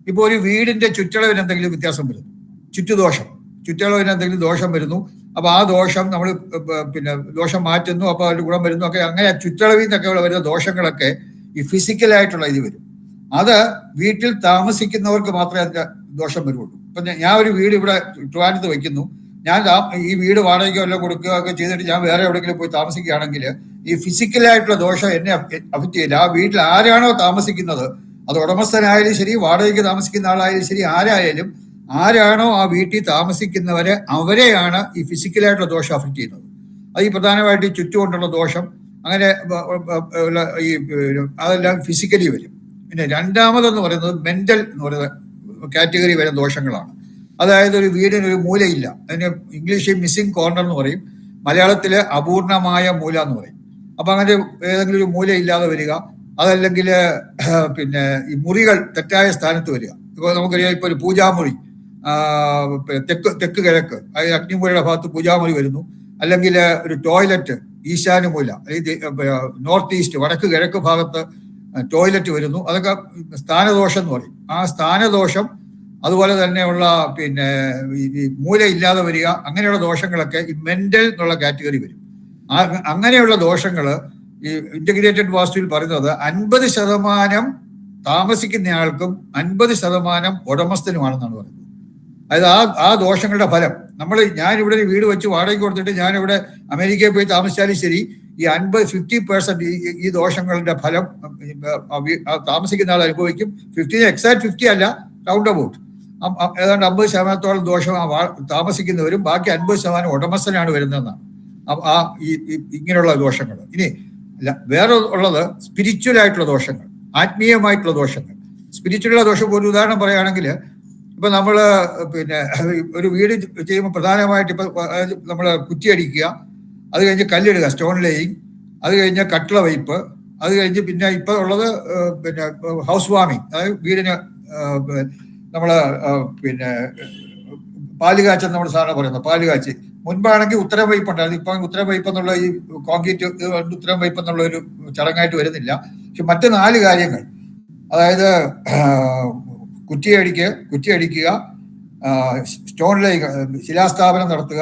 Speaker 2: ഇപ്പൊ ഒരു വീടിന്റെ ചുറ്റളവിന് എന്തെങ്കിലും വ്യത്യാസം വരുന്നു, ചുറ്റളവിന് എന്തെങ്കിലും ദോഷം വരുന്നു. അപ്പൊ ആ ദോഷം നമ്മൾ പിന്നെ ദോഷം മാറ്റുന്നു, അപ്പൊ അതിന്റെ ഗുണം വരുന്നു ഒക്കെ. അങ്ങനെ ചുറ്റളവിൽ നിന്നൊക്കെ വരുന്ന ദോഷങ്ങളൊക്കെ ഈ ഫിസിക്കലായിട്ടുള്ള ഇത് വരും. അത് വീട്ടിൽ താമസിക്കുന്നവർക്ക് മാത്രമേ അതിന്റെ ദോഷം വരുള്ളൂ. ഇപ്പൊ ഞാൻ ഒരു വീട് ഇവിടെ ട്രിവാൻഡ്രത്ത് വയ്ക്കുന്നു, ഞാൻ ഈ വീട് വാടകയ്ക്കോ എല്ലാം കൊടുക്കുക ഒക്കെ ചെയ്തിട്ട് ഞാൻ വേറെ എവിടെയെങ്കിലും പോയി താമസിക്കുകയാണെങ്കിൽ ഈ ഫിസിക്കലായിട്ടുള്ള ദോഷം എന്നെ അഫക്റ്റ് ചെയ്യില്ല. ആ വീട്ടിൽ ആരാണോ താമസിക്കുന്നത്, അത് ഉടമസ്ഥനായാലും ശരി, വാടകയ്ക്ക് താമസിക്കുന്ന ആളായാലും ശരി, ആരാണോ ആ വീട്ടിൽ താമസിക്കുന്നവരെ അവരെയാണ് ഈ ഫിസിക്കലായിട്ടുള്ള ദോഷം അഫക്റ്റ് ചെയ്യുന്നത്. അത് ഈ പ്രധാനമായിട്ട് ചുറ്റുകൊണ്ടുള്ള ദോഷം അങ്ങനെ ഈ അതെല്ലാം ഫിസിക്കലി വരും. പിന്നെ രണ്ടാമതെന്ന് പറയുന്നത് മെന്റൽ എന്ന് പറയുന്ന കാറ്റഗറി വരുന്ന ദോഷങ്ങളാണ്. അതായത് ഒരു വീടിനൊരു മൂലയില്ല, അതിന് ഇംഗ്ലീഷിൽ മിസ്സിംഗ് കോർണർ എന്ന് പറയും, മലയാളത്തില് അപൂർണമായ മൂല എന്ന് പറയും. അപ്പൊ അങ്ങനെ ഏതെങ്കിലും ഒരു മൂല ഇല്ലാതെ വരിക, അതല്ലെങ്കിൽ പിന്നെ ഈ മുറികൾ തെറ്റായ സ്ഥാനത്ത് വരിക. ഇപ്പോൾ നമുക്കറിയാം, ഇപ്പൊ ഒരു പൂജാമുറി തെക്ക് കിഴക്ക്, അതായത് അഗ്നിമൂലയുടെ ഭാഗത്ത് പൂജാമുറി വരുന്നു, അല്ലെങ്കിൽ ഒരു ടോയ്ലറ്റ് ഈശാനുമൂല, നോർത്ത് ഈസ്റ്റ് വടക്ക് കിഴക്ക് ഭാഗത്ത് ടോയ്ലറ്റ് വരുന്നു, അതൊക്കെ സ്ഥാനദോഷം എന്ന് പറയും. ആ സ്ഥാനദോഷം, അതുപോലെ തന്നെയുള്ള പിന്നെ ഈ മൂല ഇല്ലാതെ വരിക, അങ്ങനെയുള്ള ദോഷങ്ങളൊക്കെ ഈ മെന്റൽ എന്നുള്ള കാറ്റഗറി വരും. അങ്ങനെയുള്ള ദോഷങ്ങൾ ഈ ഇന്റഗ്രേറ്റഡ് വാസ്തുവിൽ പറയുന്നത് 50% താമസിക്കുന്നയാൾക്കും 50% ഉടമസ്ഥനുമാണെന്നാണ് പറയുന്നത്. അതായത് ആ ദോഷങ്ങളുടെ ഫലം ഞാനിവിടെ ഒരു വീട് വെച്ച് വാടകയ്ക്ക് കൊടുത്തിട്ട് ഞാനിവിടെ അമേരിക്കയിൽ പോയി താമസിച്ചാലും ശരി, ഈ 50% ഈ ദോഷങ്ങളുടെ ഫലം താമസിക്കുന്ന ആൾ അനുഭവിക്കും. 50 എക്സാക്ട് 50 അല്ല, റൗണ്ട് അബൌട്ട് ഏതാണ്ട് 50% ദോഷം താമസിക്കുന്നവരും ബാക്കി 50% ഉടമസ്ഥനാണ് വരുന്നതെന്നാണ് ഇങ്ങനെയുള്ള ദോഷങ്ങൾ. ഇനി വേറെ ഉള്ളത് സ്പിരിച്വൽ ആയിട്ടുള്ള ദോഷങ്ങൾ, ആത്മീയമായിട്ടുള്ള ദോഷങ്ങൾ. സ്പിരിച്വലുള്ള ദോഷം ഒരു ഉദാഹരണം പറയുകയാണെങ്കിൽ, ഇപ്പൊ നമ്മള് പിന്നെ ഒരു വീട് ചെയ്യുമ്പോൾ പ്രധാനമായിട്ട് ഇപ്പൊ നമ്മള് കുറ്റിയടിക്കുക, അത് കഴിഞ്ഞ് കല്ലിടുക, സ്റ്റോൺ ലേയിങ്, അത് കഴിഞ്ഞ് കട്ടിള വയ്പ്പ്, അത് കഴിഞ്ഞ് പിന്നെ ഇപ്പൊ ഉള്ളത് പിന്നെ ഹൗസ് വാമിങ്, അതായത് വീടിന് നമ്മള് പിന്നെ പാലുകാച്ചൽ നമ്മൾ സാധാരണ പറയുന്നത് പാലുകാച്ചി. മുൻപാണെങ്കിൽ ഉത്തരം വയ്പ്പ് ഉണ്ടായിരുന്നു, ഇപ്പൊ ഉത്തരം വയ്പ്പ് എന്നുള്ള ഈ കോൺക്രീറ്റ് ഉത്തരം വയ്പ്പ് എന്നുള്ള ഒരു ചടങ്ങായിട്ട് വരുന്നില്ല. പക്ഷെ മറ്റ് 4 കാര്യങ്ങൾ, അതായത് കുറ്റിയടിക്കുക, സ്റ്റോൺ ലേയിങ് ശിലാസ്ഥാപനം നടത്തുക,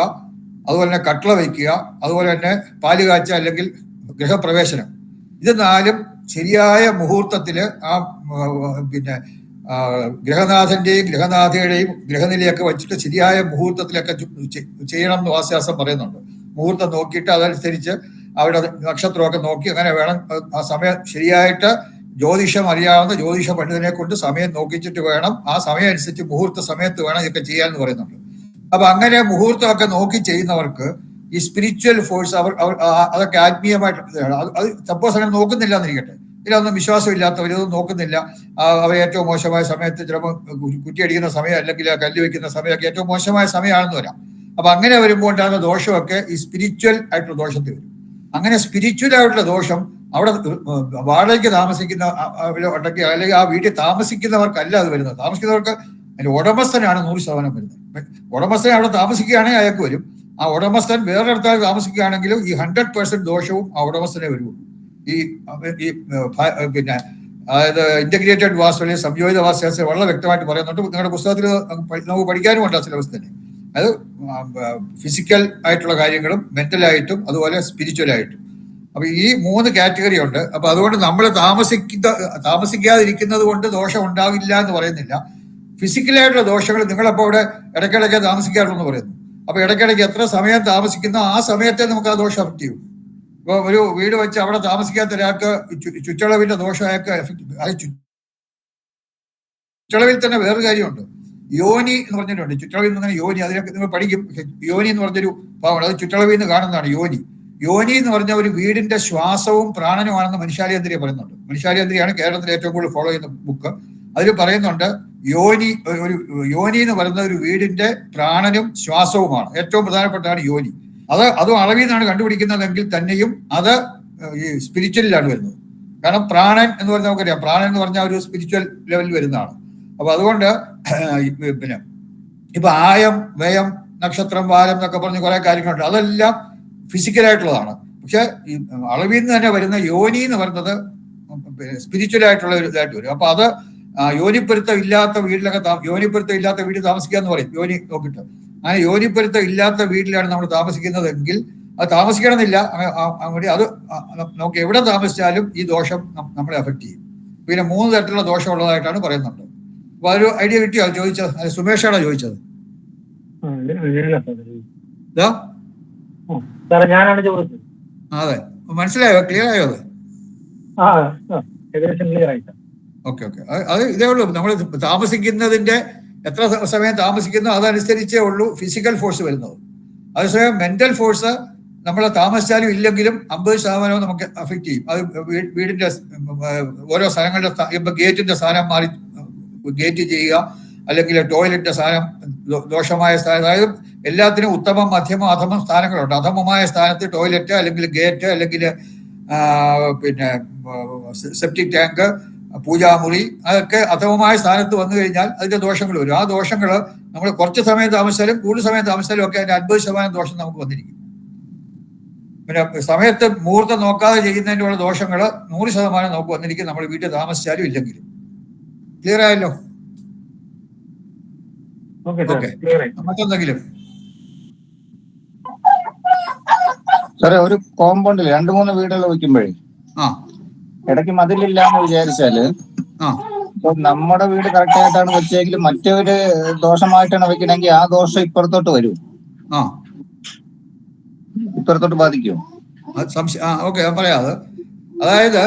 Speaker 2: അതുപോലെ തന്നെ കട്ടിള വയ്ക്കുക, അതുപോലെ തന്നെ പാലുകാച്ച അല്ലെങ്കിൽ ഗൃഹപ്രവേശനം, ഇത് 4 ശരിയായ മുഹൂർത്തത്തില് പിന്നെ ഗ്രഹനാഥന്റെയും ഗ്രഹനാഥയുടെയും ഗ്രഹനിലയൊക്കെ വെച്ചിട്ട് ശരിയായ മുഹൂർത്തത്തിലൊക്കെ ചെയ്യണം എന്ന് വാസ്യാസം പറയുന്നുണ്ട്. മുഹൂർത്തം നോക്കിയിട്ട് അതനുസരിച്ച് അവിടെ നക്ഷത്രമൊക്കെ നോക്കി അങ്ങനെ വേണം ആ സമയം ശരിയായിട്ട് ജ്യോതിഷം അറിയാവുന്ന ജ്യോതിഷ പണ്ഡിതനെ കൊണ്ട് സമയം നോക്കിച്ചിട്ട് വേണം, ആ സമയം അനുസരിച്ച് മുഹൂർത്ത സമയത്ത് വേണം ഇതൊക്കെ ചെയ്യാന്ന് പറയുന്നുണ്ട്. അപ്പൊ അങ്ങനെ മുഹൂർത്തമൊക്കെ നോക്കി ചെയ്യുന്നവർക്ക് ഈ സ്പിരിച്വൽ ഫോഴ്സ് അതൊക്കെ ആത്മീയമായിട്ട് അത് സപ്പോസ് അങ്ങനെ നോക്കുന്നില്ല എന്നിരിക്കട്ടെ, ഇതിലൊന്നും വിശ്വാസമില്ലാത്തവർ ഇതൊന്നും നോക്കുന്നില്ല, അവർ ഏറ്റവും മോശമായ സമയത്ത് ചിലപ്പോൾ കുറ്റിയടിക്കുന്ന സമയം അല്ലെങ്കിൽ കല്ല് വെക്കുന്ന സമയമൊക്കെ ഏറ്റവും മോശമായ സമയമാണെന്ന് വരാം. അപ്പൊ അങ്ങനെ വരുമ്പോൾ ഉണ്ടാകുന്ന ദോഷമൊക്കെ ഈ സ്പിരിച്വൽ ആയിട്ടുള്ള ദോഷത്തിൽ വരും. അങ്ങനെ സ്പിരിച്വൽ ആയിട്ടുള്ള ദോഷം അവിടെ വാടകയ്ക്ക് താമസിക്കുന്ന ഉണ്ടെങ്കിൽ അല്ലെങ്കിൽ ആ വീട്ടിൽ താമസിക്കുന്നവർക്കല്ല അത് വരുന്നത്. താമസിക്കുന്നവർക്ക് അതിന്റെ ഉടമസ്ഥനാണ് 100% വരുന്നത്. ഉടമസ്ഥൻ അവിടെ താമസിക്കുകയാണെങ്കിൽ അയാൾക്ക് വരും. ആ ഉടമസ്ഥൻ വേറൊരിടത്താൽ താമസിക്കുകയാണെങ്കിലും ഈ 100% ദോഷവും ആ ഉടമസ്ഥനെ വരുള്ളൂ. ഈ പിന്നെ അതായത് ഇന്റഗ്രേറ്റഡ് വാസ്തു സംയോജിത വാസ്തു വളരെ വ്യക്തമായിട്ട് പറയുന്നുണ്ട്. നിങ്ങളുടെ പുസ്തകത്തിൽ നമുക്ക് പഠിക്കാനും ഉണ്ട് ആ സിലബസ് തന്നെ. അത് ഫിസിക്കൽ ആയിട്ടുള്ള കാര്യങ്ങളും മെന്റലായിട്ടും അതുപോലെ സ്പിരിച്വലായിട്ടും. അപ്പൊ ഈ 3 കാറ്റഗറി ഉണ്ട്. അപ്പൊ അതുകൊണ്ട് നമ്മൾ താമസിക്കാതിരിക്കുന്നത് കൊണ്ട് ദോഷം ഉണ്ടാവില്ല എന്ന് പറയുന്നില്ല. ഫിസിക്കലായിട്ടുള്ള ദോഷങ്ങൾ നിങ്ങളപ്പോ അവിടെ ഇടയ്ക്കിടയ്ക്ക് താമസിക്കാറുള്ളൂ പറയുന്നു. അപ്പൊ ഇടയ്ക്കിടയ്ക്ക് എത്ര സമയം താമസിക്കുന്നോ ആ സമയത്തെ നമുക്ക് ആ ദോഷം എഫക്ട് ചെയ്യും. ഇപ്പൊ ഒരു വീട് വെച്ച് അവിടെ താമസിക്കാത്ത ഒരാൾക്ക് ചുറ്റളവിന്റെ ദോഷം അയാൾക്ക് ചുറ്റളവിൽ തന്നെ വേറൊരു കാര്യമുണ്ട്. യോനി എന്ന് പറഞ്ഞിട്ടുണ്ട്. ചുറ്റളവിൽ നിന്ന് യോനി, അതിനൊക്കെ നിങ്ങൾ പഠിക്കും. യോനി എന്ന് പറഞ്ഞൊരു ഭാവമാണ്, അത് ചുറ്റളവിൽ നിന്ന് കാണുന്നതാണ് യോനി. യോനി എന്ന് പറഞ്ഞ ഒരു വീടിന്റെ ശ്വാസവും പ്രാണനുമാണെന്ന് മനുഷ്യാലേന്ദ്രിയ പറയുന്നുണ്ട്. മനുഷ്യാലേന്ദ്രിയാണ് കേരളത്തിൽ ഏറ്റവും കൂടുതൽ ഫോളോ ചെയ്യുന്ന ബുക്ക്. അതിൽ പറയുന്നുണ്ട് യോനി എന്ന് പറയുന്ന ഒരു വീടിന്റെ പ്രാണനും ശ്വാസവുമാണ്. ഏറ്റവും പ്രധാനപ്പെട്ടാണ് യോനി. അതും അളവിൽ നിന്നാണ് കണ്ടുപിടിക്കുന്നതെങ്കിൽ തന്നെയും അത് ഈ സ്പിരിച്വലിലാണ് വരുന്നത്. കാരണം പ്രാണൻ എന്ന് പറഞ്ഞാൽ നമുക്കറിയാം, പ്രാണൻ എന്ന് പറഞ്ഞാൽ ഒരു സ്പിരിച്വൽ ലെവലിൽ വരുന്നതാണ്. അപ്പൊ അതുകൊണ്ട് പിന്നെ ഇപ്പൊ ആയം, വ്യയം, നക്ഷത്രം, വാരം എന്നൊക്കെ പറഞ്ഞ് കുറെ കാര്യങ്ങളുണ്ട്. അതെല്ലാം ഫിസിക്കലായിട്ടുള്ളതാണ്. പക്ഷെ ഈ അളവിൽ നിന്ന് തന്നെ വരുന്ന യോനി എന്ന് പറയുന്നത് സ്പിരിച്വൽ ആയിട്ടുള്ള ഒരു ഇതായിട്ട് വരും. അപ്പൊ അത് യോനിപ്പൊരുത്തം ഇല്ലാത്ത വീട്ടിലൊക്കെ യോനിപ്പൊരുത്തം ഇല്ലാത്ത വീട്ടിൽ താമസിക്കുക എന്ന് പറയും, യോനി നോക്കിയിട്ട്. അങ്ങനെ യോനിപ്പൊരുത്തം ഇല്ലാത്ത വീട്ടിലാണ് നമ്മൾ താമസിക്കുന്നതെങ്കിൽ അത് താമസിക്കണമെന്നില്ല. അത് നമുക്ക് എവിടെ താമസിച്ചാലും ഈ ദോഷം നമ്മളെ അഫക്ട് ചെയ്യും. പിന്നെ 3 തരത്തിലുള്ള ദോഷം ഉള്ളതായിട്ടാണ് പറയുന്നുണ്ട്. അപ്പൊ അതൊരു ഐഡിയ കിട്ടിയോ? ചോദിച്ചത് സുമേഷാണോ ചോദിച്ചത്?
Speaker 19: ഞാനാണ് ചോദിച്ചത്.
Speaker 2: അതെ, മനസ്സിലായോ? ക്ലിയർ ആയോ? അത്
Speaker 19: ഏകദേശം ക്ലിയർ ആയിട്ട്.
Speaker 2: ഓക്കെ. അത് ഇതേ ഉള്ളൂ. നമ്മൾ താമസിക്കുന്നതിന്റെ എത്ര സമയം താമസിക്കുന്നോ അതനുസരിച്ചേ ഉള്ളൂ ഫിസിക്കൽ ഫോഴ്സ് വരുന്നത്. അതേസമയം മെന്റൽ ഫോഴ്സ് നമ്മൾ താമസിച്ചാലും ഇല്ലെങ്കിലും 50% നമുക്ക് അഫക്റ്റ് ചെയ്യും. അത് വീടിന്റെ ഓരോ സ്ഥലങ്ങളുടെ ഇപ്പൊ ഗേറ്റിന്റെ സ്ഥാനം മാറി ഗേറ്റ് ചെയ്യുക, അല്ലെങ്കിൽ ടോയ്ലറ്റിന്റെ സ്ഥാനം ദോഷമായ സ്ഥാനം, അതായത് എല്ലാത്തിനും ഉത്തമം, മധ്യമം, അധമം സ്ഥാനങ്ങളുണ്ട്. അധമമായ സ്ഥാനത്ത് ടോയ്ലറ്റ് അല്ലെങ്കിൽ ഗേറ്റ് അല്ലെങ്കിൽ പിന്നെ സെപ്റ്റിക് ടാങ്ക്, പൂജാമുറി, അതൊക്കെ അധമമായ സ്ഥാനത്ത് വന്നു കഴിഞ്ഞാൽ അതിന്റെ ദോഷങ്ങൾ വരും. ആ ദോഷങ്ങൾ നമ്മൾ കുറച്ച് സമയം താമസിച്ചാലും കൂടുതൽ സമയം താമസിച്ചാലും ഒക്കെ അതിന്റെ 50% ദോഷം നമുക്ക് വന്നിരിക്കും. പിന്നെ സമയത്ത് മുഹൂർത്തം നോക്കാതെ ചെയ്യുന്നതിനുള്ള ദോഷങ്ങൾ 100% നമുക്ക് വന്നിരിക്കും, നമ്മൾ വീട്ടിൽ താമസിച്ചാലും ഇല്ലെങ്കിലും. ക്ലിയർ ആയല്ലോ? മറ്റെന്തെങ്കിലും?
Speaker 4: സാറേ, ഒരു കോമ്പൗണ്ടിൽ 2-3 വീടുകൾ വെക്കുമ്പോഴേ ഇടയ്ക്ക് മതിലില്ലാന്ന് വിചാരിച്ചാല് ഇപ്പൊ നമ്മുടെ വീട് കറക്റ്റ് ആയിട്ടാണ് വെച്ചെങ്കിൽ മറ്റൊരു ദോഷമായിട്ടാണ് വെക്കണമെങ്കിൽ ആ ദോഷം ഇപ്പുറത്തോട്ട് വരും, ഇപ്പുറത്തോട്ട് ബാധിക്കും.
Speaker 2: ഓക്കെ, പറയാതെ. അതായത്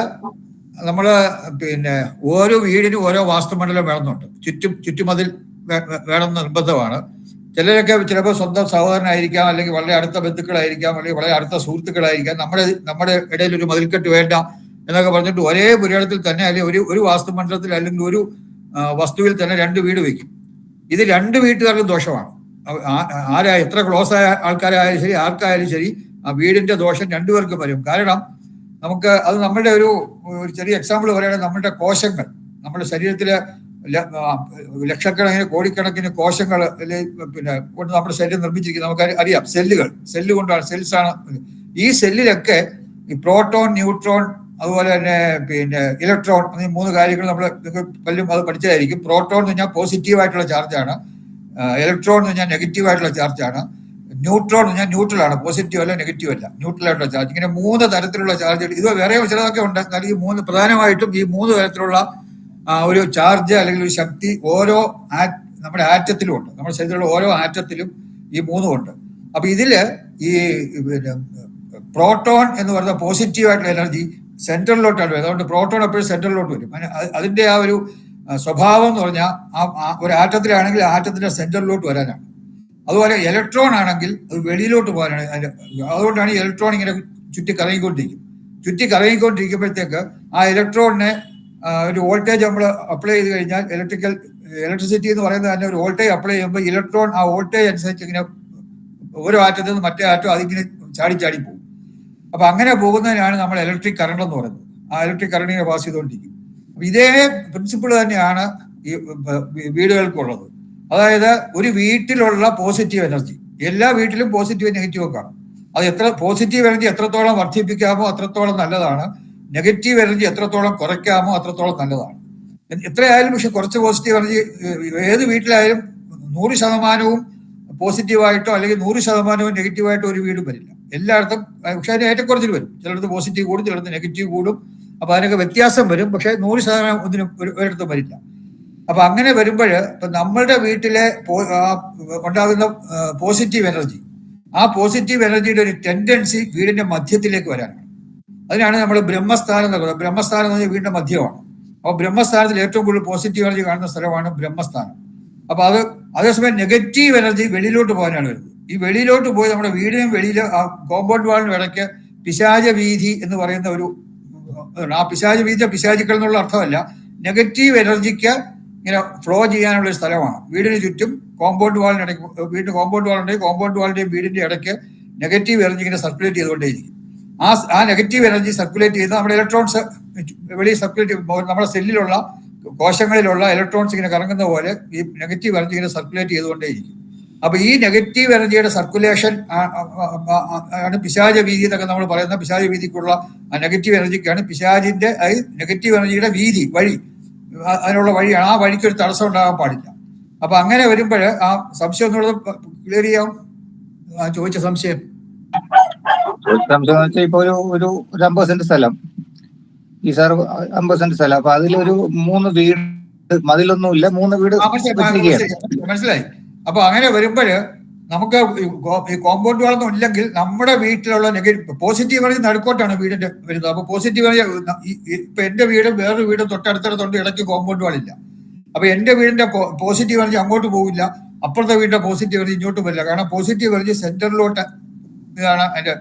Speaker 2: നമ്മള് പിന്നെ ഓരോ വീടിനും ഓരോ വാസ്തുമണ്ഡലം വേണമെന്നുണ്ട്. ചുറ്റുമതിൽ വേണം നിർബന്ധമാണ്. ചിലരൊക്കെ ചിലപ്പോൾ സ്വന്തം സഹോദരനായിരിക്കാം, അല്ലെങ്കിൽ വളരെ അടുത്ത ബന്ധുക്കളായിരിക്കാം, അല്ലെങ്കിൽ വളരെ അടുത്ത സുഹൃത്തുക്കളായിരിക്കാം. നമ്മുടെ ഇടയിൽ ഒരു മതിൽക്കെട്ട് വേണ്ട എന്നൊക്കെ പറഞ്ഞിട്ട് ഒരേ പുരാണത്തിൽ തന്നെ അല്ലെങ്കിൽ ഒരു വാസ്തുമണ്ഡലത്തിൽ അല്ലെങ്കിൽ ഒരു വസ്തുവിൽ തന്നെ 2 വീട് വെക്കും. ഇത് 2 വീട്ടുകാർക്കും ദോഷമാണ്. എത്ര ക്ലോസ് ആയ ആൾക്കാരായാലും ശരി, ആർക്കായാലും ശരി, ആ വീടിന്റെ ദോഷം 2 പേർക്കും വരും. കാരണം നമുക്ക് അത് നമ്മുടെ ഒരു ചെറിയ എക്സാമ്പിൾ പറയുകയാണെങ്കിൽ നമ്മുടെ കോശങ്ങൾ, നമ്മുടെ ശരീരത്തിലെ ലക്ഷക്കണക്കിന് കോടിക്കണക്കിന് കോശങ്ങൾ പിന്നെ കൊണ്ട് നമ്മുടെ ശരീരം നിർമ്മിച്ചിരിക്കുന്നത് നമുക്ക് അറിയാം. സെല്ല് കൊണ്ടാണ്, സെൽസാണ്. ഈ സെല്ലിലൊക്കെ ഈ പ്രോട്ടോൺ, ന്യൂട്രോൺ, അതുപോലെ തന്നെ പിന്നെ ഇലക്ട്രോൺ, ഈ 3 കാര്യങ്ങൾ നമ്മൾ പലരും അത് പഠിച്ചതായിരിക്കും. പ്രോട്ടോൺ എന്ന് പറഞ്ഞാൽ പോസിറ്റീവായിട്ടുള്ള ചാർജാണ്, ഇലക്ട്രോൺ എന്ന് പറഞ്ഞാൽ നെഗറ്റീവായിട്ടുള്ള ചാർജാണ്, ന്യൂട്രോൺ എന്ന് പറഞ്ഞാൽ ന്യൂട്രൽ ആണ്, പോസിറ്റീവ് അല്ല നെഗറ്റീവ് അല്ല, ന്യൂട്രൽ ആയിട്ടുള്ള ചാർജ്. ഇങ്ങനെ 3 തരത്തിലുള്ള ചാർജുകൾ. ഇത് വേറെ ചിലതൊക്കെ ഉണ്ട്. എന്നാൽ ഈ 3 പ്രധാനമായിട്ടും ഈ 3 തരത്തിലുള്ള ഒരു ചാർജ് അല്ലെങ്കിൽ ഒരു ശക്തി ഓരോ നമ്മുടെ ആറ്റത്തിലും ഉണ്ട്. നമ്മുടെ ശരീരത്തിലുള്ള ഓരോ ആറ്റത്തിലും ഈ 3 ഉണ്ട്. അപ്പൊ ഇതില് ഈ പിന്നെ പ്രോട്ടോൺ എന്ന് പറയുന്ന പോസിറ്റീവ് ആയിട്ടുള്ള എനർജി സെൻട്രലിലോട്ടാണ് വരും. അതുകൊണ്ട് പ്രോട്ടോൺ എപ്പോഴും സെൻട്രലിലോട്ട് വരും. അതിന്റെ ആ ഒരു സ്വഭാവം എന്ന് പറഞ്ഞാൽ ഒരു ആറ്റത്തിലാണെങ്കിൽ ആറ്റത്തിന്റെ സെന്ററിലോട്ട് വരാനാണ്. അതുപോലെ ഇലക്ട്രോൺ ആണെങ്കിൽ അത് വെളിയിലോട്ട് പോകാനാണ്. അതുകൊണ്ടാണ് ഈ ഇലക്ട്രോൺ ഇങ്ങനെ ചുറ്റി കറങ്ങിക്കൊണ്ടിരിക്കുമ്പോഴത്തേക്ക് ആ ഇലക്ട്രോണിനെ ഒരു വോൾട്ടേജ് നമ്മൾ അപ്ലൈ ചെയ്ത് കഴിഞ്ഞാൽ ഇലക്ട്രിസിറ്റി എന്ന് പറയുന്നത് തന്നെ ഒരു വോൾട്ടേജ് അപ്ലൈ ചെയ്യുമ്പോൾ ഇലക്ട്രോൺ ആ വോൾട്ടേജ് അനുസരിച്ച് ഇങ്ങനെ ഓരോ ആറ്റത്തിൽ നിന്ന് മറ്റേ ആറ്റം അതിങ്ങനെ ചാടി പോകും. അപ്പൊ അങ്ങനെ പോകുന്നതിനാണ് നമ്മൾ ഇലക്ട്രിക് കറണ്ട് എന്ന് പറയുന്നത്. ആ ഇലക്ട്രിക് കറണ്ടിനെ പാസ് ചെയ്തുകൊണ്ടിരിക്കും. അപ്പൊ ഇതേ പ്രിൻസിപ്പിൾ തന്നെയാണ് ഈ വീടുകൾക്കുള്ളത്. അതായത് ഒരു വീട്ടിലുള്ള പോസിറ്റീവ് എനർജി, എല്ലാ വീട്ടിലും പോസിറ്റീവ് നെഗറ്റീവ് ഒക്കെ കാണും. അത് പോസിറ്റീവ് എനർജി എത്രത്തോളം വർദ്ധിപ്പിക്കാമോ അത്രത്തോളം നല്ലതാണ്. നെഗറ്റീവ് എനർജി എത്രത്തോളം കുറയ്ക്കാമോ അത്രത്തോളം നല്ലതാണ്. എത്രയായാലും പക്ഷെ കുറച്ച് പോസിറ്റീവ് എനർജി ഏത് വീട്ടിലായാലും 100% പോസിറ്റീവായിട്ടോ അല്ലെങ്കിൽ 100% നെഗറ്റീവായിട്ടോ ഒരു വീടും വരില്ല. എല്ലായിടത്തും പക്ഷെ അതിന് ഏറ്റക്കുറച്ചിൽ വരും. ചിലടത്ത് പോസിറ്റീവ് കൂടും, ചിലടത്ത് നെഗറ്റീവ് കൂടും. അപ്പൊ അതിനൊക്കെ വ്യത്യാസം വരും. പക്ഷെ 100% ഒന്നിനും ഒരിടത്തും വരില്ല. അപ്പൊ അങ്ങനെ വരുമ്പോൾ ഇപ്പൊ നമ്മളുടെ വീട്ടിലെ ഉണ്ടാകുന്ന പോസിറ്റീവ് എനർജി, ആ പോസിറ്റീവ് എനർജിയുടെ ഒരു ടെൻഡൻസി വീടിന്റെ മധ്യത്തിലേക്ക് വരാനാണ്. അതിനാണ് നമ്മൾ ബ്രഹ്മസ്ഥാനം എന്ന് പറയുന്നത്. ബ്രഹ്മസ്ഥാനം എന്ന് പറഞ്ഞാൽ വീടിന്റെ മധ്യമാണ്. അപ്പൊ ബ്രഹ്മസ്ഥാനത്തിൽ ഏറ്റവും കൂടുതൽ പോസിറ്റീവ് എനർജി കാണുന്ന സ്ഥലമാണ് ബ്രഹ്മസ്ഥാനം. അപ്പൊ അതേസമയം നെഗറ്റീവ് എനർജി വെളിയിലോട്ട് പോകാനാണ് വരുന്നത്. ഈ വെളിയിലോട്ട് പോയി നമ്മുടെ വീടിനും വെളിയിൽ ആ കോമ്പൗണ്ട് വാളിനും ഇടയ്ക്ക് പിശാച വീഥി എന്ന് പറയുന്ന ഒരു, ആ പിശാച വീഥി പിശാചുക്കൾ എന്നുള്ള അർത്ഥമല്ല, നെഗറ്റീവ് എനർജിക്ക് ഇങ്ങനെ ഫ്ലോ ചെയ്യാനുള്ള ഒരു സ്ഥലമാണ്. വീടിന് ചുറ്റും കോമ്പൗണ്ട് വാളിനിടയ്ക്ക്, വീടിന് കോമ്പൗണ്ട് വാളുണ്ടെങ്കിൽ കോമ്പൗണ്ട് വാളിന്റെയും വീടിന്റെ ഇടയ്ക്ക് നെഗറ്റീവ് എനർജി ഇങ്ങനെ സർക്കുലേറ്റ് ചെയ്തുകൊണ്ടേയിരിക്കും. ആ നെഗറ്റീവ് എനർജി സർക്കുലേറ്റ് ചെയ്ത് നമ്മുടെ ഇലക്ട്രോൺസ് വെളിയിൽ സർക്കുലേറ്റ്, നമ്മുടെ സെല്ലിലുള്ള കോശങ്ങളിലുള്ള ഇലക്ട്രോൺസ് ഇങ്ങനെ കറങ്ങുന്ന പോലെ ഈ നെഗറ്റീവ് എനർജി ഇങ്ങനെ സർക്കുലേറ്റ് ചെയ്തുകൊണ്ടേയിരിക്കും. അപ്പൊ ഈ നെഗറ്റീവ് എനർജിയുടെ സർക്കുലേഷൻ ആണ് പിശാച വീതി എന്നൊക്കെ നമ്മൾ പറയുന്ന. പിശാച വീതിക്കുള്ള ആ നെഗറ്റീവ് എനർജിക്കാണ് പിശാചിന്റെ നെഗറ്റീവ് എനർജിയുടെ വീതി, വഴി, അതിനുള്ള വഴിയാണ്. ആ വഴിക്ക് ഒരു തടസ്സം ഉണ്ടാകാൻ പാടില്ല. അപ്പൊ അങ്ങനെ വരുമ്പോൾ ആ സംശയം എന്നുള്ളത് ക്ലിയർ ചെയ്യാം. ചോദിച്ച സംശയം
Speaker 4: ഇപ്പൊ ഒരു 50 സെന്റ് സ്ഥലം, ഈ സാർ 50 സെന്റ് സ്ഥലം, അപ്പൊ അതിലൊരു 3 വീട്, മതിലൊന്നുമില്ല, 3 വീട്
Speaker 2: മനസ്സിലായി. അപ്പൊ അങ്ങനെ വരുമ്പോൾ നമുക്ക് ഈ കോമ്പൗണ്ട് വാളൊന്നും ഇല്ലെങ്കിൽ നമ്മുടെ വീട്ടിലുള്ള പോസിറ്റീവ് എനർജി നടുക്കോട്ടാണ് വീടിന്റെ വരുന്നത്. അപ്പൊ പോസിറ്റീവ് എനർജി ഇപ്പൊ എന്റെ വീട് വേറൊരു വീട് തൊട്ടടുത്തടുത്തുണ്ട്, ഇടയ്ക്ക് കോമ്പൗണ്ട് വാളില്ല. അപ്പൊ എന്റെ വീടിന്റെ പോസിറ്റീവ് എനർജി അങ്ങോട്ട് പോകില്ല, അപ്പുറത്തെ വീടിന്റെ പോസിറ്റീവ് എനർജി ഇങ്ങോട്ട് വരില്ല. കാരണം പോസിറ്റീവ് എനർജി സെന്ററിലോട്ട് ഇതാണ് അതിന്റെ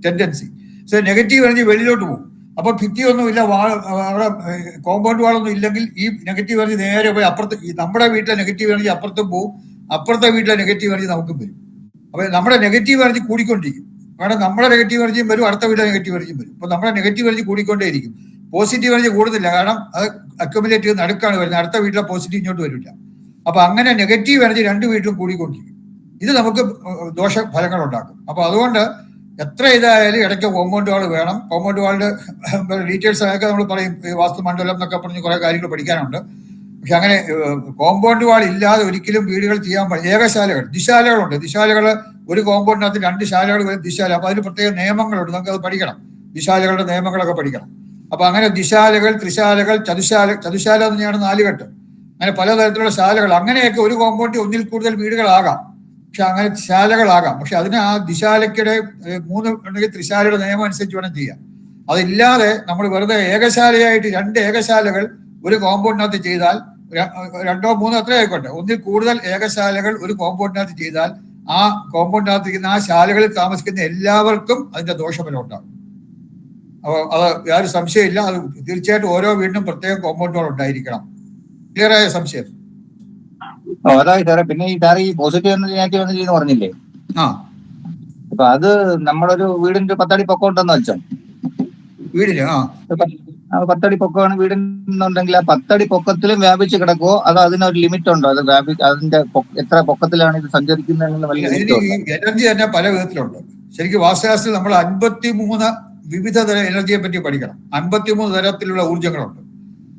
Speaker 2: ടെൻഡൻസി. സോ നെഗറ്റീവ് എനർജി വെളിയിലോട്ട് പോകും. അപ്പൊ ഭിത്തിയൊന്നുമില്ല, അവിടെ കോമ്പൗണ്ട് വാളൊന്നും ഇല്ലെങ്കിൽ ഈ നെഗറ്റീവ് എനർജി നേരെ പോയി അപ്പുറത്ത്, നമ്മുടെ വീട്ടിലെ നെഗറ്റീവ് എനർജി അപ്പുറത്തും പോകും, അപ്പുറത്തെ വീട്ടിലെ നെഗറ്റീവ് എനർജി നമുക്കും വരും. അപ്പൊ നമ്മുടെ നെഗറ്റീവ് എനർജി കൂടിക്കൊണ്ടിരിക്കും. കാരണം നമ്മുടെ നെഗറ്റീവ് എനർജിയും വരും, അടുത്ത വീട്ടിലെ നെഗറ്റീവ് എനർജിയും വരും. അപ്പൊ നമ്മുടെ നെഗറ്റീവ് എനർജി കൂടിക്കൊണ്ടേയിരിക്കും. പോസിറ്റീവ് എനർജി കൂടുന്നില്ല, കാരണം അത് അക്യുമുലേറ്റ് ചെയ്ത് നടുക്കാണ് വരുന്നത്, അടുത്ത വീട്ടിലെ പോസിറ്റീവ് ഇങ്ങോട്ട് വരില്ല. അപ്പൊ അങ്ങനെ നെഗറ്റീവ് എനർജി രണ്ട് വീട്ടിലും കൂടിക്കൊണ്ടിരിക്കും. ഇത് നമുക്ക് ദോഷഫലങ്ങൾ ഉണ്ടാക്കും. അപ്പൊ അതുകൊണ്ട് എത്ര ഇതായാലും ഇടയ്ക്ക് കോമ്പൗണ്ട് വാൾ വേണം. കോമ്പൗണ്ട് വാളിന്റെ ഡീറ്റെയിൽസ് ഒക്കെ നമ്മൾ പറയും, വാസ്തുമണ്ഡലം എന്നൊക്കെ പറഞ്ഞ് കുറെ കാര്യങ്ങൾ പഠിക്കാനുണ്ട്. പക്ഷെ അങ്ങനെ കോമ്പൗണ്ട് വാൾ ഇല്ലാതെ ഒരിക്കലും വീടുകൾ ചെയ്യാൻ പാടില്ല. ഏകശാലകൾ, ദിശാലകളുണ്ട്. ദിശാലകൾ ഒരു കോമ്പൗണ്ടിനകത്ത് 2 ശാലകൾ വരും ദിശാല. അപ്പൊ അതിന് പ്രത്യേക നിയമങ്ങളുണ്ട്, നമുക്ക് അത് പഠിക്കണം. ദിശാലകളുടെ നിയമങ്ങളൊക്കെ പഠിക്കണം. അപ്പൊ അങ്ങനെ ദിശാലകൾ, ത്രിശാലകൾ, ചതുശാല എന്ന് പറഞ്ഞാണ് 4 കെട്ട്. അങ്ങനെ പലതരത്തിലുള്ള ശാലകൾ, അങ്ങനെയൊക്കെ ഒരു കോമ്പൗണ്ടിൽ ഒന്നിൽ കൂടുതൽ വീടുകളാകാം. പക്ഷെ അങ്ങനെ ശാലകളാകാം. പക്ഷെ അതിന് ആ ദിശാലയ്ക്കിടെ 3 ഉണ്ടെങ്കിൽ ത്രിശാലയുടെ നിയമം അനുസരിച്ച് വേണം ചെയ്യാം. അതില്ലാതെ നമ്മൾ വെറുതെ ഏകശാലയായിട്ട് 2 ഏകശാലകൾ ഒരു കോമ്പൗണ്ടിനകത്ത് ചെയ്താൽ, 2 3 എത്ര ആയിക്കോട്ടെ, ഒന്നിൽ കൂടുതൽ ഏകശാലകൾ ഒരു കോമ്പൗണ്ടിനകത്ത് ചെയ്താൽ ആ കോമ്പൗണ്ടിനകത്തിരിക്കുന്ന ആ ശാലകളിൽ താമസിക്കുന്ന എല്ലാവർക്കും അതിന്റെ ദോഷഫലം ഉണ്ടാകും. അപ്പോൾ അത് യാതൊരു സംശയമില്ല. അത് തീർച്ചയായിട്ടും ഓരോ വീടിനും പ്രത്യേക കോമ്പൗണ്ടുകൾ ഉണ്ടായിരിക്കണം. ക്ലിയർ ആയ സംശയം?
Speaker 4: അതായത് സാറേ, പിന്നെ ഈ പോസിറ്റീവ് എനർജി നെഗറ്റീവ് എനർജി എന്ന് പറഞ്ഞില്ലേ, അപ്പൊ അത് നമ്മളൊരു വീടിന്റെ 10 അടി പൊക്കം ഉണ്ടെന്ന് വെച്ചോ,
Speaker 2: വീടിന്
Speaker 4: 10 അടി പൊക്കമാണ് വീടിനുണ്ടെങ്കിൽ ആ 10 അടി പൊക്കത്തിലും വ്യാപിച്ച് കിടക്കുമോ, അതോ അതിനൊരു ലിമിറ്റ് ഉണ്ടോ? അത് അതിന്റെ എത്ര പൊക്കത്തിലാണ് ഇത് സഞ്ചരിക്കുന്നത്?
Speaker 2: എനർജി തന്നെ പല വിധത്തിലുണ്ട്. ശരിക്കും വാസ്തുശാസ്ത്രത്തിൽ നമ്മൾ 53 വിവിധ തരം എനർജിയെ പറ്റി പഠിക്കണം. 53 തരത്തിലുള്ള ഊർജ്ജങ്ങളുണ്ട്.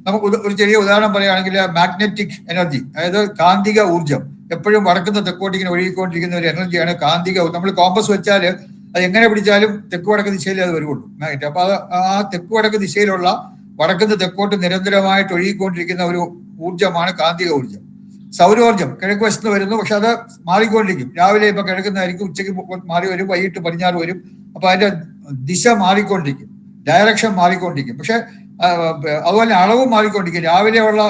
Speaker 2: നമുക്ക് ഒരു ചെറിയ ഉദാഹരണം പറയുകയാണെങ്കിൽ മാഗ്നറ്റിക് എനർജി, അതായത് കാന്തിക ഊർജ്ജം, എപ്പോഴും വടക്കുന്ന തെക്കോട്ടിങ്ങനെ ഒഴുകിക്കൊണ്ടിരിക്കുന്ന ഒരു എനർജിയാണ് കാന്തിക. നമ്മൾ കോമ്പസ് വെച്ചാൽ അത് എങ്ങനെ പിടിച്ചാലും തെക്ക് വടക്ക് ദിശയിലേ അത് വരുള്ളൂ. അപ്പൊ അത് ആ തെക്ക് വടക്ക് ദിശയിലുള്ള വടക്കുന്ന തെക്കോട്ട് നിരന്തരമായിട്ട് ഒഴുകിക്കൊണ്ടിരിക്കുന്ന ഒരു ഊർജ്ജമാണ് കാന്തിക ഊർജ്ജം. സൗരോർജ്ജം കിഴക്ക് വശത്ത് വരുന്നു, പക്ഷെ അത് മാറിക്കൊണ്ടിരിക്കും. രാവിലെ ഇപ്പൊ കിഴക്കുന്നതായിരിക്കും, ഉച്ചയ്ക്ക് മാറി വരും, വൈകിട്ട് പടിഞ്ഞാറ് വരും. അപ്പൊ അതിന്റെ ദിശ മാറിക്കൊണ്ടിരിക്കും, ഡയറക്ഷൻ മാറിക്കൊണ്ടിരിക്കും. പക്ഷെ അതുപോലെ അളവും മാറിക്കൊണ്ടിരിക്കും. രാവിലെയുള്ള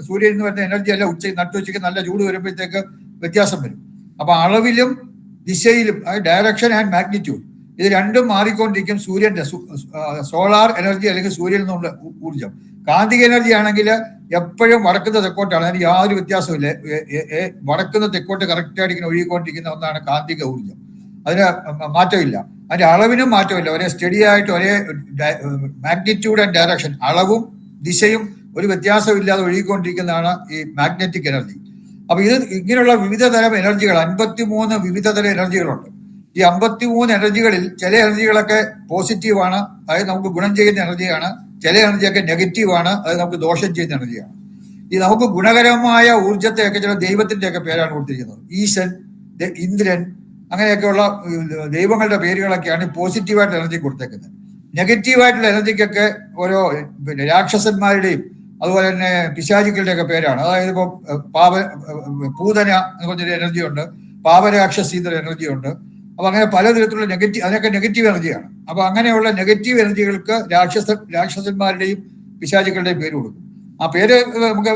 Speaker 2: സൂര്യനിൽ നിന്ന് വരുന്ന എനർജി അല്ല നട്ടുച്ചയ്ക്ക് നല്ല ചൂട് വരുമ്പോഴത്തേക്ക് വ്യത്യാസം വരും. അപ്പൊ അളവിലും ദിശയിലും, ഡയറക്ഷൻ ആൻഡ് മാഗ്നിറ്റ്യൂഡ്, ഇത് രണ്ടും മാറിക്കൊണ്ടിരിക്കും. സൂര്യന്റെ സോളാർ എനർജി അല്ലെങ്കിൽ സൂര്യനിൽ നിന്നുള്ള ഊർജ്ജം. കാന്തിക എനർജി ആണെങ്കിൽ എപ്പോഴും വടക്കുന്ന തെക്കോട്ടാണ്, അതിന് യാതൊരു വ്യത്യാസമില്ല. വടക്കുന്ന തെക്കോട്ട് കറക്റ്റായിട്ട് ഇങ്ങനെ ഒഴുകിക്കൊണ്ടിരിക്കുന്ന ഒന്നാണ് കാന്തിക ഊർജ്ജം. അതിന് മാറ്റമില്ല, അതിന്റെ അളവിനും മാറ്റമില്ല. ഒരേ സ്റ്റഡി ആയിട്ട് ഒരേ മാഗ്നിറ്റ്യൂഡ് ആൻഡ് ഡയറക്ഷൻ, അളവും ദിശയും ഒരു വ്യത്യാസമില്ലാതെ ഒഴുകിക്കൊണ്ടിരിക്കുന്നതാണ് ഈ മാഗ്നറ്റിക് എനർജി. അപ്പൊ ഇത് ഇങ്ങനെയുള്ള വിവിധ തരം എനർജികൾ, 53 വിവിധ തരം എനർജികളുണ്ട്. ഈ 53 എനർജികളിൽ ചില എനർജികളൊക്കെ പോസിറ്റീവാണ്, അതായത് നമുക്ക് ഗുണം ചെയ്യുന്ന എനർജിയാണ്. ചില എനർജിയൊക്കെ നെഗറ്റീവാണ്, അത് നമുക്ക് ദോഷം ചെയ്യുന്ന എനർജിയാണ്. ഈ നമുക്ക് ഗുണകരമായ ഊർജ്ജത്തെയൊക്കെ ചില ദൈവത്തിന്റെ ഒക്കെ പേരാണ് കൊടുത്തിരിക്കുന്നത്. ഈശൻ, ഇന്ദ്രൻ, അങ്ങനെയൊക്കെയുള്ള ദൈവങ്ങളുടെ പേരുകളൊക്കെയാണ് പോസിറ്റീവായിട്ടുള്ള എനർജി കൊടുത്തേക്കുന്നത്. നെഗറ്റീവായിട്ടുള്ള എനർജിക്കൊക്കെ ഓരോ രാക്ഷസന്മാരുടെയും അതുപോലെ തന്നെ പിശാചുക്കളുടെ ഒക്കെ പേരാണ്. അതായത് ഇപ്പൊ പൂതന എന്ന് പറഞ്ഞൊരു എനർജി ഉണ്ട്, പാപരാക്ഷസി എന്നൊരു എനർജി ഉണ്ട്. അപ്പൊ അങ്ങനെ പലതരത്തിലുള്ള അതിനൊക്കെ നെഗറ്റീവ് എനർജിയാണ്. അപ്പൊ അങ്ങനെയുള്ള നെഗറ്റീവ് എനർജികൾക്ക് രാക്ഷസന്മാരുടെയും പിശാചുക്കളുടെയും പേര് കൊടുക്കും. ആ പേര് നമുക്ക്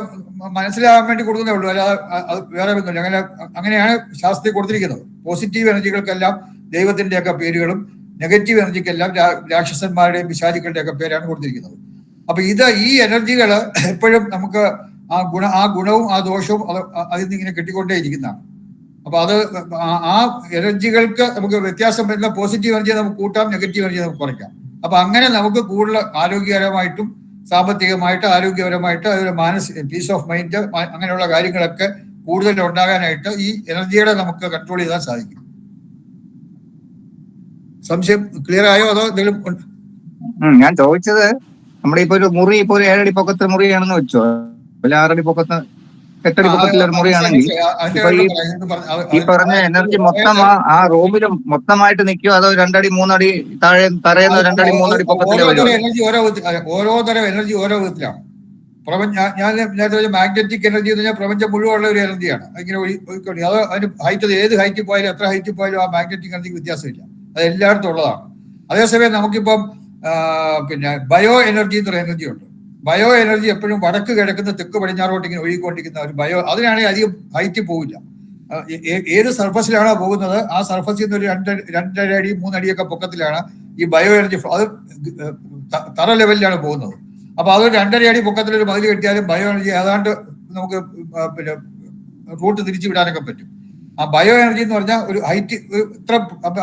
Speaker 2: മനസ്സിലാകാൻ വേണ്ടി കൊടുക്കുന്നേ ഉള്ളൂ, അല്ലാതെ വേറെ ഒന്നുമില്ല. അങ്ങനെയാണ് ശാസ്ത്രീയ കൊടുത്തിരിക്കുന്നത്. പോസിറ്റീവ് എനർജികൾക്കെല്ലാം ദൈവത്തിന്റെ ഒക്കെ പേരുകളും നെഗറ്റീവ് എനർജിക്കെല്ലാം രാക്ഷസന്മാരുടെയും പിശാചുക്കളുടെ ഒക്കെ പേരാണ് കൊടുത്തിരിക്കുന്നത്. അപ്പൊ ഈ എനർജികൾ എപ്പോഴും നമുക്ക് ആ ഗുണവും ആ ദോഷവും അതിൽ നിന്ന് ഇങ്ങനെ കെട്ടിക്കൊണ്ടേ ഇരിക്കുന്നതാണ്. അപ്പൊ അത് ആ എനർജികൾക്ക് നമുക്ക് വ്യത്യാസം വരുന്ന പോസിറ്റീവ് എനർജിയെ നമുക്ക് കൂട്ടാം, നെഗറ്റീവ് എനർജിയെ നമുക്ക് കുറയ്ക്കാം. അപ്പൊ അങ്ങനെ നമുക്ക് കൂടുതൽ ആരോഗ്യകരമായിട്ടും സാമ്പത്തികമായിട്ട് ആരോഗ്യപരമായിട്ട് അതുപോലെ പീസ് ഓഫ് മൈൻഡ് അങ്ങനെയുള്ള കാര്യങ്ങളൊക്കെ കൂടുതൽ ഉണ്ടാകാനായിട്ട് ഈ എനർജികളെ നമുക്ക് കൺട്രോൾ ചെയ്താൽ സാധിക്കും. സംശയം ക്ലിയർ ആയോ അതോ എന്തെങ്കിലും?
Speaker 4: ഞാൻ ചോദിച്ചത്, നമ്മുടെ ഇപ്പൊ ഒരു മുറി, ഇപ്പൊ ഒരു 7 അടി പൊക്കത്തെ മുറിയാണെന്ന് വെച്ചോ, 6 അടി പൊക്കത്ത് 8 അടി പൊക്കത്തിലൊരു മുറിയാണെങ്കിൽ ഇപ്പൊ ഈ പറഞ്ഞ എനർജി മൊത്തം ആ റൂമിലും മൊത്തമായിട്ട് നിൽക്കുമോ, അതോ 2 അടി 3 അടി താഴെ തറയുന്ന 2 അടി 3 അടി പൊക്കത്തിലേ വരുമോ?
Speaker 2: ഓരോ തരം എനർജി ഓരോ വിധത്തിലാണ്. ഞാൻ നേരത്തെ മാഗ്നറ്റിക് എനർജി എന്ന് പറഞ്ഞാൽ പ്രപഞ്ചം മുഴുവനുള്ള ഒരു എനർജിയാണ്. ഇങ്ങനെ അത് അതിന് ഹൈറ്റ്, ഏത് ഹൈറ്റിൽ പോയാലും എത്ര ഹൈറ്റിൽ പോയാലും ആ മാഗ്നറ്റിക് എനർജിക്ക് വ്യത്യാസമില്ല, അത് എല്ലായിടത്തും ഉള്ളതാണ്. അതേസമയം നമുക്കിപ്പം പിന്നെ ബയോ എനർജി എന്നൊരു എനർജി ഉണ്ട്. ബയോ എനർജി എപ്പോഴും വടക്ക് കിഴക്കുന്ന തെക്ക് പടിഞ്ഞാറോട്ട് ഇങ്ങനെ ഒഴുകിക്കൊണ്ടിരിക്കുന്ന ഒരു അതിനാണെങ്കിൽ അധികം ഹൈറ്റിൽ പോവില്ല. ഏത് സർഫസിലാണോ പോകുന്നത് ആ സർഫസിൽ നിന്ന് ഒരു 2.5 അടി 3 അടിയൊക്കെ പൊക്കത്തിലാണ് ഈ ബയോ എനർജി ഫ്ലോ. അത് തറ ലെവലിലാണ് പോകുന്നത്. അപ്പൊ അത് 2.5 അടി പൊക്കത്തിലൊരു മതിൽ കെട്ടിയാലും ബയോ എനർജി ഏതാണ്ട് നമുക്ക് പിന്നെ റൂട്ട് തിരിച്ചു വിടാനൊക്കെ പറ്റും. ആ ബയോ എനർജി എന്ന് പറഞ്ഞാൽ ഒരു ഹൈറ്റ് ഇത്ര,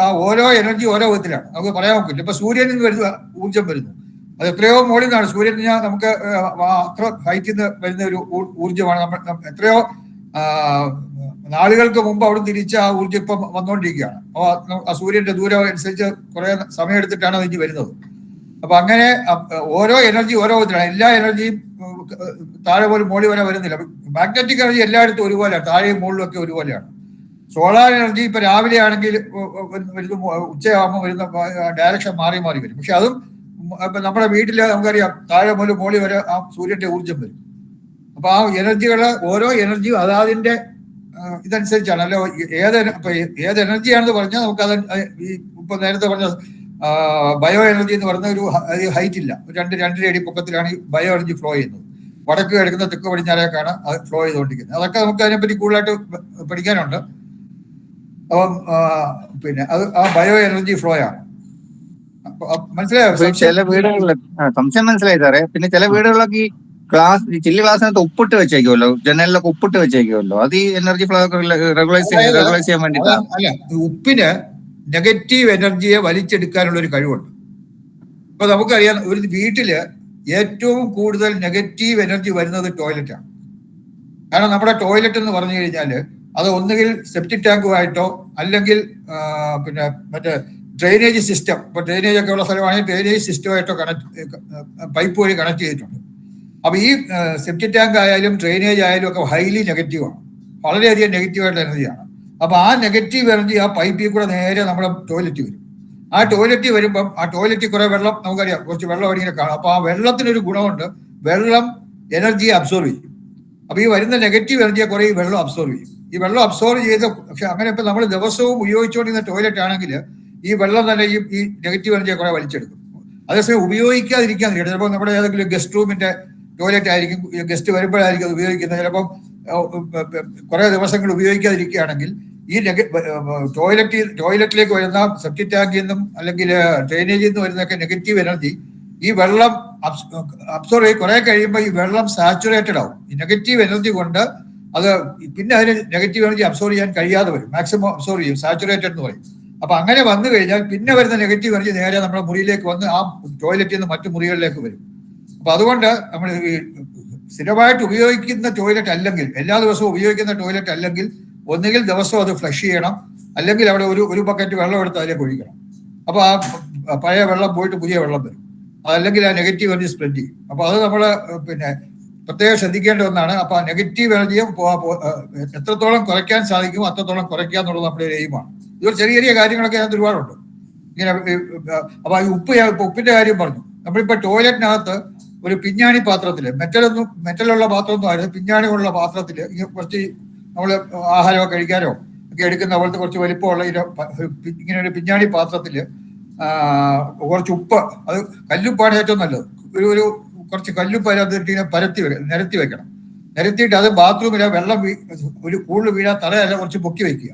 Speaker 2: ആ ഓരോ എനർജി ഓരോ വിധത്തിലാണ്, നമുക്ക് പറയാൻ പറ്റില്ല. ഇപ്പൊ സൂര്യനിൽ നിന്ന് വരുന്ന ഊർജ്ജം വരുന്നു, അത് എത്രയോ മുകളിൽ നിന്നാണ്. സൂര്യൻ നമുക്ക് അത്ര ഹൈറ്റിൽ നിന്ന് വരുന്ന ഒരു ഊർജ്ജമാണ്. നമ്മൾ എത്രയോ നാളുകൾക്ക് മുമ്പ് അവിടെ തിരിച്ച് ആ ഊർജ്ജം ഇപ്പം വന്നുകൊണ്ടിരിക്കുകയാണ്. അപ്പോൾ ആ സൂര്യന്റെ ദൂരം അനുസരിച്ച് കുറെ സമയം എടുത്തിട്ടാണ് അത് ഇനി വരുന്നത്. അപ്പൊ അങ്ങനെ ഓരോ എനർജി ഓരോ വിധത്തിലാണ്. എല്ലാ എനർജിയും താഴെ പോലും മുകളിൽ വരെ വരുന്നില്ല. മാഗ്നറ്റിക് എനർജി എല്ലായിടത്തും ഒരുപോലെയാണ്, താഴെയും മുകളിലും ഒക്കെ ഒരുപോലെയാണ്. സോളാർ എനർജി ഇപ്പൊ രാവിലെ ആണെങ്കിൽ ഉച്ചയാകുമ്പോൾ വരുന്ന ഡയറക്ഷൻ മാറി മാറി വരും. പക്ഷെ അതും ഇപ്പൊ നമ്മുടെ വീട്ടില് നമുക്കറിയാം താഴെ മുതൽ മുകളിൽ വരെ ആ സൂര്യന്റെ ഊർജ്ജം വരും. അപ്പൊ ആ എനർജികള് ഓരോ എനർജിയും അതാതിന്റെ ഇതനുസരിച്ചാണ്. അല്ല ഏത് എനർജിയാണെന്ന് പറഞ്ഞാൽ നമുക്ക് അത് ഇപ്പൊ നേരത്തെ പറഞ്ഞ ബയോ എനർജി എന്ന് പറഞ്ഞ ഒരു ഹൈറ്റ് ഇല്ല, 2.5 അടി പൊക്കത്തിലാണ് ഈ ബയോ എനർജി ഫ്ലോ ചെയ്യുന്നത്. വടക്ക് കിഴക്കുന്ന തെക്ക് പടിഞ്ഞാറേക്കാണ് അത് ഫ്ലോ ചെയ്തുകൊണ്ടിരിക്കുന്നത്. അതൊക്കെ നമുക്ക് അതിനെപ്പറ്റി കൂടുതലായിട്ട് പഠിക്കാനുണ്ട്. അപ്പം പിന്നെ അത് ആ ബയോ എനർജി ഫ്ലോ ആണ്. മനസ്സിലായോ?
Speaker 4: ചില വീടുകളിൽ സംശയം മനസ്സിലായി സാറേ. പിന്നെ ചില വീടുകളിലൊക്കെ ഈ ചില്ലി ഗ്ലാസിനകത്ത് ഉപ്പിട്ട് വെച്ചേക്കുമല്ലോ, ജനലിലൊക്കെ ഉപ്പിട്ട് വെച്ചേക്കുമല്ലോ, അത് ഈ എനർജി ഫ്ലോ റെഗുലൈസ് ചെയ്യാൻ വേണ്ടിയിട്ടാണ്.
Speaker 2: അല്ല, ഉപ്പിന് നെഗറ്റീവ് എനർജിയെ വലിച്ചെടുക്കാനുള്ള ഒരു കഴിവുണ്ട്. ഇപ്പൊ നമുക്കറിയാം ഒരു വീട്ടില് ഏറ്റവും കൂടുതൽ നെഗറ്റീവ് എനർജി വരുന്നത് ടോയ്ലറ്റാണ്. കാരണം നമ്മുടെ ടോയ്ലറ്റ് എന്ന് പറഞ്ഞു കഴിഞ്ഞാൽ അത് ഒന്നുകിൽ സെപ്റ്റിക് ടാങ്കുമായിട്ടോ അല്ലെങ്കിൽ പിന്നെ മറ്റേ ഡ്രെയിനേജ് സിസ്റ്റം, ഇപ്പൊ ഡ്രെയിനേജ് ഒക്കെ ഉള്ള സ്ഥലമാണെങ്കിൽ ഡ്രെയിനേജ് സിസ്റ്റമായിട്ടോ പൈപ്പ് വഴി കണക്ട് ചെയ്തിട്ടുണ്ട്. അപ്പൊ ഈ സെപ്റ്റിക് ടാങ്ക് ആയാലും ഡ്രെയിനേജ് ആയാലും ഒക്കെ ഹൈലി നെഗറ്റീവാണ്, വളരെയധികം നെഗറ്റീവായിട്ടുള്ള എനർജിയാണ്. അപ്പൊ ആ നെഗറ്റീവ് എനർജി ആ പൈപ്പിൽ കൂടെ നേരെ നമ്മുടെ ടോയ്ലറ്റ് വരും. ആ ടോയ്ലറ്റിൽ വരുമ്പം ആ ടോയ്ലറ്റിൽ കുറെ വെള്ളം, നമുക്കറിയാം കുറച്ച് വെള്ളം അടിങ്ങനെ കാണാം. അപ്പൊ ആ വെള്ളത്തിനൊരു ഗുണമുണ്ട്, വെള്ളം എനർജിയെ അബ്സോർവ് ചെയ്യും. അപ്പൊ ഈ വരുന്ന നെഗറ്റീവ് എനർജിയെ കുറെ ഈ വെള്ളം അബ്സോർവ് ചെയ്യും. ഈ വെള്ളം അബ്സോർവ് ചെയ്ത്, പക്ഷെ അങ്ങനെ ഇപ്പൊ നമ്മൾ ദിവസവും ഉപയോഗിച്ചുകൊണ്ടിരുന്ന ടോയ്ലറ്റ് ആണെങ്കിൽ ഈ വെള്ളം തന്നെ ഈ നെഗറ്റീവ് എനർജിയെ കുറെ വലിച്ചെടുക്കും. അതേസമയം ഉപയോഗിക്കാതിരിക്കാൻ ചിലപ്പോൾ നമ്മുടെ ഏതെങ്കിലും ഗസ്റ്റ് റൂമിന്റെ ടോയ്ലറ്റ് ആയിരിക്കും, ഗസ്റ്റ് വരുമ്പോഴായിരിക്കും അത് ഉപയോഗിക്കുന്നത്. ചിലപ്പം കുറെ ദിവസങ്ങൾ ഉപയോഗിക്കാതിരിക്കുകയാണെങ്കിൽ ഈ ടോയ്ലറ്റിലേക്ക് വരുന്ന സെപ്റ്റിക് ടാങ്കിൽ നിന്നും അല്ലെങ്കിൽ ഡ്രെയിനേജിൽ നിന്ന് വരുന്നൊക്കെ നെഗറ്റീവ് എനർജി ഈ വെള്ളം അബ്സോർവ് ചെയ്ത് കുറെ കഴിയുമ്പോൾ ഈ വെള്ളം സാച്ചുറേറ്റഡ് ആവും. ഈ നെഗറ്റീവ് എനർജി കൊണ്ട് അത് പിന്നെ അതിന് നെഗറ്റീവ് എനർജി അബ്സോർവ് ചെയ്യാൻ കഴിയാതെ വരും, മാക്സിമം അബ്സോർവ് ചെയ്യും, സാച്ചുറേറ്റഡ് എന്ന് പറയും. അപ്പൊ അങ്ങനെ വന്നു കഴിഞ്ഞാൽ പിന്നെ വരുന്ന നെഗറ്റീവ് എനർജി നേരെ നമ്മുടെ മുറിയിലേക്ക് വന്ന് ആ ടോയ്ലറ്റിൽ നിന്ന് മറ്റു മുറികളിലേക്ക് വരും. അപ്പൊ അതുകൊണ്ട് നമ്മൾ സ്ഥിരമായിട്ട് ഉപയോഗിക്കുന്ന ടോയ്ലറ്റ് അല്ലെങ്കിൽ, എല്ലാ ദിവസവും ഉപയോഗിക്കുന്ന ടോയ്ലറ്റ് അല്ലെങ്കിൽ ഒന്നുകിൽ ദിവസവും അത് ഫ്ലഷ് ചെയ്യണം, അല്ലെങ്കിൽ അവിടെ ഒരു ബക്കറ്റ് വെള്ളം എടുത്ത് അതിലേക്ക് ഒഴിക്കണം. അപ്പൊ ആ പഴയ വെള്ളം പോയിട്ട് പുതിയ വെള്ളം വരും, അതല്ലെങ്കിൽ ആ നെഗറ്റീവ് എനർജി സ്പ്രെഡ് ചെയ്യും. അപ്പൊ അത് നമ്മൾ പിന്നെ പ്രത്യേകം ശ്രദ്ധിക്കേണ്ട ഒന്നാണ്. അപ്പൊ ആ നെഗറ്റീവ് എനർജിയും എത്രത്തോളം കുറയ്ക്കാൻ സാധിക്കുമോ അത്രത്തോളം കുറയ്ക്കുക എന്നുള്ളത് നമ്മുടെ ഒരു എയിമാണ്. ഇതൊരു ചെറിയ ചെറിയ കാര്യങ്ങളൊക്കെ അതിനകത്ത് ഒരുപാടുണ്ട് ഇങ്ങനെ. അപ്പൊ ഈ ഉപ്പിന്റെ കാര്യം പറഞ്ഞു. നമ്മളിപ്പോ ടോയ്ലറ്റിനകത്ത് ഒരു പിഞ്ഞാണി പാത്രത്തില്, മെറ്റലുള്ള പാത്രമൊന്നും ആയിരുന്നു, പിഞ്ഞാണികളുള്ള പാത്രത്തില് കുറച്ച് നമ്മള് ആഹാരമൊക്കെ കഴിക്കാനോ ഒക്കെ എടുക്കുന്ന പോലത്തെ കുറച്ച് വലിപ്പമുള്ള ഇങ്ങനെ ഒരു പിഞ്ഞാണി പാത്രത്തില് കുറച്ച് ഉപ്പ്, അത് കല്ലുപ്പാണ് ഏറ്റവും നല്ലത്, ഒരു കുറച്ച് കല്ലുപ്പ് അതിനകത്ത് നിരത്തി വെക്കണം. നിരത്തിയിട്ട് അത് ബാത്റൂമിലെ വെള്ളം ഒരു കൂടുതൽ വീഴാൻ തറയല്ല കുറച്ച് പൊക്കി വെക്കുക.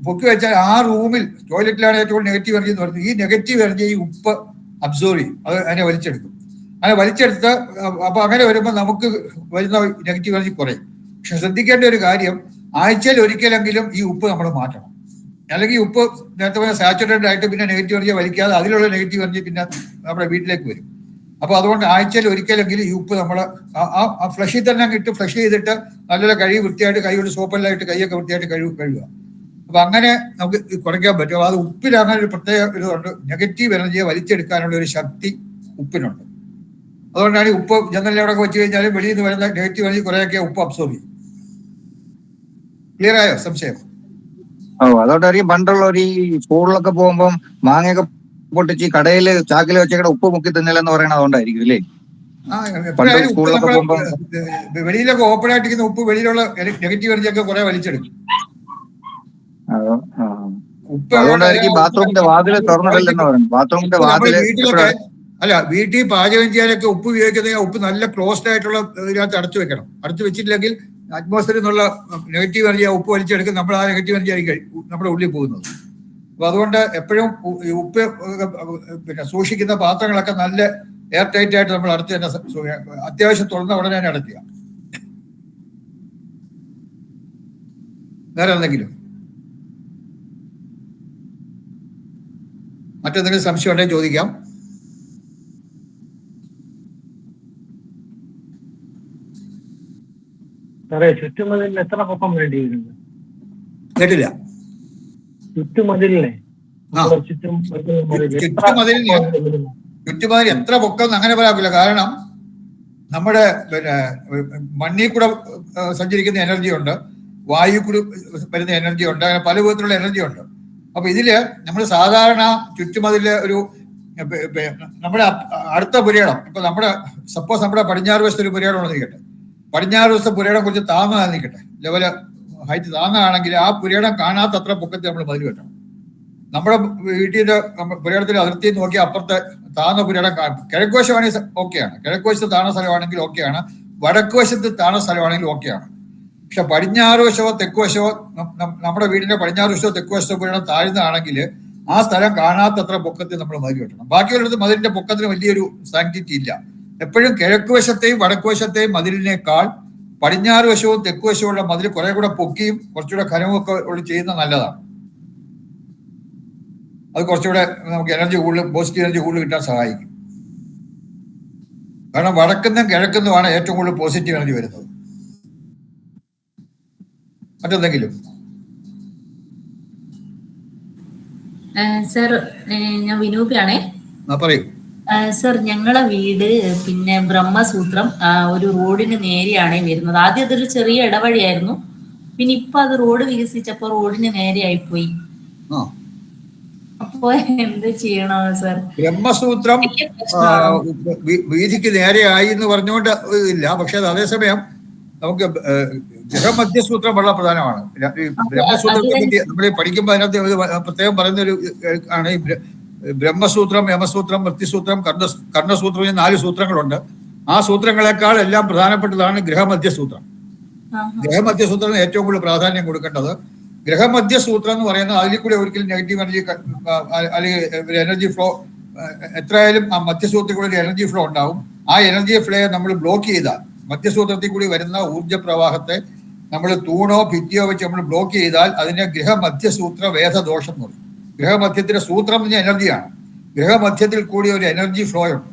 Speaker 2: പൊക്കി വെച്ചാൽ ആ റൂമിൽ, ടോയ്ലറ്റിലാണ് ഏറ്റവും നെഗറ്റീവ് എനർജി എന്ന് പറയുന്നത്, ഈ നെഗറ്റീവ് എനർജി ഈ ഉപ്പ് അബ്സോർവ് ചെയ്യും, അത് അതിനെ വലിച്ചെടുക്കും. അങ്ങനെ വലിച്ചെടുത്ത് അപ്പൊ അങ്ങനെ വരുമ്പോൾ നമുക്ക് വരുന്ന നെഗറ്റീവ് എനർജി കുറയും. പക്ഷെ ശ്രദ്ധിക്കേണ്ട ഒരു കാര്യം, ആഴ്ചയിൽ ഒരിക്കലെങ്കിലും ഈ ഉപ്പ് നമ്മൾ മാറ്റണം. അല്ലെങ്കിൽ ഈ ഉപ്പ് നേരത്തെ പറഞ്ഞ സാച്ചുറേറ്റഡ് ആയിട്ട് പിന്നെ നെഗറ്റീവ് എനർജി വലിക്കാതെ അതിലുള്ള നെഗറ്റീവ് എനർജി പിന്നെ നമ്മുടെ വീട്ടിലേക്ക് വരും. അപ്പൊ അതുകൊണ്ട് ആഴ്ചയിൽ ഒരിക്കലെങ്കിലും ഈ ഉപ്പ് നമ്മൾ ആ ഫ്ലഷിൽ തന്നെ ഇട്ട് ഫ്ലഷ് ചെയ്തിട്ട് നല്ലൊരു കഴുകി വൃത്തിയായിട്ട് കൈകൊണ്ട് സോപ്പെല്ലാം ഇട്ട് കൈയൊക്കെ വൃത്തിയായിട്ട് കഴുകുക. അപ്പൊ അങ്ങനെ നമുക്ക് കുറയ്ക്കാൻ പറ്റും. അത് ഉപ്പിൽ അങ്ങനെ ഒരു പ്രത്യേക ഇതുകൊണ്ട് നെഗറ്റീവ് എനർജിയെ വലിച്ചെടുക്കാനുള്ള ഒരു ശക്തി ഉപ്പിനുണ്ട്. അതുകൊണ്ടാണ് ഈ ഉപ്പ് ജനലിലൂടെ വെച്ച് കഴിഞ്ഞാലും വെളിയിൽ നിന്ന് വരുന്ന നെഗറ്റീവ് എനർജി കുറേയൊക്കെ ഉപ്പ് അബ്സോർവ് ചെയ്യും. ക്ലിയർ ആയോ സംശയം?
Speaker 4: അതുകൊണ്ടായിരിക്കും പണ്ടുള്ളവർ ഈ സ്കൂളിലൊക്കെ പോകുമ്പോൾ മാങ്ങയൊക്കെ പൊട്ടിച്ച് കടയില് ചാക്കിൽ വെച്ചേക്കടെ ഉപ്പ് മുക്കി തിന്നില്ലെന്ന് പറയണത് അതുകൊണ്ടായിരിക്കും അല്ലേ? സ്കൂളിലൊക്കെ പോകുമ്പോ
Speaker 2: വെളിയിലൊക്കെ ഓപ്പൺ ആയിട്ടിരിക്കുന്ന ഉപ്പ് വെളിയിലുള്ള നെഗറ്റീവ് എനർജി ഒക്കെ കുറെ വലിച്ചെടുക്കും.
Speaker 4: അതുകൊണ്ടായിരിക്കും ബാത്റൂമിന്റെ വാതിൽ തുറന്നിടല്ലെന്ന് പറയുന്നത്. ബാത്റൂമിന്റെ വാതില്
Speaker 2: അല്ല, വീട്ടിൽ പാചകം ചെയ്യാനൊക്കെ ഉപ്പ് ഉപയോഗിക്കുന്ന ഉപ്പ് നല്ല ക്ലോസ്ഡ് ആയിട്ടുള്ള ഇതിനകത്ത് അടച്ചു വെക്കണം. അടച്ചു വെച്ചിട്ടില്ലെങ്കിൽ അറ്റ്മോസ്ഫിയറിൽ നിന്നുള്ള നെഗറ്റീവ് എനർജി ഉപ്പ് വലിച്ചെടുക്കും, നമ്മൾ ആ നെഗറ്റീവ് എനർജി ആയിരിക്കും നമ്മുടെ ഉള്ളിൽ പോകുന്നത്. അപ്പൊ അതുകൊണ്ട് എപ്പോഴും ഉപ്പ് പിന്നെ സൂക്ഷിക്കുന്ന പാത്രങ്ങളൊക്കെ നല്ല എയർ ടൈറ്റ് ആയിട്ട് നമ്മൾ അടച്ച് തന്നെ അത്യാവശ്യം തുറന്ന ഉടനെ തന്നെ അടയ്ക്കുക. വേറെ എന്തെങ്കിലും മറ്റെന്തെങ്കിലും സംശയം ഉണ്ടെങ്കിൽ ചോദിക്കാം.
Speaker 19: സാറേ, ചുറ്റുമതിലിന് എത്ര പൊക്കം വേണ്ടി വരുന്നത്?
Speaker 2: കേട്ടില്ല.
Speaker 19: ചുറ്റുമതിലിനെ
Speaker 2: ചുറ്റുമതിൽ എത്ര പൊക്കം അങ്ങനെ പറയാറില്ല. കാരണം നമ്മുടെ പിന്നെ മണ്ണിൽ കൂടെ സഞ്ചരിക്കുന്ന എനർജി ഉണ്ട്, വായു കൂടി വരുന്ന എനർജി ഉണ്ട്, അങ്ങനെ പല വിധത്തിലുള്ള എനർജി ഉണ്ട്. അപ്പൊ ഇതില് നമ്മൾ സാധാരണ ചുറ്റുമതില് ഒരു നമ്മുടെ അടുത്ത പുരയിടം, ഇപ്പൊ നമ്മുടെ സപ്പോസ് നമ്മുടെ പടിഞ്ഞാറ് വശത്ത് ഒരു പുരയിടം നിൽക്കട്ടെ, പടിഞ്ഞാറ് വശത്തെ പുരയിടം കുറച്ച് താഴ്ന്നതാ നിൽക്കട്ടെ, ലെവല് ഹൈറ്റ് താഴ്ന്നതാണെങ്കിൽ ആ പുരയിടം കാണാത്തത്ര പൊക്കത്തിൽ നമ്മൾ മതിൽ കെട്ടണം. നമ്മുടെ വീട്ടിന്റെ പുരയിടത്തിന്റെ അതിർത്തി നോക്കി അപ്പുറത്തെ താഴ്ന്ന പുരയിടം കിഴക്ക് വശമാണെങ്കിൽ ഓക്കെയാണ്, കിഴക്ക് വശത്ത് താഴ്ന്ന സ്ഥലമാണെങ്കിൽ ഓക്കെയാണ്, വടക്ക് വശത്ത് താഴ്ന്ന സ്ഥലമാണെങ്കിൽ ഓക്കെയാണ്. പക്ഷെ പടിഞ്ഞാറ് വശമോ തെക്ക് വശമോ നമ്മുടെ വീടിന്റെ പടിഞ്ഞാറ് വശമോ തെക്ക് വശത്തോ പുരയിടം താഴ്ന്നതാണെങ്കിൽ ആ സ്ഥലം കാണാത്തത്ര പൊക്കത്തിൽ നമ്മൾ മതിൽ കെട്ടണം. ബാക്കിയുള്ളത് മതിലിന്റെ പൊക്കത്തിന് വലിയൊരു സാങ്ക്ടിറ്റി ഇല്ല. എപ്പോഴും കിഴക്ക് വശത്തെയും വടക്ക് വശത്തെയും മതിലിനേക്കാൾ പടിഞ്ഞാറ് വശവും തെക്ക് വശവുമുള്ള മതിൽ കുറെ കൂടെ പൊക്കിയും കുറച്ചുകൂടെ ഖനവും ഒക്കെ ചെയ്യുന്നത് നല്ലതാണ്. അത് കുറച്ചുകൂടെ നമുക്ക് എനർജി കൂടുതൽ, പോസിറ്റീവ് എനർജി കൂടുതൽ കിട്ടാൻ സഹായിക്കും. കാരണം വടക്കുന്നും കിഴക്കുന്നുമാണ് ഏറ്റവും കൂടുതൽ പോസിറ്റീവ് എനർജി വരുന്നത്. മറ്റെന്തെങ്കിലും?
Speaker 18: സർ, ഞാൻ വിനൂപിയാണേ.
Speaker 2: പറയൂ.
Speaker 18: സർ, ഞങ്ങളെ വീട് പിന്നെ ബ്രഹ്മസൂത്രം ഒരു റോഡിന് നേരെയാണ് വരുന്നത്. ആദ്യം അതൊരു ചെറിയ ഇടവഴിയായിരുന്നു, പിന്നെ ഇപ്പൊ അത് റോഡ് വികസിച്ചപ്പോ റോഡിന് നേരെയായിപ്പോയി. അപ്പൊ എന്ത് ചെയ്യണോ സർ?
Speaker 2: ബ്രഹ്മസൂത്രം വീതിക്ക് നേരെയായി എന്ന് പറഞ്ഞുകൊണ്ട് ഇല്ല, പക്ഷെ അത് അതേസമയം നമുക്ക് ഗ്രഹമധ്യസൂത്രം വളരെ പ്രധാനമാണ്. ബ്രഹ്മസൂത്രത്തെ പറ്റി നമ്മൾ പഠിക്കുമ്പോൾ അതിനകത്ത് പ്രത്യേകം പറയുന്നൊരു ആണ് ഈ ബ്രഹ്മസൂത്രം, യമസൂത്രം, വൃത്തിസൂത്രം, കർണസൂത്രം, ഈ 4 സൂത്രങ്ങളുണ്ട്. ആ സൂത്രങ്ങളെക്കാൾ എല്ലാം പ്രധാനപ്പെട്ടതാണ് ഗ്രഹമധ്യസൂത്രം. ഗ്രഹമധ്യസൂത്രത്തിന് ഏറ്റവും കൂടുതൽ പ്രാധാന്യം കൊടുക്കേണ്ടത്. ഗ്രഹമധ്യസൂത്രം എന്ന് പറയുന്നത് അതിൽ കൂടെ ഒരിക്കലും നെഗറ്റീവ് എനർജി അല്ലെങ്കിൽ എനർജി ഫ്ലോ എത്രയായാലും ആ മധ്യസൂത്രത്തിൽ കൂടെ ഒരു എനർജി ഫ്ലോ ഉണ്ടാവും. ആ എനർജി ഫ്ലോയെ നമ്മൾ ബ്ലോക്ക് ചെയ്താൽ, മധ്യസൂത്രത്തിൽ കൂടി വരുന്ന ഊർജ്ജ പ്രവാഹത്തെ നമ്മൾ തൂണോ ഭിത്തിയോ വെച്ച് നമ്മൾ ബ്ലോക്ക് ചെയ്താൽ അതിനെ ഗ്രഹമധ്യസൂത്ര വേദദോഷം എന്ന് പറയും. ഗ്രഹമധ്യത്തിന്റെ സൂത്രം എന്ന് പറഞ്ഞാൽ എനർജിയാണ്. ഗ്രഹമധ്യത്തിൽ കൂടി ഒരു എനർജി ഫ്ലോ ഉണ്ട്.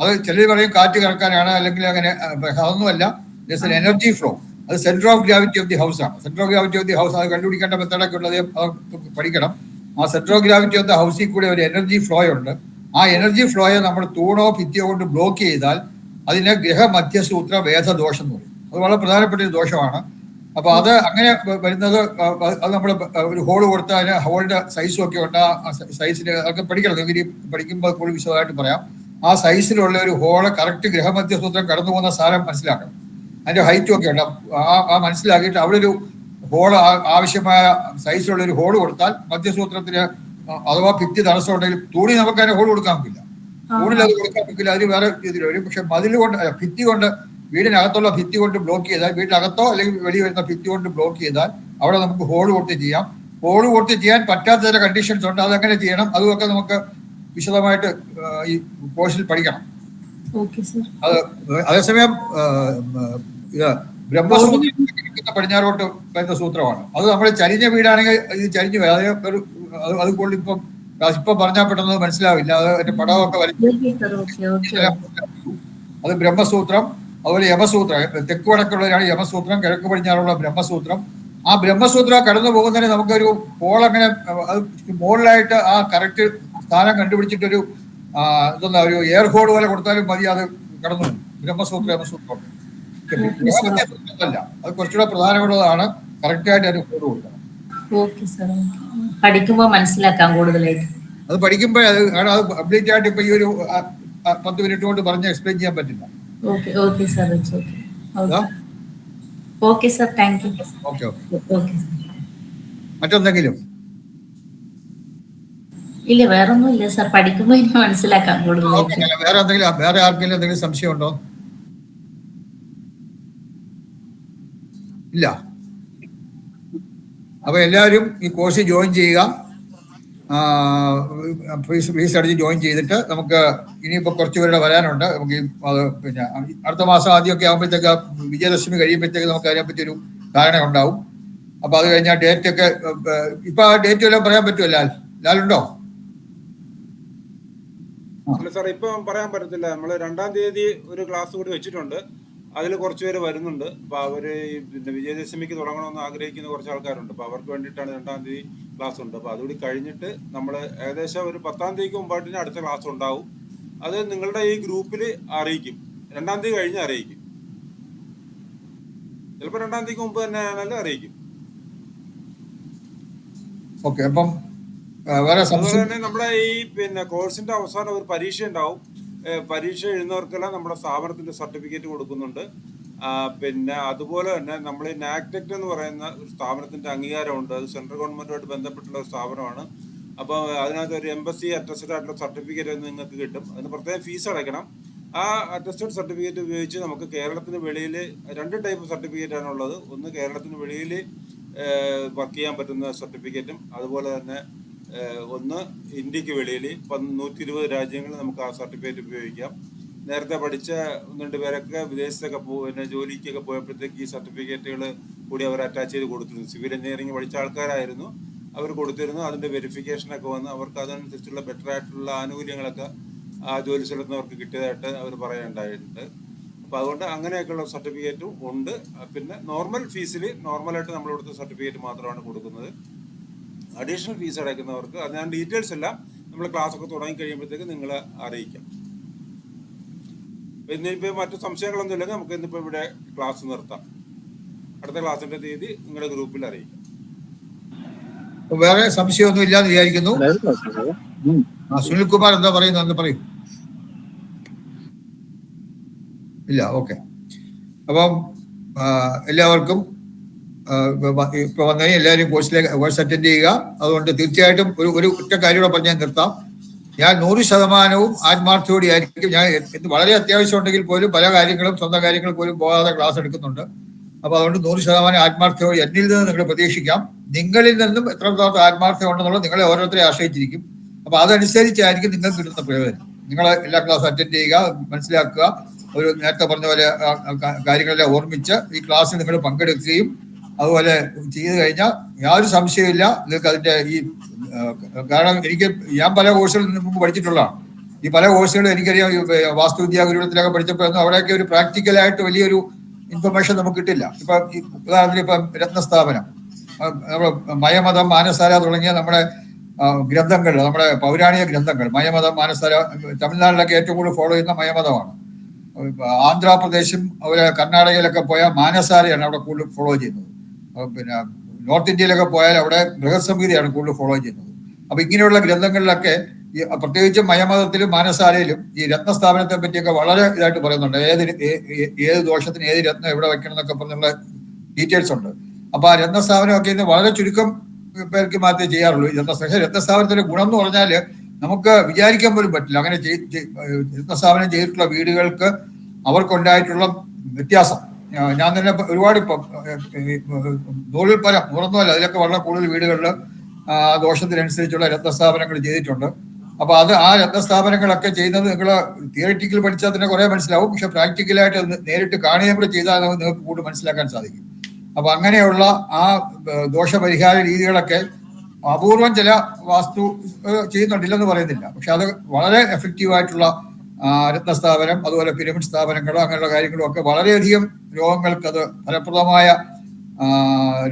Speaker 2: അത് ചിലർ പറയും കാറ്റ് കറക്കാനാണ്, അല്ലെങ്കിൽ അങ്ങനെ, അതൊന്നുമല്ല. Energy flow. അത് centre of gravity of the house ആണ്. Centre of gravity of the house അത് കണ്ടുപിടിക്കേണ്ട മെത്തേഡൊക്കെ ഉള്ളത് പഠിക്കണം. ആ centre of gravity of the ഹൗസിൽ കൂടി ഒരു എനർജി ഫ്ലോ ഉണ്ട്. ആ എനർജി ഫ്ലോയെ നമ്മൾ തൂണോ ഭിത്തിയോ കൊണ്ട് ബ്ലോക്ക് ചെയ്താൽ അതിനെ ഗ്രഹമധ്യസൂത്ര വേദദോഷം എന്ന് പറയും. അത് വളരെ പ്രധാനപ്പെട്ട ഒരു ദോഷമാണ്. അപ്പൊ അത് അങ്ങനെ വരുന്നത്, അത് നമ്മൾ ഒരു ഹോൾ കൊടുത്താൽ അതിന് ഹോളിന്റെ സൈസും ഒക്കെ ഉണ്ട്. ആ സൈസിൽ അതൊക്കെ പഠിക്കണം. നിങ്ങൾക്ക് പഠിക്കുമ്പോൾ കൂടുതൽ വിശദമായിട്ട് പറയാം. ആ സൈസിലുള്ള ഒരു ഹോള് കറക്റ്റ് ഗ്രഹമധ്യസൂത്രം കടന്നു പോകുന്ന സാധനം മനസ്സിലാക്കണം. അതിന്റെ ഹൈറ്റും ഒക്കെ ഉണ്ട്. ആ മനസ്സിലാക്കിയിട്ട് അവിടെ ഒരു ഹോള്, ആവശ്യമായ സൈസിലുള്ള ഒരു ഹോള് കൊടുത്താൽ മധ്യസൂത്രത്തിന് അഥവാ ഭിത്തി തടസ്സം ഉണ്ടെങ്കിൽ തൂണി നമുക്ക് അതിന് ഹോൾ കൊടുക്കാൻ പറ്റില്ല. തൂണിൽ അത് കൊടുക്കാൻ പറ്റില്ല, അതിന് വേറെ രീതിയിൽ വരും. പക്ഷെ മതിൽ കൊണ്ട്, ഭിത്തി കൊണ്ട്, വീടിനകത്തുള്ള ഭിത്തി കൊണ്ട് ബ്ലോക്ക് ചെയ്താൽ, വീടിനകത്തോ അല്ലെങ്കിൽ വെളി വരുന്ന ഭിത്തി കൊണ്ട് ബ്ലോക്ക് ചെയ്താൽ അവിടെ നമുക്ക് ഹോൾ കൊടുത്ത് ചെയ്യാം. ഹോൾ കൊടുത്ത് ചെയ്യാൻ പറ്റാത്ത ചില കണ്ടീഷൻസ് ഉണ്ട്. അതെങ്ങനെ ചെയ്യണം അതുമൊക്കെ നമുക്ക് വിശദമായിട്ട് ഈ കോഴ്സിൽ പഠിക്കണം. അത് അതേസമയം ബ്രഹ്മസൂത്രം പടിഞ്ഞാറോട്ട് വരുന്ന സൂത്രമാണ്. അത് നമ്മൾ ചരിഞ്ഞ വീടാണെങ്കിൽ ഇത് ചരിഞ്ഞു വരും. അത് കൂടുതൽ ഇപ്പം പറഞ്ഞാൽ പെട്ടെന്ന് മനസ്സിലാവില്ല. അത് അതിന്റെ പടമൊക്കെ അത് ബ്രഹ്മസൂത്രം. അതുപോലെ യമസൂത്രം, തെക്ക് വടക്കുള്ളവരാണ് യമസൂത്രം, കിഴക്ക് പടിഞ്ഞാറുള്ള ബ്രഹ്മസൂത്രം. ആ ബ്രഹ്മസൂത്രം കടന്നു പോകുന്നതിന് നമുക്കൊരു ഹോൾ അങ്ങനെ അത് മുകളിലായിട്ട് ആ കറക്റ്റ് സ്ഥാനം കണ്ടുപിടിച്ചിട്ടൊരു ഒരു എയർ ഹോൾ പോലെ കൊടുത്താലും മതി, അത് കടന്നു പോകും. ബ്രഹ്മസൂത്രം, യമസൂത്രം അല്ല, അത് കുറച്ചുകൂടെ പ്രധാനപ്പെട്ടതാണ്. കറക്റ്റായിട്ട് അതിന് ഹോൾ കൊടുക്കണം.
Speaker 18: പഠിക്കുമ്പോൾ മനസ്സിലാക്കാം കൂടുതലായിട്ട്.
Speaker 2: അത് പഠിക്കുമ്പോൾ അത് കംപ്ലീറ്റ് ആയിട്ട് ഇപ്പൊ ഈ ഒരു 10 മിനിറ്റ് കൊണ്ട് പറഞ്ഞ് എക്സ്പ്ലെയിൻ ചെയ്യാൻ പറ്റില്ല. മറ്റെന്തെങ്കിലും?
Speaker 18: ഇല്ല, വേറൊന്നും ഇല്ല സാർ. പഠിക്കുമ്പോൾ ഇനി മനസ്സിലാക്കാം കൂടുതലായിട്ട്.
Speaker 2: വേറെ ആർക്കെങ്കിലും എന്തെങ്കിലും സംശയം ഉണ്ടോ? ഇല്ല. അപ്പൊ എല്ലാവരും ഈ കോഴ്സ് ജോയിൻ ചെയ്യുക. ഫീസ് അടിച്ച് ജോയിൻ ചെയ്തിട്ട് നമുക്ക് ഇനിയിപ്പോൾ കുറച്ച് പേരുടെ വരാനുണ്ട്. നമുക്ക് അത് പിന്നെ അടുത്ത മാസം ആദ്യമൊക്കെ ആകുമ്പോഴത്തേക്ക് വിജയദശമി കഴിയുമ്പോഴത്തേക്ക് നമുക്ക് അതിനെപ്പറ്റി ഒരു ധാരണ ഉണ്ടാവും. അപ്പൊ അത് കഴിഞ്ഞാൽ ഡേറ്റ് ഒക്കെ ഇപ്പൊ ആ ഡേറ്റ് എല്ലാം പറയാൻ പറ്റുമോ? ലാലുണ്ടോ?
Speaker 1: അല്ല സാർ, ഇപ്പം പറയാൻ പറ്റത്തില്ല. നമ്മൾ 2-ാം തീയതി ഒരു ക്ലാസ് കൂടി വെച്ചിട്ടുണ്ട്. അതിൽ കുറച്ച് പേര് വരുന്നുണ്ട്. അപ്പൊ അവര് പിന്നെ വിജയദശമിക്ക് തുടങ്ങണമെന്ന് ആഗ്രഹിക്കുന്ന കുറച്ച് ആൾക്കാരുണ്ട്. അപ്പൊ അവർക്ക് വേണ്ടിയിട്ടാണ് 2-ാം തീയതി ക്ലാസ് ഉണ്ട്. അപ്പൊ അതുകൂടി കഴിഞ്ഞിട്ട് നമ്മൾ ഏകദേശം ഒരു 10-ാം തീയതിക്ക് മുമ്പായിട്ട് അടുത്ത ക്ലാസ് ഉണ്ടാവും. അത് നിങ്ങളുടെ ഈ ഗ്രൂപ്പിൽ അറിയിക്കും. 2-ാം തീയതി കഴിഞ്ഞ് അറിയിക്കും. ചിലപ്പോൾ 2-ാം തീയതിക്ക് മുമ്പ് തന്നെ ആണെങ്കിലും അറിയിക്കും.
Speaker 2: ഓക്കെ. അപ്പം അതുപോലെ
Speaker 1: തന്നെ നമ്മുടെ ഈ പിന്നെ കോഴ്സിന്റെ അവസാനം ഒരു പരീക്ഷ ഉണ്ടാവും. പരീക്ഷ എഴുതുന്നവർക്കെല്ലാം നമ്മുടെ സ്ഥാപനത്തിന്റെ സർട്ടിഫിക്കറ്റ് കൊടുക്കുന്നുണ്ട്. പിന്നെ അതുപോലെ തന്നെ നമ്മൾ ഈ നാക്ടെക് എന്ന് പറയുന്ന ഒരു സ്ഥാപനത്തിന്റെ അംഗീകാരമുണ്ട്. അത് സെൻട്രൽ ഗവൺമെന്റുമായിട്ട് ബന്ധപ്പെട്ടുള്ള ഒരു സ്ഥാപനമാണ്. അപ്പോൾ അതിനകത്ത് ഒരു എംബസി അറ്റസ്റ്റഡ് ആയിട്ടുള്ള സർട്ടിഫിക്കറ്റ് നിങ്ങൾക്ക് കിട്ടും. അതിന് പ്രത്യേകം ഫീസ് അടയ്ക്കണം. ആ അറ്റസ്റ്റഡ് സർട്ടിഫിക്കറ്റ് ഉപയോഗിച്ച് നമുക്ക് കേരളത്തിന് വെളിയിൽ 2 ടൈപ്പ് സർട്ടിഫിക്കറ്റ് ആണുള്ളത്. ഒന്ന് കേരളത്തിന് വെളിയിൽ വർക്ക് ചെയ്യാൻ പറ്റുന്ന സർട്ടിഫിക്കറ്റും, അതുപോലെ തന്നെ ഒന്ന് ഇന്ത്യക്ക് വെളിയിൽ 120 രാജ്യങ്ങളിൽ നമുക്ക് ആ സർട്ടിഫിക്കറ്റ് ഉപയോഗിക്കാം. നേരത്തെ പഠിച്ച 1-2 പേരൊക്കെ വിദേശത്തൊക്കെ പിന്നെ ജോലിക്കൊക്കെ പോയപ്പോഴത്തേക്ക് ഈ സർട്ടിഫിക്കറ്റുകൾ കൂടി അവർ അറ്റാച്ച് ചെയ്ത് കൊടുത്തിരുന്നു. സിവിൽ എഞ്ചിനീയറിംഗ് പഠിച്ച ആൾക്കാരായിരുന്നു, അവർ കൊടുത്തിരുന്നു. അതിൻ്റെ വെരിഫിക്കേഷനൊക്കെ വന്ന് അവർക്ക് അതനുസരിച്ചുള്ള ബെറ്റർ ആയിട്ടുള്ള ആനുകൂല്യങ്ങളൊക്കെ ആ ജോലി സ്ഥലത്തുനിന്നവർക്ക് കിട്ടിയതായിട്ട് അവർ പറയുണ്ടായിട്ടുണ്ട്. അപ്പോൾ അതുകൊണ്ട് അങ്ങനെയൊക്കെയുള്ള സർട്ടിഫിക്കറ്റും ഉണ്ട്. പിന്നെ നോർമൽ ഫീസിൽ നോർമലായിട്ട് നമ്മളിവിടുത്തെ സർട്ടിഫിക്കറ്റ് മാത്രമാണ് കൊടുക്കുന്നത്. അഡീഷണൽ ഫീസ് അടയ്ക്കുന്നവർക്ക് അത് ഞാൻ ഡീറ്റെയിൽസ് എല്ലാം നമ്മൾ ക്ലാസ് ഒക്കെ തുടങ്ങി കഴിയുമ്പോഴത്തേക്ക് നിങ്ങളെ അറിയിക്കാം. ഇന്നിപ്പോൾ മറ്റു സംശയങ്ങളൊന്നും ഇല്ലെങ്കിൽ നമുക്ക് ഇന്നിപ്പോൾ ഇവിടെ ക്ലാസ് നിർത്താം. അടുത്ത ക്ലാസ്സിന്റെ തീയതി നിങ്ങളുടെ ഗ്രൂപ്പിൽ അറിയിക്കാം.
Speaker 2: വേറെ സംശയമൊന്നും ഇല്ലാന്ന് വിചാരിക്കുന്നു. സുനിൽകുമാർ എന്താ പറയുന്നത് പറയൂ. ഇല്ല, ഓക്കെ. അപ്പം എല്ലാവർക്കും ഇപ്പൊ വന്നതിന് എല്ലാവരും കോഴ്സ് അറ്റൻഡ് ചെയ്യുക. അതുകൊണ്ട് തീർച്ചയായിട്ടും ഒരു ഒറ്റ കാര്യം കൂടെ പറഞ്ഞ് ഞാൻ നിർത്താം. ഞാൻ 100% ആത്മാർത്ഥയോടെ ആയിരിക്കും. ഞാൻ വളരെ അത്യാവശ്യം ഉണ്ടെങ്കിൽ പോലും പല കാര്യങ്ങളും സ്വന്തം കാര്യങ്ങൾ പോലും പോകാതെ ക്ലാസ് എടുക്കുന്നുണ്ട്. അപ്പൊ അതുകൊണ്ട് 100% ആത്മാർത്ഥയോടെ എന്നിൽ നിന്ന് നിങ്ങൾ പ്രതീക്ഷിക്കാം. നിങ്ങളിൽ നിന്നും എത്രത്തോളം ആത്മാർത്ഥം ഉണ്ടെന്നുള്ളത് നിങ്ങളെ ഓരോരുത്തരെ ആശ്രയിച്ചിരിക്കും. അപ്പൊ അതനുസരിച്ചായിരിക്കും നിങ്ങൾക്ക് കിട്ടുന്ന പ്രയോജനം. നിങ്ങൾ എല്ലാ ക്ലാസ്സും അറ്റൻഡ് ചെയ്യുക, മനസ്സിലാക്കുക. ഒരു നേരത്തെ പറഞ്ഞ പോലെ കാര്യങ്ങളെല്ലാം ഓർമ്മിച്ച് ഈ ക്ലാസ്സിൽ നിങ്ങൾ പങ്കെടുക്കുകയും അതുപോലെ ചെയ്തു കഴിഞ്ഞാൽ യാതൊരു സംശയമില്ല നിങ്ങൾക്ക് അതിന്റെ ഈ കാരണം ഞാൻ പല കോഴ്സുകളിൽ മുമ്പ് പഠിച്ചിട്ടുള്ളതാണ്. ഈ പല കോഴ്സുകളും എനിക്കറിയാം. വാസ്തുവിദ്യാ ഗുരുകുലത്തിലൊക്കെ പഠിച്ചപ്പോഴൊന്നും അവിടെയൊക്കെ ഒരു പ്രാക്ടിക്കലായിട്ട് വലിയൊരു ഇൻഫർമേഷൻ നമുക്ക് കിട്ടില്ല. ഇപ്പൊ ഉദാഹരണത്തിന് ഇപ്പം രത്നസ്ഥാപനം, നമ്മുടെ മയമതം, മാനസാര തുടങ്ങിയ നമ്മുടെ ഗ്രന്ഥങ്ങൾ, നമ്മുടെ പൗരാണിക ഗ്രന്ഥങ്ങൾ, മയമതം, മാനസാര തമിഴ്നാട്ടിലൊക്കെ ഏറ്റവും കൂടുതൽ ഫോളോ ചെയ്യുന്ന മയമതമാണ്. ആന്ധ്രാപ്രദേശും അതുപോലെ കർണാടകയിലൊക്കെ പോയാൽ മാനസാരയാണ് അവിടെ കൂടുതൽ ഫോളോ ചെയ്യുന്നത്. പിന്നെ നോർത്ത് ഇന്ത്യയിലൊക്കെ പോയാൽ അവിടെ ബൃഹത്സംഹിതയാണ് കൂടുതൽ ഫോളോ ചെയ്യുന്നത്. അപ്പൊ ഇങ്ങനെയുള്ള ഗ്രന്ഥങ്ങളിലൊക്കെ പ്രത്യേകിച്ചും മയമതത്തിലും മാനസാരയിലും ഈ രത്നസ്ഥാപനത്തെ പറ്റിയൊക്കെ വളരെ ഇതായിട്ട് പറയുന്നുണ്ട്. ഏത് ദോഷത്തിന് ഏത് രത്നം എവിടെ വെക്കണം എന്നൊക്കെ പറഞ്ഞുള്ള ഡീറ്റെയിൽസ് ഉണ്ട്. അപ്പൊ ആ രത്നസ്ഥാപനമൊക്കെ ഇന്ന് വളരെ ചുരുക്കം പേർക്ക് മാത്രമേ ചെയ്യാറുള്ളൂ. രത്നസ്ഥാപനത്തിന്റെ ഗുണം എന്ന് പറഞ്ഞാൽ നമുക്ക് വിചാരിക്കാൻ പോലും പറ്റില്ല. അങ്ങനെ രത്നസ്ഥാപനം ചെയ്തിട്ടുള്ള വീടുകൾക്ക് അവർക്കുണ്ടായിട്ടുള്ള വ്യത്യാസം ഞാൻ തന്നെ ഒരുപാട് ഇപ്പം 100-ൽ പരം, 100 അതിലൊക്കെ വളരെ കൂടുതൽ വീടുകളിൽ ദോഷത്തിനനുസരിച്ചുള്ള രത്നസ്ഥാപനങ്ങൾ ചെയ്തിട്ടുണ്ട്. അപ്പൊ ആ രത്നസ്ഥാപനങ്ങളൊക്കെ ചെയ്യുന്നത് നിങ്ങൾ തിയറിറ്റിക്കൽ പഠിച്ചാൽ തന്നെ കുറെ മനസ്സിലാവും. പക്ഷെ പ്രാക്ടിക്കലായിട്ട് നേരിട്ട് കാണുകയും കൂടെ ചെയ്താൽ നിങ്ങൾക്ക് കൂടുതൽ മനസ്സിലാക്കാൻ സാധിക്കും. അപ്പൊ അങ്ങനെയുള്ള ആ ദോഷപരിഹാര രീതികളൊക്കെ അപൂർവം ചില വാസ്തു ചെയ്യുന്നുണ്ടില്ലെന്ന് പറയുന്നില്ല. പക്ഷെ അത് വളരെ എഫക്റ്റീവായിട്ടുള്ള രത്നസ്ഥാപനം, അതുപോലെ പിരമിഡ് സ്ഥാപനങ്ങളോ അങ്ങനെയുള്ള കാര്യങ്ങളും ഒക്കെ വളരെയധികം രോഗങ്ങൾക്ക് അത് ഫലപ്രദമായ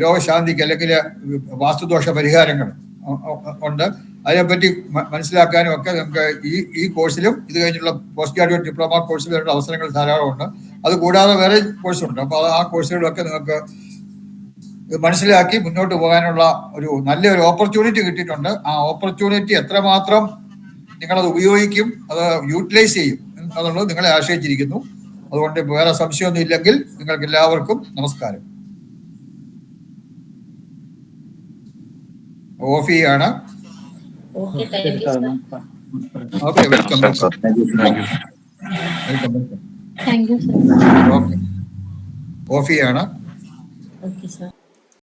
Speaker 2: രോഗശാന്തിക്ക് അല്ലെങ്കിൽ വാസ്തുദോഷ പരിഹാരങ്ങൾ ഉണ്ട്. അതിനെപ്പറ്റി മനസ്സിലാക്കാനും ഒക്കെ നമുക്ക് ഈ കോഴ്സിലും ഇത് കഴിഞ്ഞുള്ള പോസ്റ്റ് ഗ്രാജുവേറ്റ് ഡിപ്ലോമ കോഴ്സിലുള്ള അവസരങ്ങൾ ധാരാളമുണ്ട്. അത് കൂടാതെ വേറെ കോഴ്സുണ്ട്. അപ്പോൾ ആ കോഴ്സുകളിലൊക്കെ നിങ്ങൾക്ക് മനസ്സിലാക്കി മുന്നോട്ട് പോകാനുള്ള ഒരു നല്ലൊരു ഓപ്പർച്യൂണിറ്റി കിട്ടിയിട്ടുണ്ട്. ആ ഓപ്പർച്യൂണിറ്റി എത്രമാത്രം നിങ്ങളത് ഉപയോഗിക്കും, അത് യൂട്ടിലൈസ് ചെയ്യും എന്നുള്ളത് നിങ്ങളെ ആശ്രയിച്ചിരിക്കുന്നു. അതുകൊണ്ട് വേറെ സംശയമൊന്നും ഇല്ലെങ്കിൽ നിങ്ങൾക്ക് എല്ലാവർക്കും നമസ്കാരം. ഓഫിയാണ്. Okay, welcome. ഓഫിയാണ്.
Speaker 18: Okay sir.